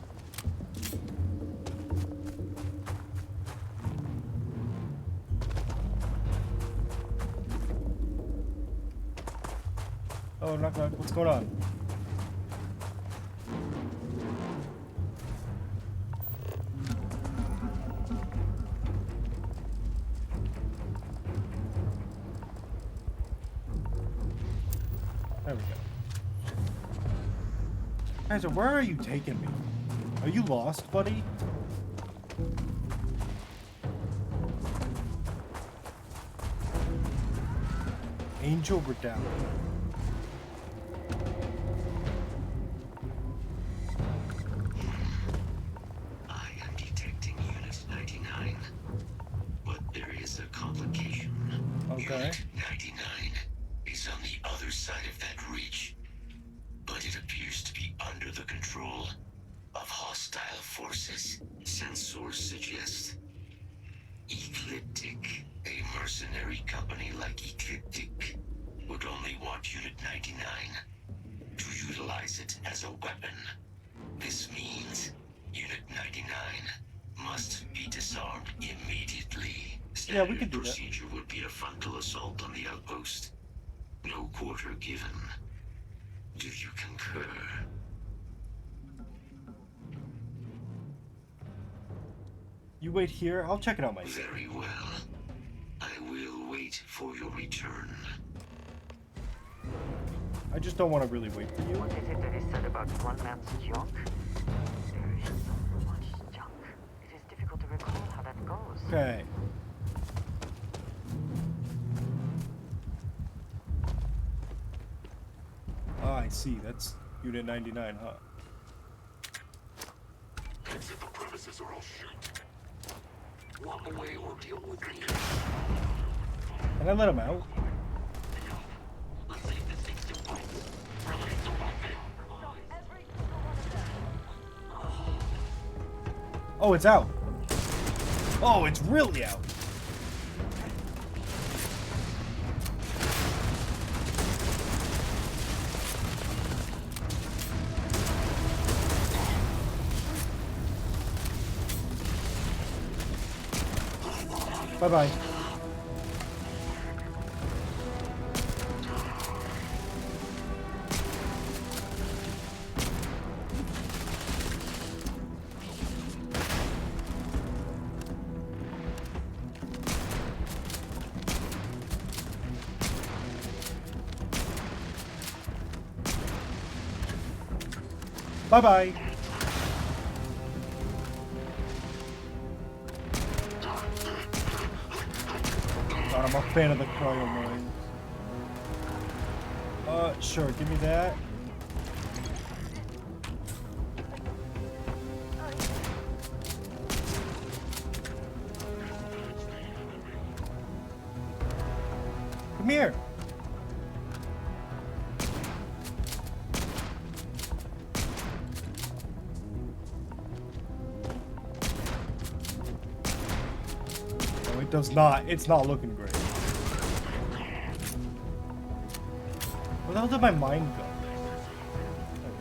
Oh, knock knock. What's going on? There we go. Guys, where are you taking me? Are you lost, buddy? Angel Redoubt.
I am detecting Unit 99, but there is a complication.
Okay.
Unit 99 is on the other side of that reach, but it appears to be under the control of hostile forces. Sensors suggest Ecliptic, a mercenary company like Ecliptic, would only want Unit 99 to utilize it as a weapon. This means Unit 99 must be disarmed immediately.
Yeah, we can do that.
Procedure would be a frontal assault on the outpost. No quarter given. Do you concur?
You wait here. I'll check it out myself.
Very well. I will wait for your return.
I just don't want to really wait for you.
What is it that is said about one man's junk? There is so much junk. It is difficult to recall how that goes.
Okay. Ah, I see. That's Unit 99, huh?
Exit the premises or I'll shoot. Walk away or deal with me.
Can I let him out? Oh, it's out. Oh, it's really out. Bye-bye. Bye-bye. God, I'm a fan of the cryo mines. Sure, give me that. Come here. No, it does not. It's not looking great. Where the hell did my mind go? There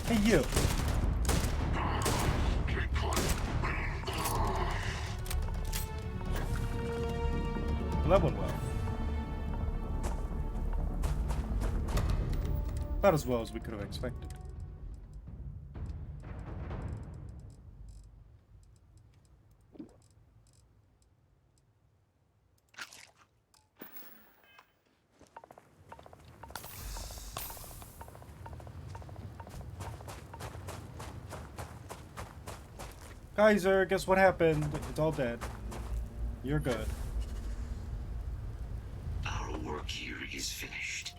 it is. Hey, you. That went well. About as well as we could have expected. Kaiser, guess what happened? It's all dead. You're good.
Our work here is finished.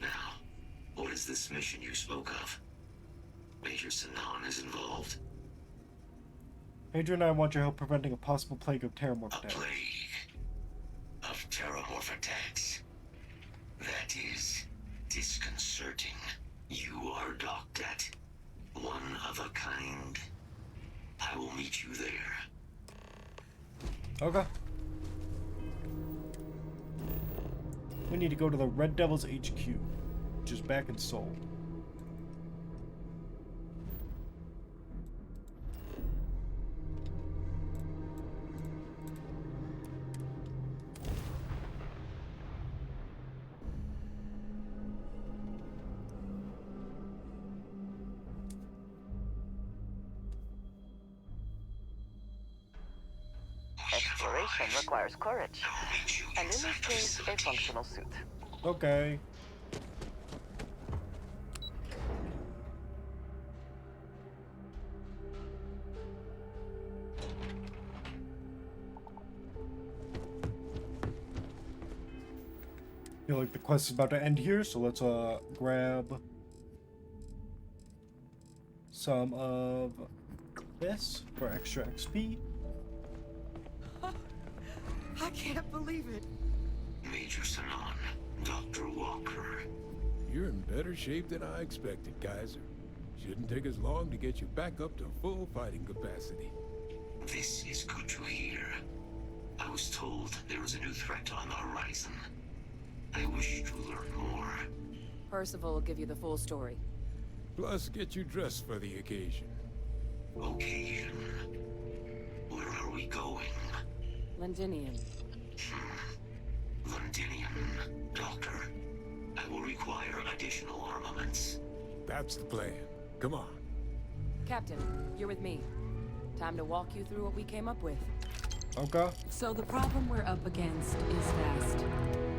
Now, what is this mission you spoke of? Major Sinan is involved.
Adrian and I want your help preventing a possible plague of terramorph attacks.
A plague of terramorph attacks. That is disconcerting. You are docked at one of a kind. I will meet you there.
Okay. We need to go to the Red Devils HQ, which is back in Seoul.
Exploration requires courage, and in this case, a functional suit.
Okay. Feel like the quest is about to end here, so let's grab some of this for extra XP.
I can't believe it.
Major Sinan, Dr. Walker.
You're in better shape than I expected, Kaiser. Shouldn't take us long to get you back up to full fighting capacity.
This is good to hear. I was told there was a new threat on the horizon. I wish to learn more.
Percival will give you the full story.
Plus, get you dressed for the occasion.
Occasion? Where are we going?
Londinium.
Londinium, Doctor. I will require additional armaments.
That's the plan. Come on.
Captain, you're with me. Time to walk you through what we came up with.
Okay.
So the problem we're up against is vast.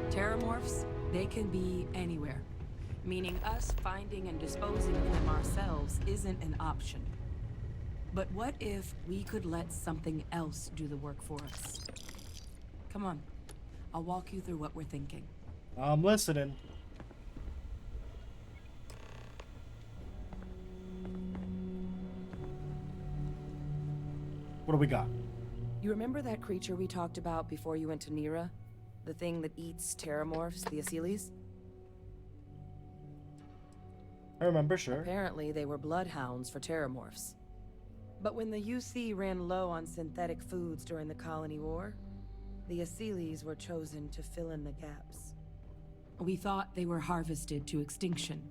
Terramorphs, they can be anywhere. Meaning us finding and disposing of them ourselves isn't an option. But what if we could let something else do the work for us? Come on. I'll walk you through what we're thinking.
I'm listening. What do we got?
You remember that creature we talked about before you went to Nira? The thing that eats terramorphs, the Asyles?
I remember, sure.
Apparently, they were bloodhounds for terramorphs. But when the UC ran low on synthetic foods during the Colony War, the Asyles were chosen to fill in the gaps.
We thought they were harvested to extinction.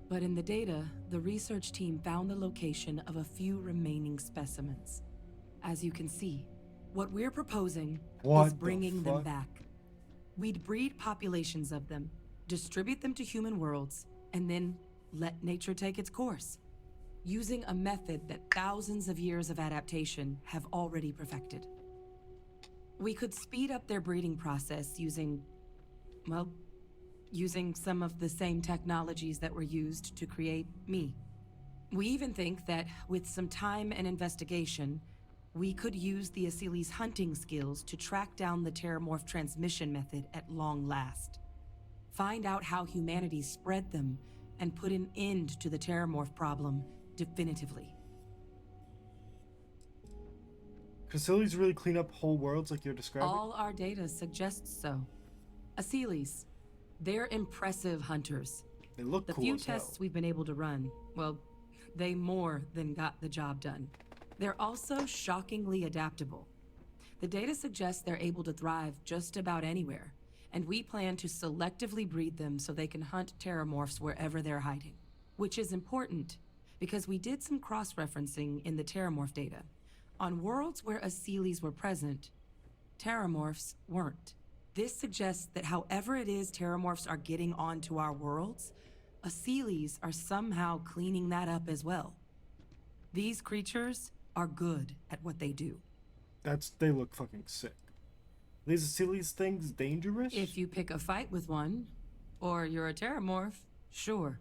But in the data, the research team found the location of a few remaining specimens. As you can see, what we're proposing is bringing them back. We'd breed populations of them, distribute them to human worlds, and then let nature take its course, using a method that thousands of years of adaptation have already perfected. We could speed up their breeding process using some of the same technologies that were used to create me. We even think that with some time and investigation, we could use the Asili's hunting skills to track down the Terramorph transmission method at long last. Find out how humanity spread them and put an end to the Terramorph problem definitively.
Facilities really clean up whole worlds like you're describing?
All our data suggests so. Asilis, they're impressive hunters.
They look
the
cool
few
as hell.
tests we've been able to run, well, they more than got the job done. They're also shockingly adaptable. The data suggests they're able to thrive just about anywhere, and we plan to selectively breed them so they can hunt Terramorphs wherever they're hiding. Which is important, because we did some cross-referencing in the Terramorph data. On worlds where Asilis were present, Terramorphs weren't. This suggests that however it is Terramorphs are getting onto our worlds, Asilis are somehow cleaning that up as well. These creatures are good at what they do.
They look fucking sick. These Asili's things dangerous?
If you pick a fight with one, or you're a Terramorph, sure.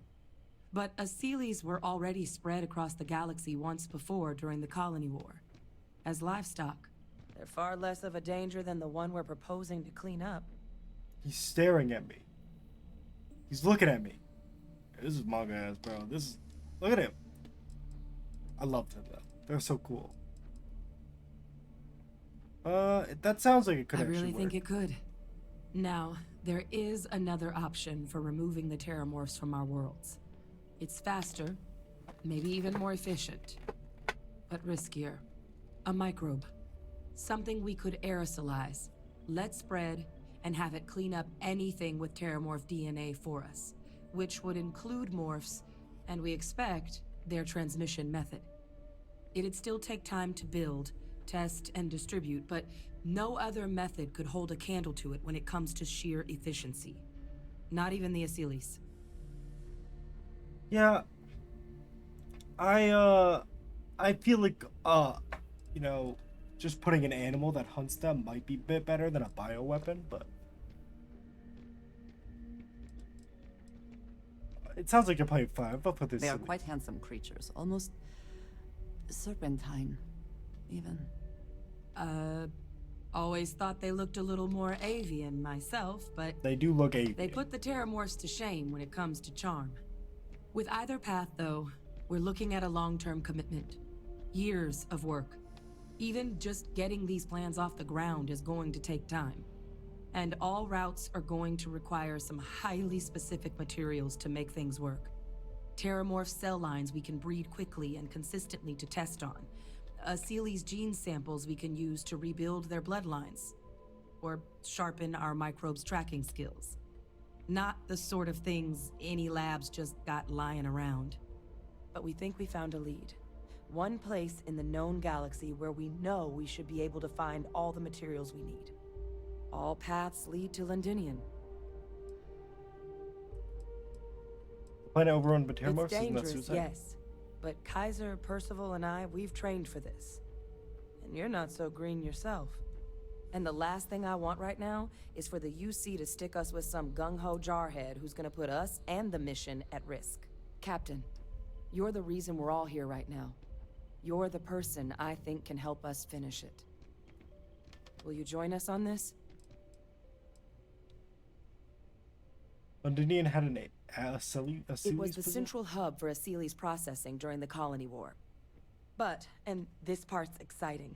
But Asilis were already spread across the galaxy once before during the Colony War, as livestock. They're far less of a danger than the one we're proposing to clean up.
He's staring at me. He's looking at me. This is manga ass, bro. Look at him. I love them though. They're so cool. That sounds like it could actually
I really
work.
think it could. Now, there is another option for removing the Terramorphs from our worlds. It's faster, maybe even more efficient, but riskier. A microbe. Something we could aerosolize, let spread, and have it clean up anything with Terramorph DNA for us, which would include morphs, and we expect their transmission method. It'd still take time to build, test, and distribute, but no other method could hold a candle to it when it comes to sheer efficiency. Not even the Asilis.
Yeah. I feel like, just putting an animal that hunts them might be a bit better than a bioweapon, but... It sounds like you're playing fine. I'll put this
They are
in.
quite handsome creatures, almost serpentine, even.
Always thought they looked a little more avian myself, but...
They do look avian.
They put the Terramorphs to shame when it comes to charm. With either path, though, we're looking at a long-term commitment. Years of work. Even just getting these plans off the ground is going to take time. And all routes are going to require some highly specific materials to make things work. Terramorph cell lines we can breed quickly and consistently to test on. Asili's gene samples we can use to rebuild their bloodlines. Or sharpen our microbes' tracking skills. Not the sort of things any labs just got lying around. But we think we found a lead. One place in the known galaxy where we know we should be able to find all the materials we need. All paths lead to Londinian.
Planet overrun by
It's
Terramorphs? Isn't that
dangerous,
suicide?
yes. But Kaiser, Percival, and I, we've trained for this. And you're not so green yourself. And the last thing I want right now is for the UC to stick us with some gung-ho jarhead who's gonna put us and the mission at risk. Captain, you're the reason we're all here right now. You're the person I think can help us finish it. Will you join us on this?
Londinian had an Asili's
It was the
position?
central hub for Asili's processing during the Colony War. But, and this part's exciting,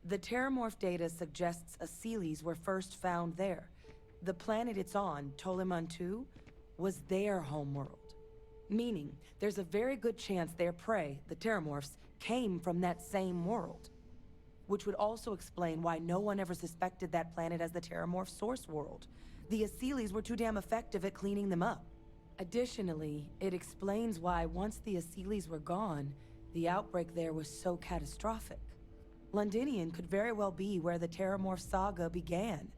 the Terramorph data suggests Asilis were first found there. The planet it's on, Toliman 2, was their homeworld. Meaning, there's a very good chance their prey, the Terramorphs, came from that same world. Which would also explain why no one ever suspected that planet as the Terramorph source world. The Asilis were too damn effective at cleaning them up. Additionally, it explains why once the Asilis were gone, the outbreak there was so catastrophic. Londinian could very well be where the Terramorph saga began.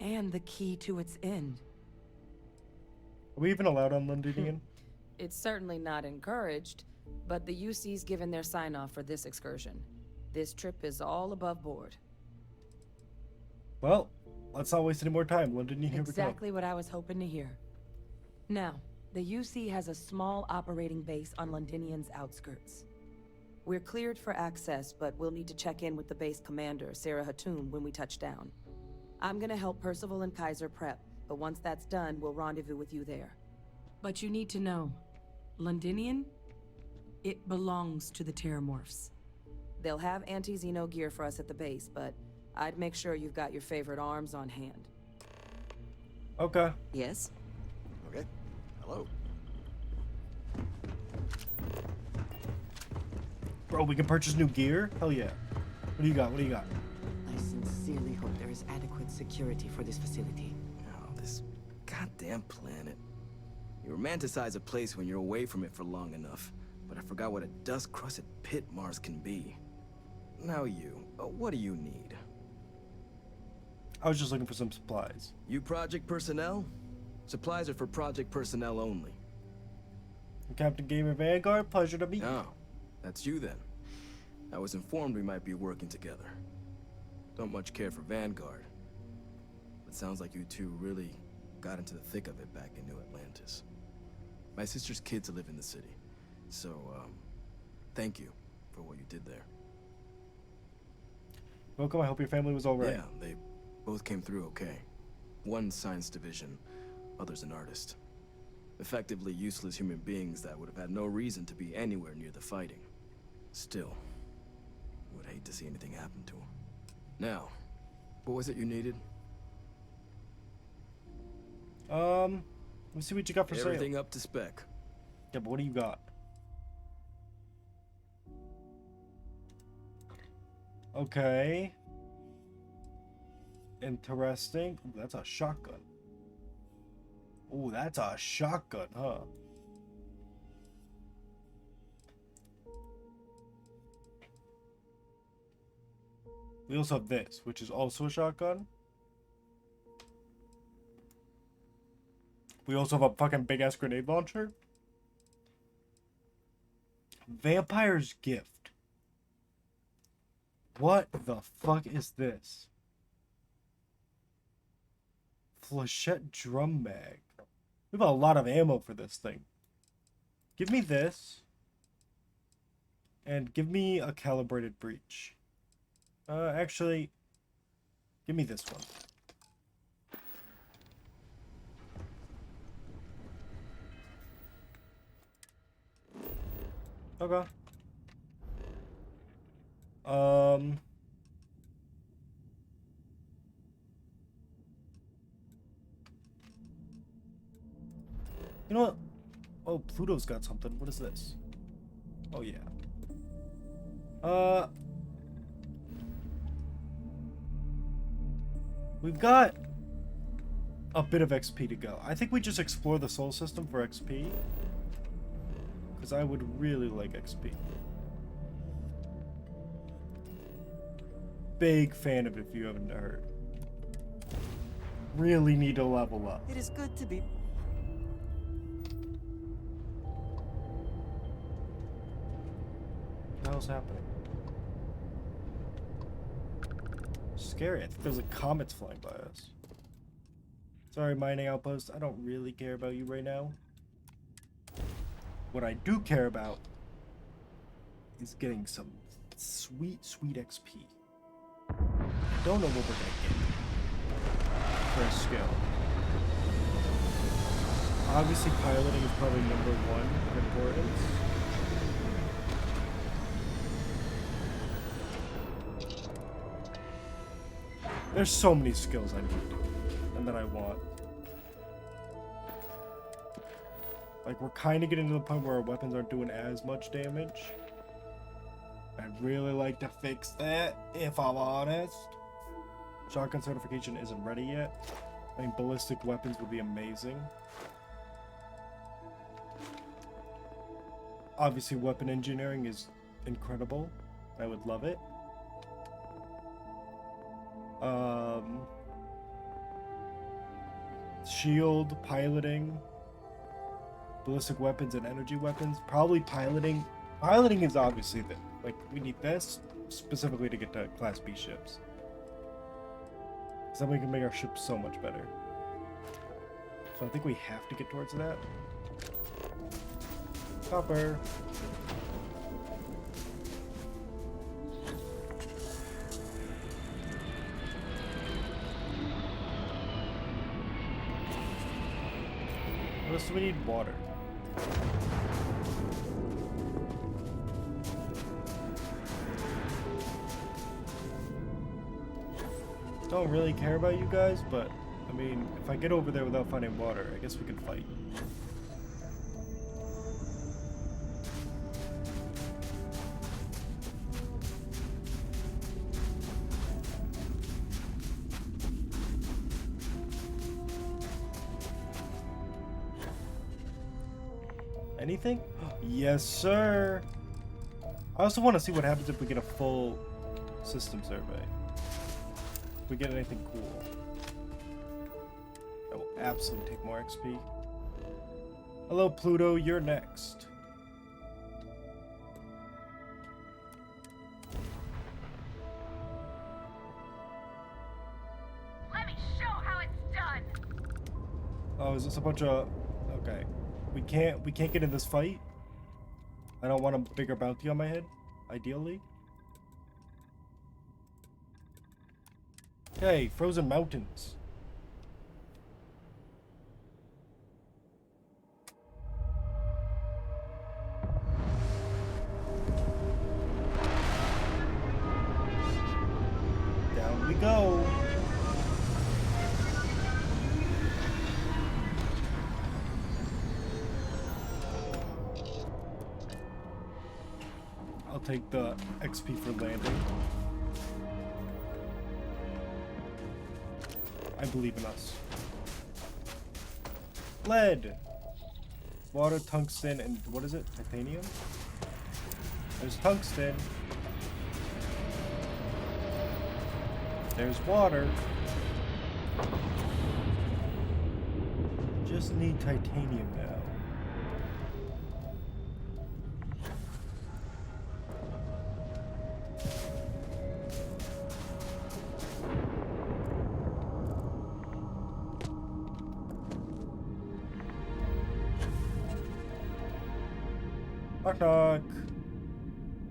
And the key to its end.
Are we even allowed on Londinian?
It's certainly not encouraged, but the UC's given their sign-off for this excursion. This trip is all above board.
Well, let's not waste any more time. Londinian, here we go.
Exactly what I was hoping to hear. Now,
The UC has a small operating base on Londinian's outskirts. We're cleared for access, but we'll need to check in with the base commander, Sarah Hatoum, when we touch down. I'm gonna help Percival and Kaiser prep, but once that's done, we'll rendezvous with you there.
But you need to know, Londinian, it belongs to the Terramorphs.
They'll have anti-Xeno gear for us at the base, but I'd make sure you've got your favorite arms on hand.
Okay.
Yes?
Okay. Hello.
Bro, we can purchase new gear? Hell yeah. What do you got? What do you got?
I sincerely hope there is adequate security for this facility.
Oh, this goddamn planet. You romanticize a place when you're away from it for long enough, but I forgot what a dust-crusted pit Mars can be. Now you, what do you need?
I was just looking for some supplies.
You project personnel? Supplies are for project personnel only.
Captain Gamer Vanguard, pleasure to meet you.
Oh, that's you then. I was informed we might be working together. Don't much care for Vanguard, but sounds like you two really got into the thick of it back in New Atlantis. My sister's kids live in the city, so, thank you for what you did there.
Welcome, I hope your family was alright.
Yeah, they both came through okay. One science division, other's an artist. Effectively useless human beings that would have had no reason to be anywhere near the fighting. Still, would hate to see anything happen to them. Now, what was it you needed?
Let's see what you got for sale.
Everything up to spec.
Yeah, but what do you got? Okay. Interesting. Ooh, that's a shotgun. Ooh, that's a shotgun, huh? We also have this, which is also a shotgun. We also have a fucking big-ass grenade launcher. Vampire's Gift. What the fuck is this? Flechette drum mag. We have a lot of ammo for this thing. Give me this. And give me a calibrated breach. Actually, give me this one. Okay. You know what? Oh, Pluto's got something. What is this? Oh, yeah. We've got a bit of XP to go. I think we just explore the Sol system for XP. Because I would really like XP. Big fan of it if you haven't heard. Really need to level up.
It is good to be...
What the hell's happening? Scary. I think there's like comets flying by us. Sorry, mining outpost. I don't really care about you right now. What I do care about is getting some sweet, sweet XP. I don't know what we're gonna get for a skill. Obviously, piloting is probably #1 in importance. There's so many skills I need and that I want. Like, we're kind of getting to the point where our weapons aren't doing as much damage. I'd really like to fix that, if I'm honest. Shotgun certification isn't ready yet. I think ballistic weapons would be amazing. Obviously, weapon engineering is incredible. I would love it. Shield, piloting, ballistic weapons, and energy weapons. Probably piloting. Piloting is obviously the, like, we need this specifically to get to Class B ships. Because then we can make our ships so much better. So I think we have to get towards that. Copper. What else do we need? Water. Don't really care about you guys, but I mean, if I get over there without finding water, I guess we can fight. Anything? Yes, sir. I also want to see what happens if we get a full system survey. If we get anything cool. That will absolutely take more XP. Hello, Pluto. You're next.
Let me show how it's done.
Oh, is this a bunch of... Okay. We can't get in this fight. I don't want a bigger bounty on my head, ideally. Okay, frozen mountains. Down we go. I'll take the XP for landing. I believe in us. Lead! Water, tungsten, and what is it? Titanium? There's tungsten. There's water. Just need titanium now. Knock knock.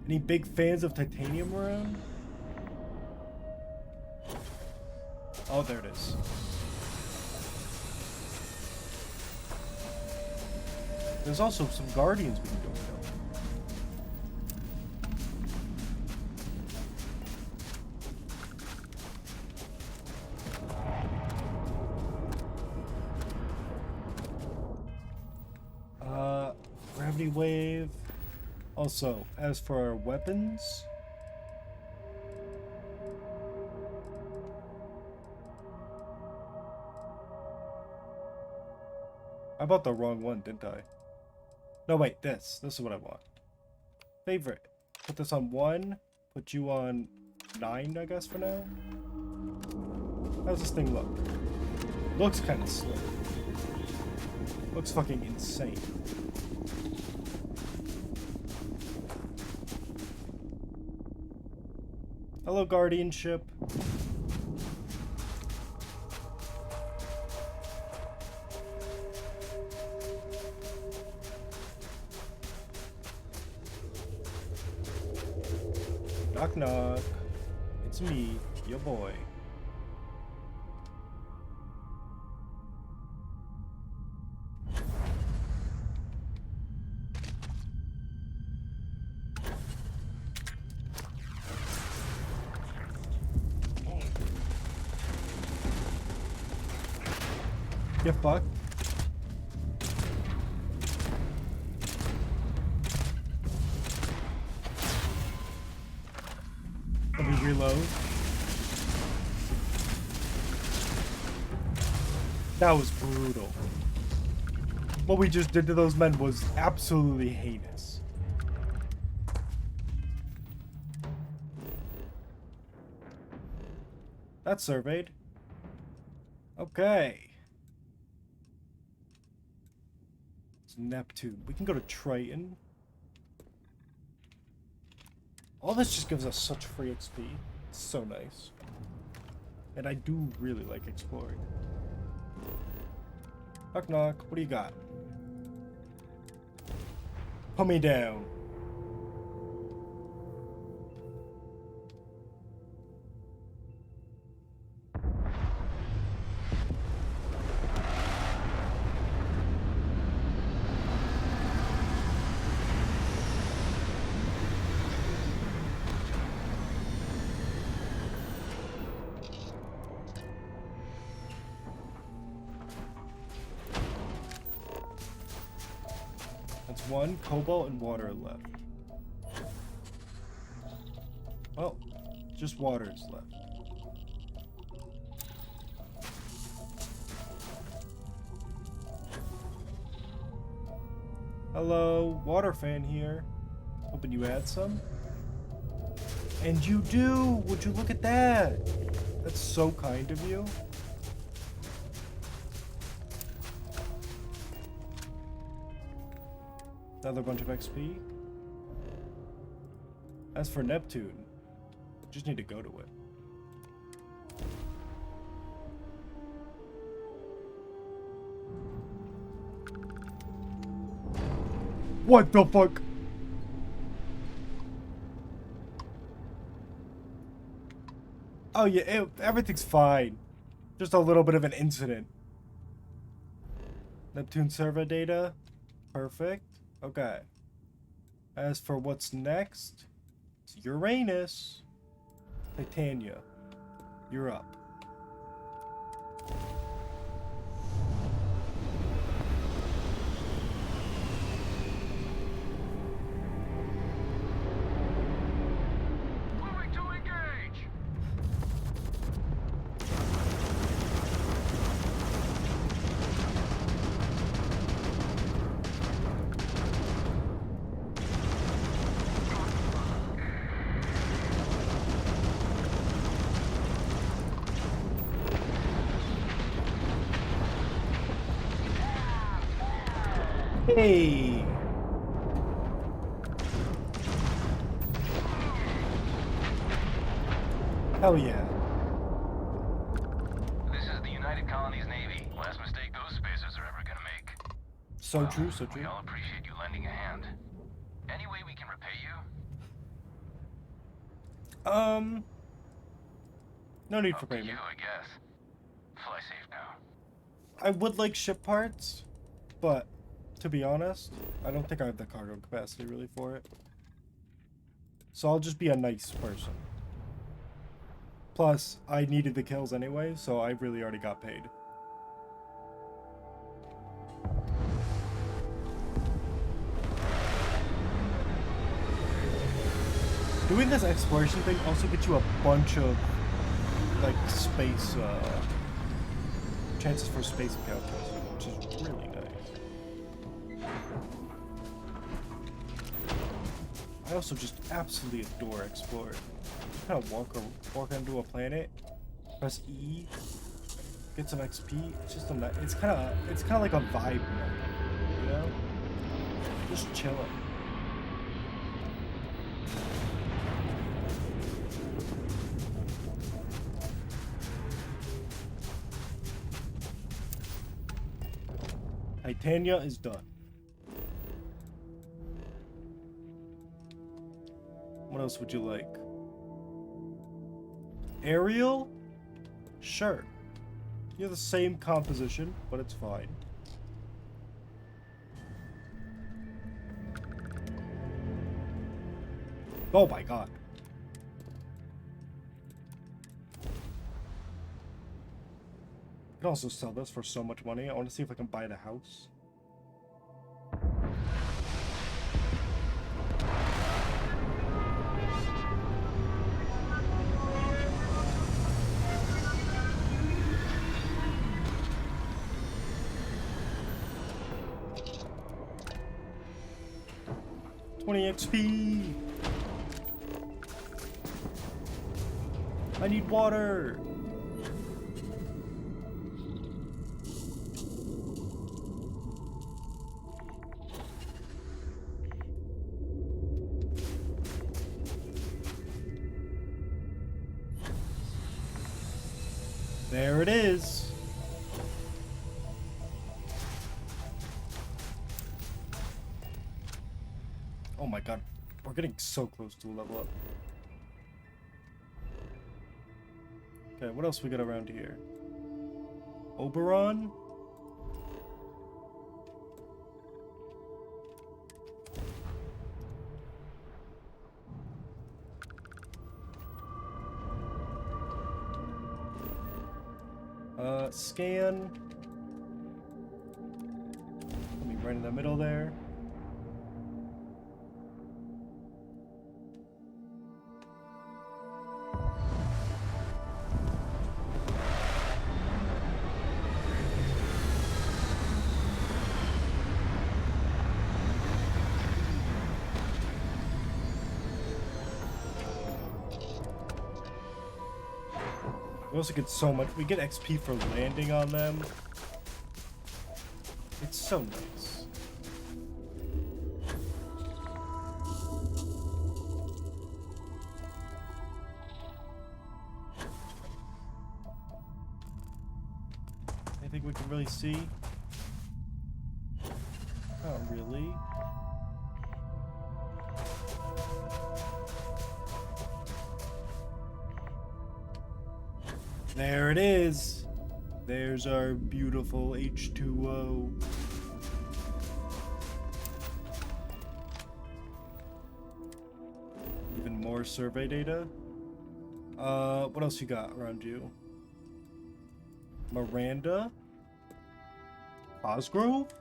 Any big fans of titanium around? Oh, there it is. There's also some guardians we can go kill. Gravity wave. Also, as for our weapons, I bought the wrong one, didn't I? No, wait, this is what I want. Favorite. Put this on 1, put you on 9, I guess, for now. How's this thing look? Looks kind of slick. Looks fucking insane. Hello, guardianship. Knock knock. It's me, your boy. Get fucked. Let me reload. That was brutal. What we just did to those men was absolutely heinous. That's surveyed. Okay. It's Neptune. We can go to Triton. All this just gives us such free XP. It's so nice. And I do really like exploring. Knock knock. What do you got? Put me down. That's one cobalt and water left. Well, just water is left. Hello, water fan here. Hoping you had some. And you do! Would you look at that? That's so kind of you. Another bunch of XP. As for Neptune, just need to go to it. What the fuck? Oh yeah, everything's fine. Just a little bit of an incident. Neptune server data. Perfect. Okay. As for what's next, it's Uranus. Titania, you're up.
Moving to engage!
Hey! Hell yeah.
This is the United Colonies Navy. Last mistake those spacers are ever gonna make.
So true, so
We
true.
all appreciate you lending a hand. Any way we can repay you?
No need for
Up to
payment.
you, I guess. Fly safe now.
I would like ship parts, but to be honest, I don't think I have the cargo capacity really for it. So I'll just be a nice person. Plus, I needed the kills anyway, so I really already got paid. Doing this exploration thing also gets you a bunch of, like, space, chances for space encounters, which is really nice. I also just absolutely adore exploring. Kind of walk onto a planet, press E, get some XP. It's just a it's kind of like a vibe mode, you know? Just chilling. Titania is done. What else would you like? Ariel? Sure. You're the same composition, but it's fine. Oh my god. I can also sell this for so much money. I want to see if I can buy the house. XP. I need water. There it is. Oh my god, we're getting so close to a level up. Okay, what else we got around here? Oberon? Scan. Let me right in the middle there. We also get so much. We get XP for landing on them. It's so nice. Anything we can really see? Not really. There it is. There's our beautiful H2O. Even more survey data. What else you got around you? Miranda? Cosgrove?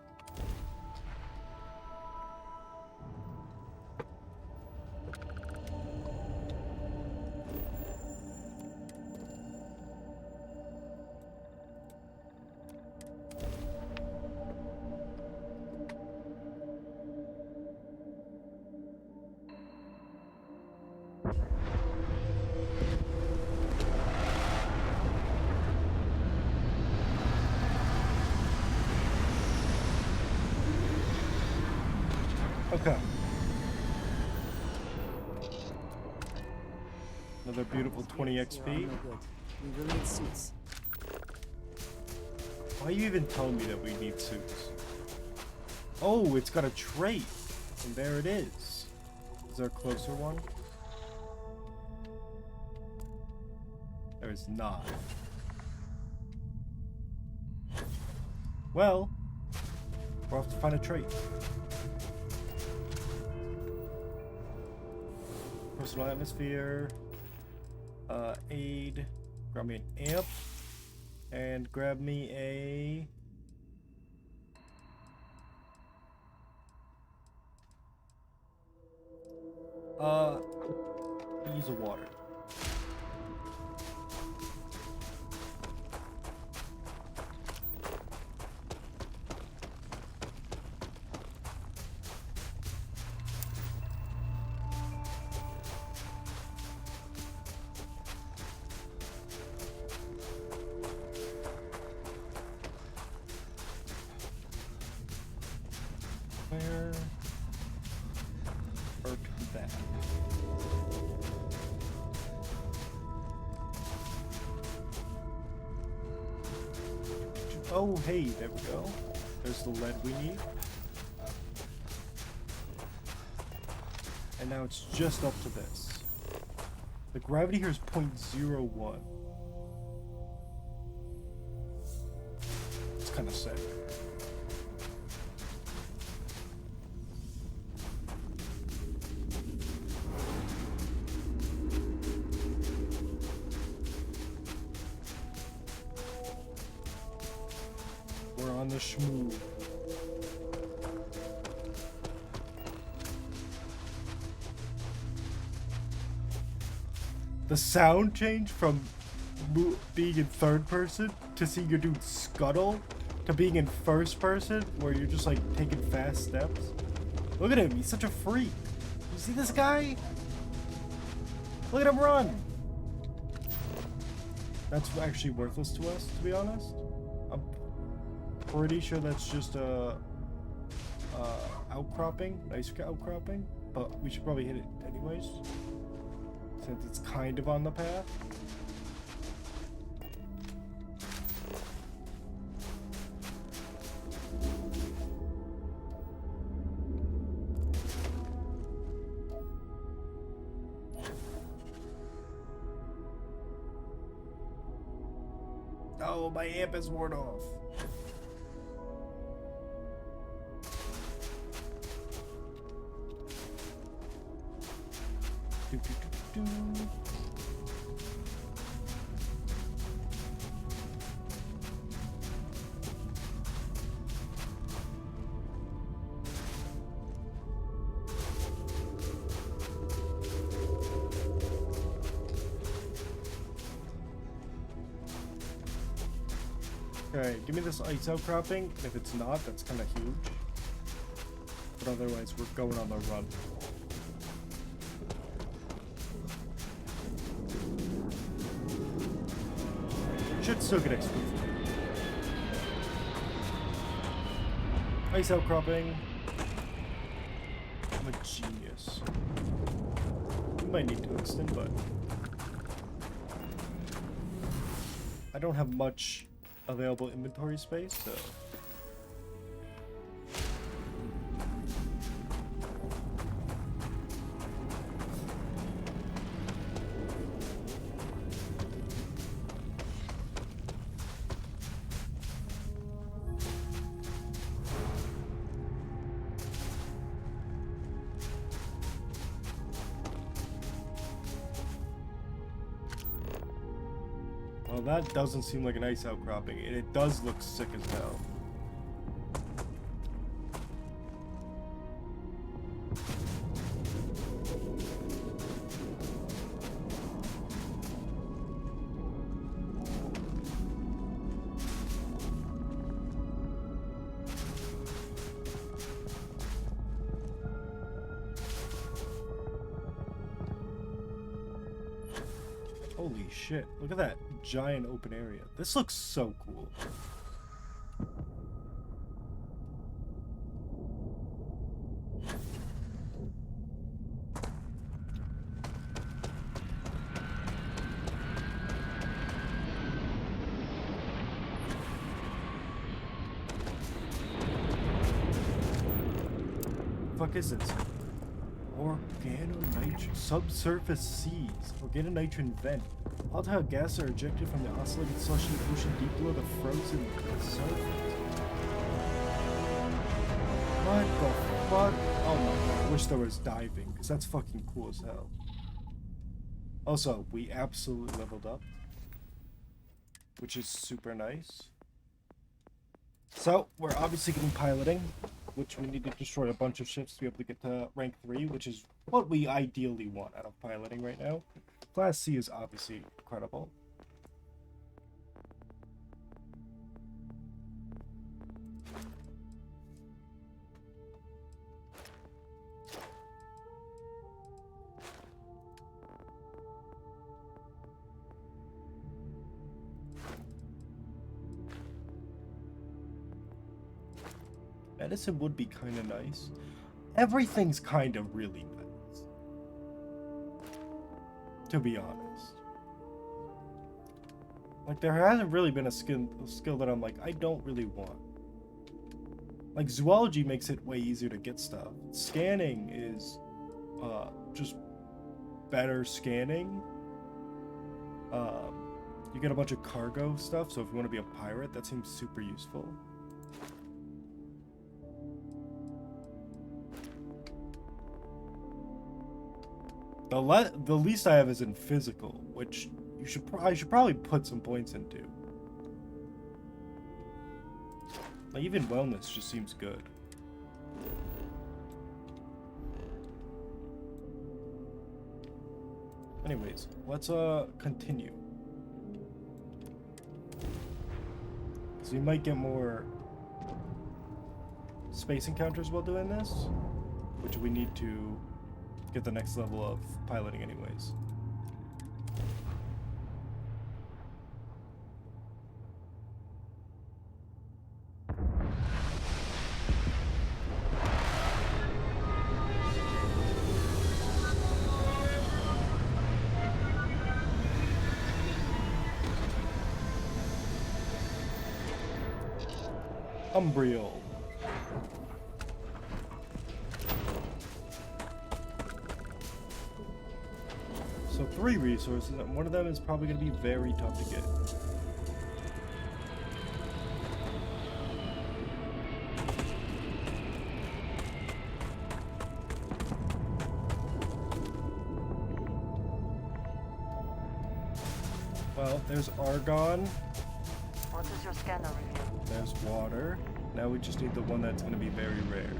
Okay. Another beautiful 20 XP.
We will need suits.
Why are you even telling me that we need suits? Oh, it's got a trait. And there it is. Is there a closer one? There is not. Well, we'll have to find a trait. Personal atmosphere. Aid. Grab me an amp. And grab me a... use a water. Where? Or that. Oh, hey, there we go. There's the lead we need. And now it's just up to this. The gravity here is 0.01. It's kind of sick. We're on the schmoo. The sound change from being in third person to seeing your dude scuttle to being in first person where you're just like taking fast steps. Look at him, he's such a freak. You see this guy? Look at him run. That's actually worthless to us, to be honest. I'm pretty sure that's just a outcropping, nice outcropping, but we should probably hit it anyways, since it's kind of on the path. No, my amp is worn off. Do, do, do, do. Okay, give me this ice outcropping. If it's not, that's kind of huge. But otherwise, we're going on the run. Should still get exclusive. Ice outcropping. I'm a genius. We might need to extend, but I don't have much available inventory space, so well, that doesn't seem like an ice outcropping, and it does look sick as hell. Holy shit, look at that giant open area. This looks so cool. Fuck is this? Organonitron subsurface seas. Organonitron vent. Volatile gases are ejected from the oscillating slushy ocean deep below the frozen surface. What the fuck? Oh my god, I wish there was diving, because that's fucking cool as hell. Also, we absolutely leveled up, which is super nice. So, we're obviously getting piloting, which we need to destroy a bunch of ships to be able to get to rank 3, which is what we ideally want out of piloting right now. Class C is obviously incredible. Medicine would be kind of nice. Everything's kind of really nice, to be honest. Like, there hasn't really been a skill that I'm like, I don't really want. Like, zoology makes it way easier to get stuff. Scanning is just better scanning. You get a bunch of cargo stuff, so if you want to be a pirate, that seems super useful. The least I have is in physical, which I should probably put some points into. Like, even wellness just seems good. Anyways, let's continue. So we might get more space encounters while doing this, which we need to get the next level of piloting anyways. Umbriel. So 3 resources, and one of them is probably going to be very tough to get. Well, there's argon.
What does your scanner reveal?
There's water. Now we just need the one that's going to be very rare.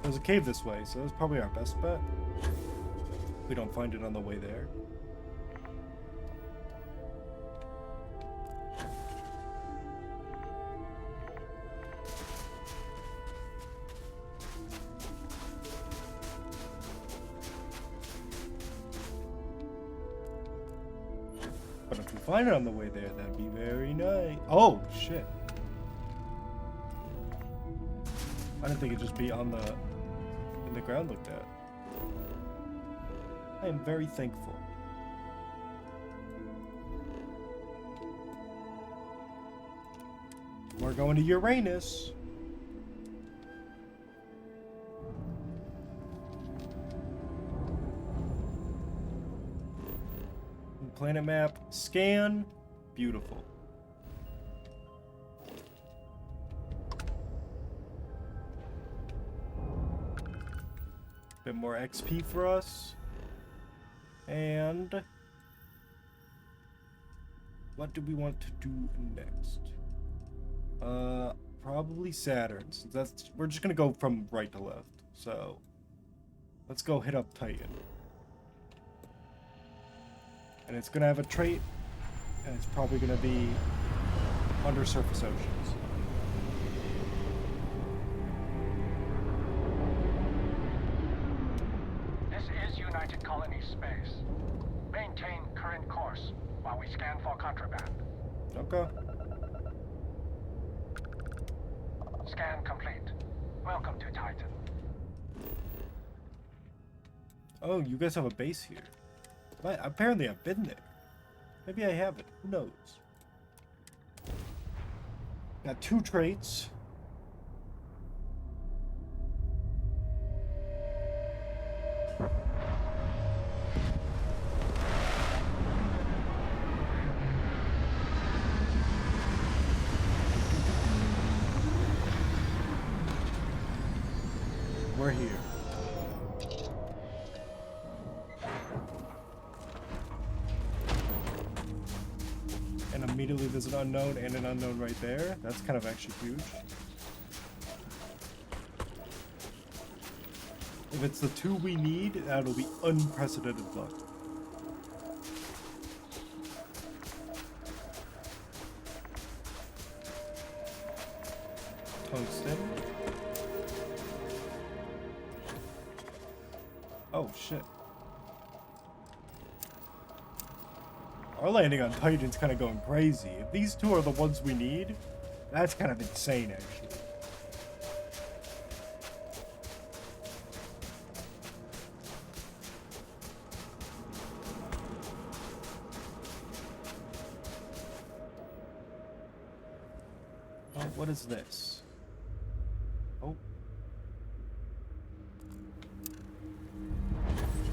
There's a cave this way, so that's probably our best bet. If we don't find it on the way there. But if we find it on the way there, that'd be very nice. Oh, shit. I didn't think it'd just be on in the ground like that. I am very thankful. We're going to Uranus. Planet map, scan, beautiful. Bit more XP for us. And what do we want to do next? Probably Saturn, since we're just gonna go from right to left. So let's go hit up Titan. And it's gonna have a trait, and it's probably gonna be undersurface oceans.
This is United Colony space. Maintain current course while we scan for contraband.
Okay.
Scan complete. Welcome to Titan.
Oh, you guys have a base here. Apparently I've been there. Maybe I haven't. Who knows? Got 2 traits. We're here. And immediately there's an unknown and an unknown right there. That's kind of actually huge. If it's the 2 we need, that'll be unprecedented luck. Tungsten. Oh shit. Our landing on Titan's kind of going crazy. If these 2 are the ones we need, that's kind of insane, actually. Oh, what is this? Oh.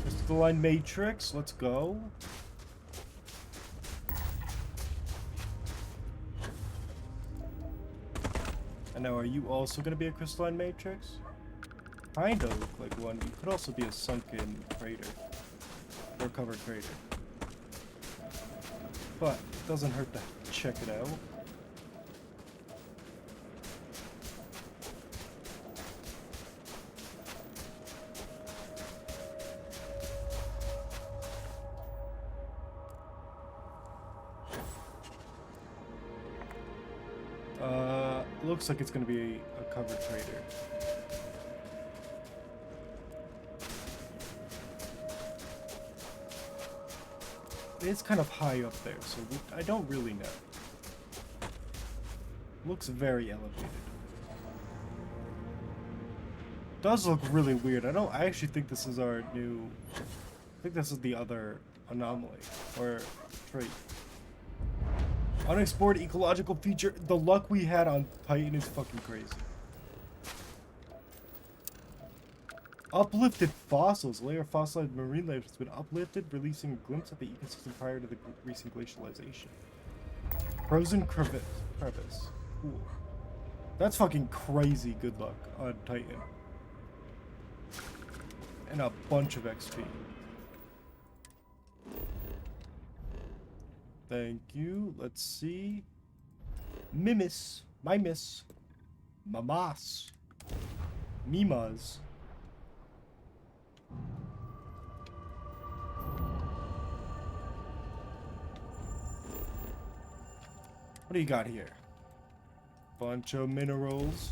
Crystalline matrix, let's go. And now, are you also going to be a crystalline matrix? Kind of look like one. You could also be a sunken crater. Or covered crater. But it doesn't hurt to check it out. Looks like it's going to be a covered crater. It's kind of high up there, so I don't really know. Looks very elevated. Does look really weird. I actually think this is our new... I think this is the other anomaly, or trait. Unexplored ecological feature. The luck we had on Titan is fucking crazy. Uplifted fossils. Layer of fossilized marine life has been uplifted, releasing a glimpse of the ecosystem prior to the recent glacialization. Frozen crevice. Cool. That's fucking crazy good luck on Titan. And a bunch of XP. Thank you. Let's see. Mimas. Mimas. Mamas. Mimas. What do you got here? Bunch of minerals.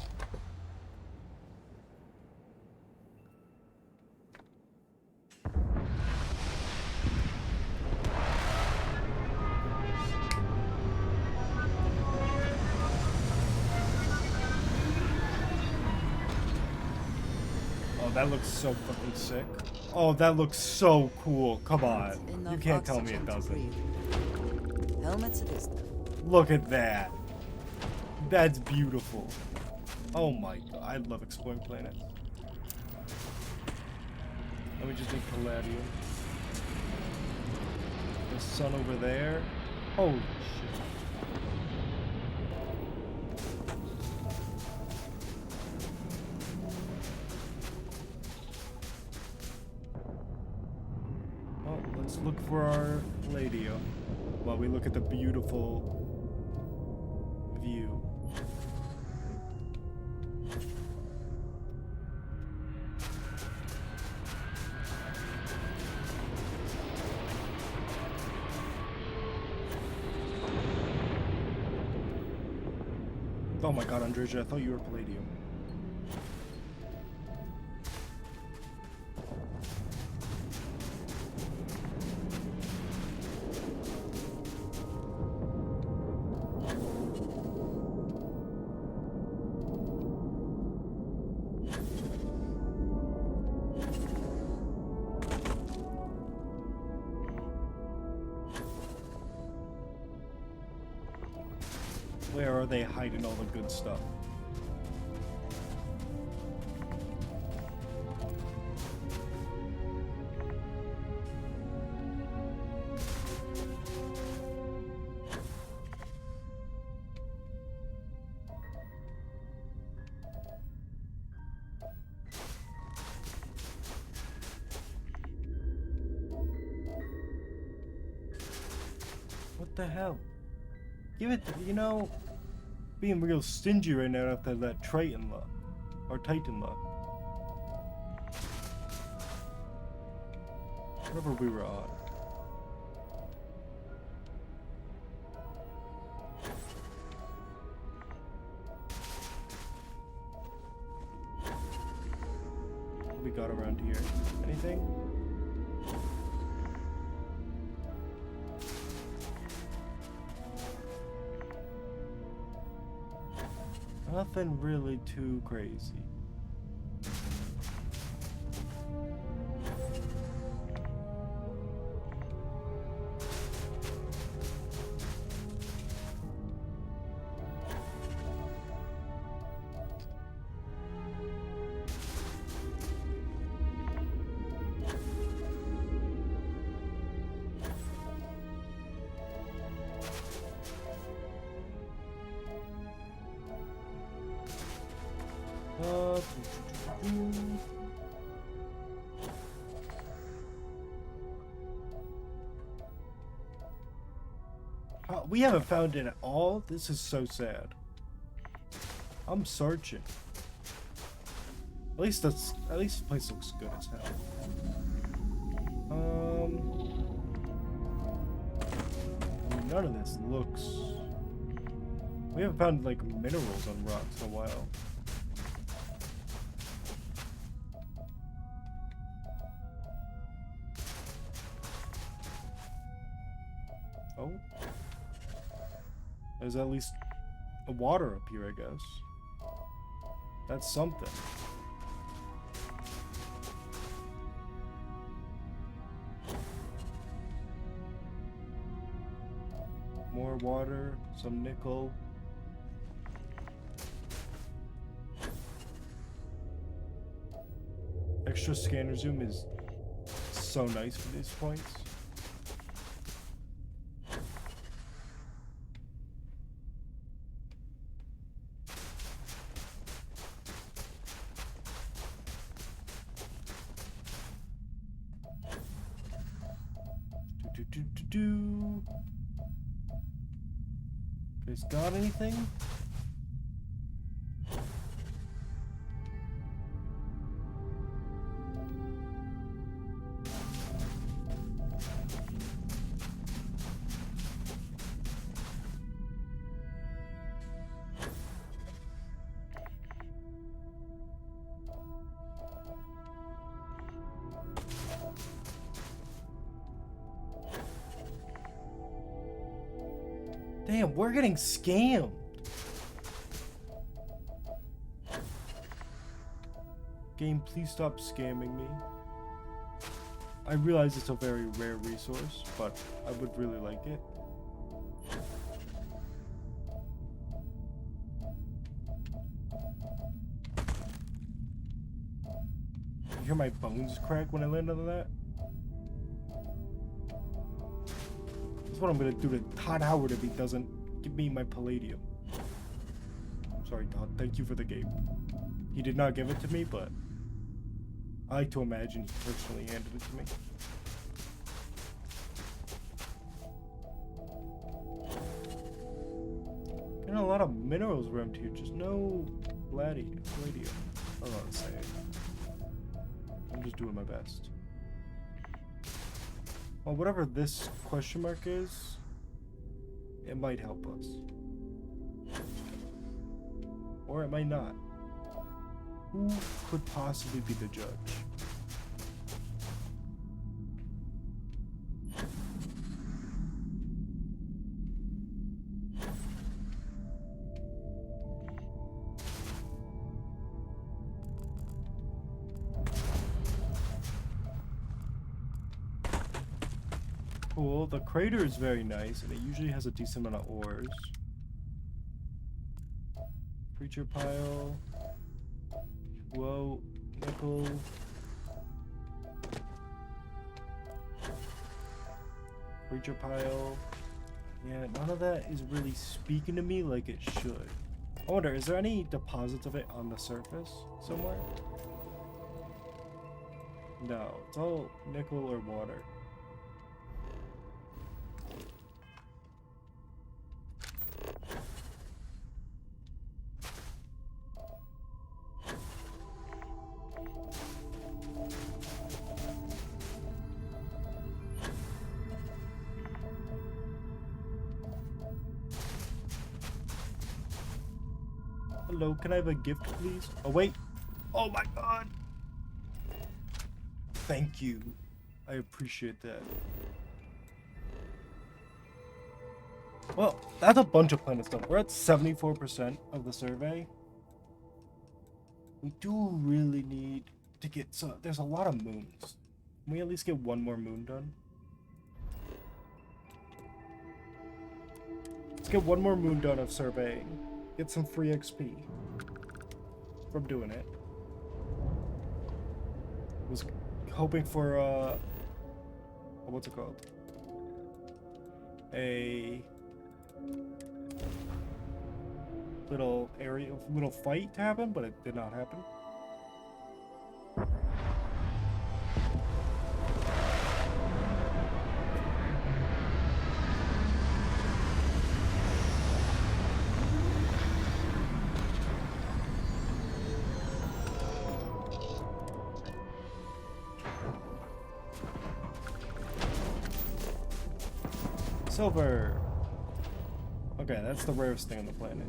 Oh, that looks so fucking sick. Oh, that looks so cool. Come on. You can't tell me it doesn't.
Helmets it is.
Look at that. That's beautiful. Oh my god. I love exploring planets. Let me just take palladium. The sun over there. Holy shit. Oh, let's look for our palladium while we look at the beautiful view. Oh my god, Andreja, I thought you were palladium. Where are they hiding all the good stuff? What the hell? Give it, you know, being real stingy right now after that Titan luck. Or Titan luck. Whatever we were on. What we got around here? Anything? Nothing really too crazy. We haven't found it at all? This is so sad. I'm searching. At least the place looks good as hell. None of this looks... We haven't found like minerals on rocks in a while. Oh. There's at least a water up here, I guess. That's something. More water, some nickel. Extra scanner zoom is so nice for these points. Guys, got anything? Damn, we're getting scammed. Game, please stop scamming me. I realize it's a very rare resource, but I would really like it. You hear my bones crack when I land on that? That's what I'm gonna do to Todd Howard if he doesn't give me my palladium. Sorry, Todd. Thank you for the game. He did not give it to me, but I like to imagine he personally handed it to me. Getting a lot of minerals around here, just no palladium. I don't know how to say it. I'm just doing my best. Well, whatever this question mark is, it might help us. Or it might not. Who could possibly be the judge? Cool, the crater is very nice, and it usually has a decent amount of ores. Creature pile. Whoa, nickel. Creature pile. Yeah, none of that is really speaking to me like it should. I wonder, is there any deposits of it on the surface somewhere? No, it's all nickel or water. Hello, can I have a gift, please? Oh, wait. Oh my god. Thank you. I appreciate that. Well, that's a bunch of planet stuff. We're at 74% of the survey. We do really need to get some. There's a lot of moons. Can we at least get one more moon done? Let's get one more moon done of surveying. Get some free XP from doing it. Was hoping for what's it called? A little fight to happen, but it did not happen. Silver. Okay, that's the rarest thing on the planet.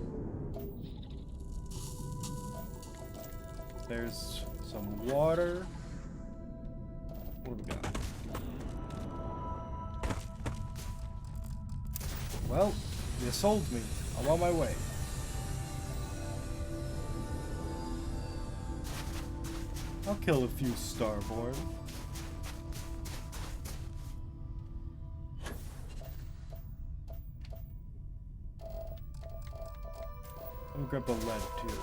There's some water. What do we got? Well, you sold me. I'm on my way. I'll kill a few Starborn. I'm gonna grab the lead too.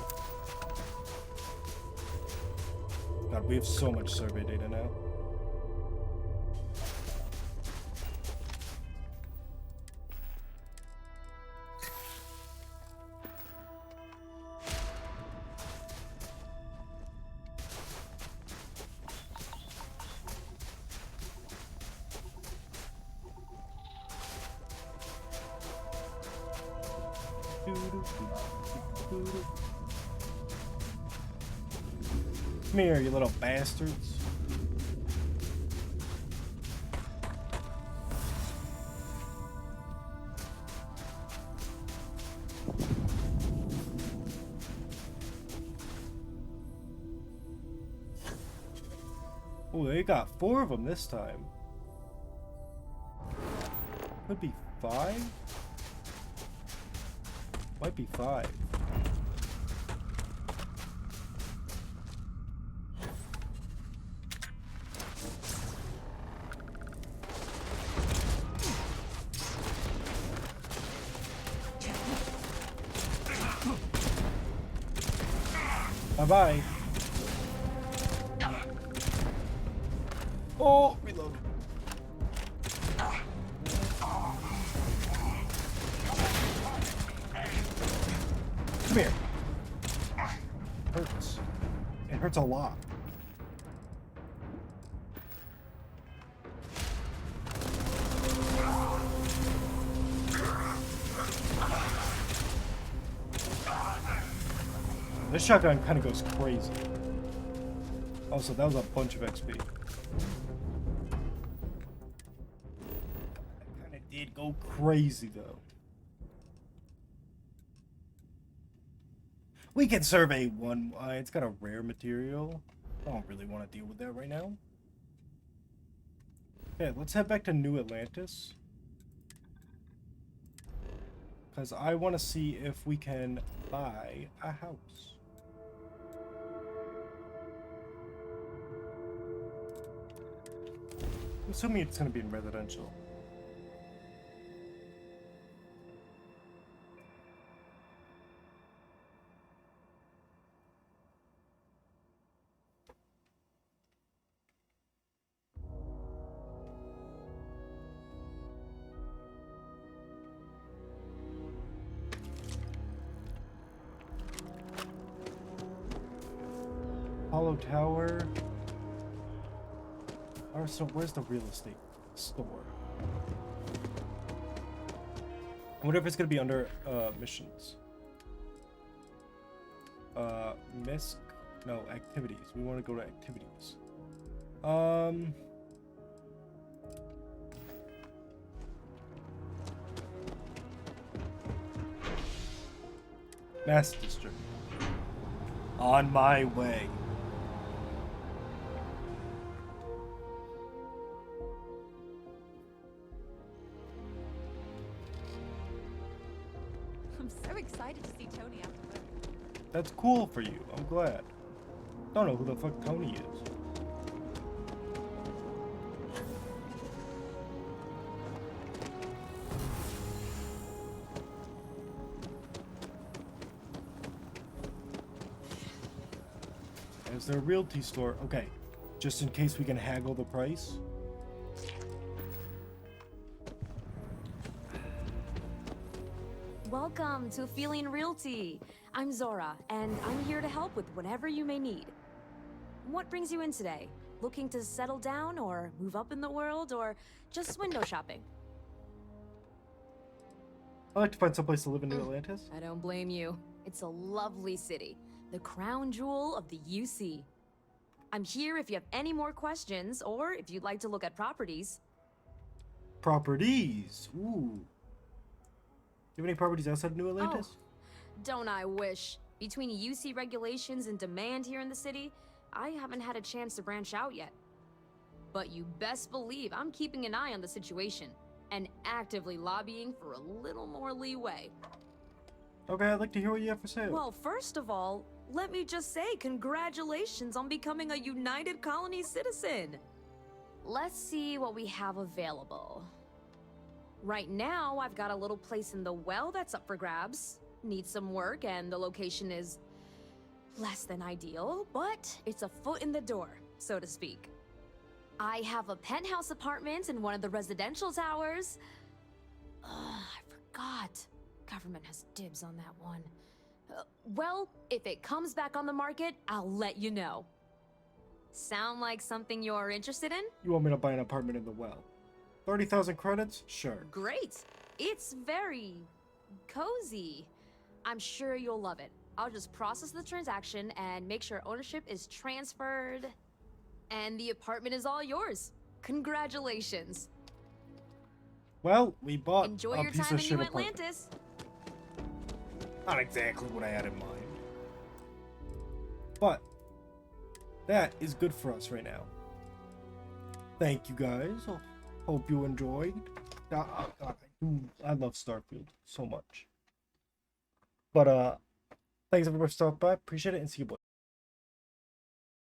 God, we have so much survey data now. Come here, you little bastards. Oh, they got 4 of them this time. Could be 5? Might be 5. Bye-bye. Oh, reload. Come here. Hurts. It hurts a lot. This shotgun kind of goes crazy. Also, that was a bunch of XP. Kind of did go crazy though. We can survey one. It's got a rare material. I don't really want to deal with that right now. Okay, let's head back to New Atlantis. Because I want to see if we can buy a house. I'm assuming it's going to be in residential. Apollo Tower. Or so where's the real estate store? I wonder if it's gonna be under missions. Misc? No, activities. We want to go to activities. Mass District. On my way.
I'm so excited to see Tony after work.
That's cool for you. I'm glad. Don't know who the fuck Tony is. Is there a realty store? Okay, just in case we can haggle the price.
Welcome to Feeling Realty. I'm Zora, and I'm here to help with whatever you may need. What brings you in today? Looking to settle down, or move up in the world, or just window shopping?
I'd like to find someplace to live in New Atlantis.
I don't blame you. It's a lovely city, the crown jewel of the UC. I'm here if you have any more questions, or if you'd like to look at properties.
Properties? Ooh. Do you have any properties outside of New Atlantis?
Oh, don't I wish. Between UC regulations and demand here in the city, I haven't had a chance to branch out yet. But you best believe I'm keeping an eye on the situation, and actively lobbying for a little more leeway.
Okay, I'd like to hear what you have for sale.
Well, first of all, let me just say congratulations on becoming a United Colony citizen. Let's see what we have available. Right now, I've got a little place in the well that's up for grabs. Needs some work, and the location is less than ideal, but it's a foot in the door, so to speak. I have a penthouse apartment in one of the residential towers. I forgot. Government has dibs on that one. Well, if it comes back on the market, I'll let you know. Sound like something you're interested in?
You want me to buy an apartment in the well? 30,000 credits? Sure.
Great. It's very cozy. I'm sure you'll love it. I'll just process the transaction and make sure ownership is transferred. And the apartment is all yours. Congratulations.
Well, we bought
Enjoy
a
your
piece
time
of
in
shit
New
apartment.
Atlantis.
Not exactly what I had in mind. But that is good for us right now. Thank you guys. Hope you enjoyed. God, I love Starfield so much. But thanks everybody for stopping by. Appreciate it and see you boys.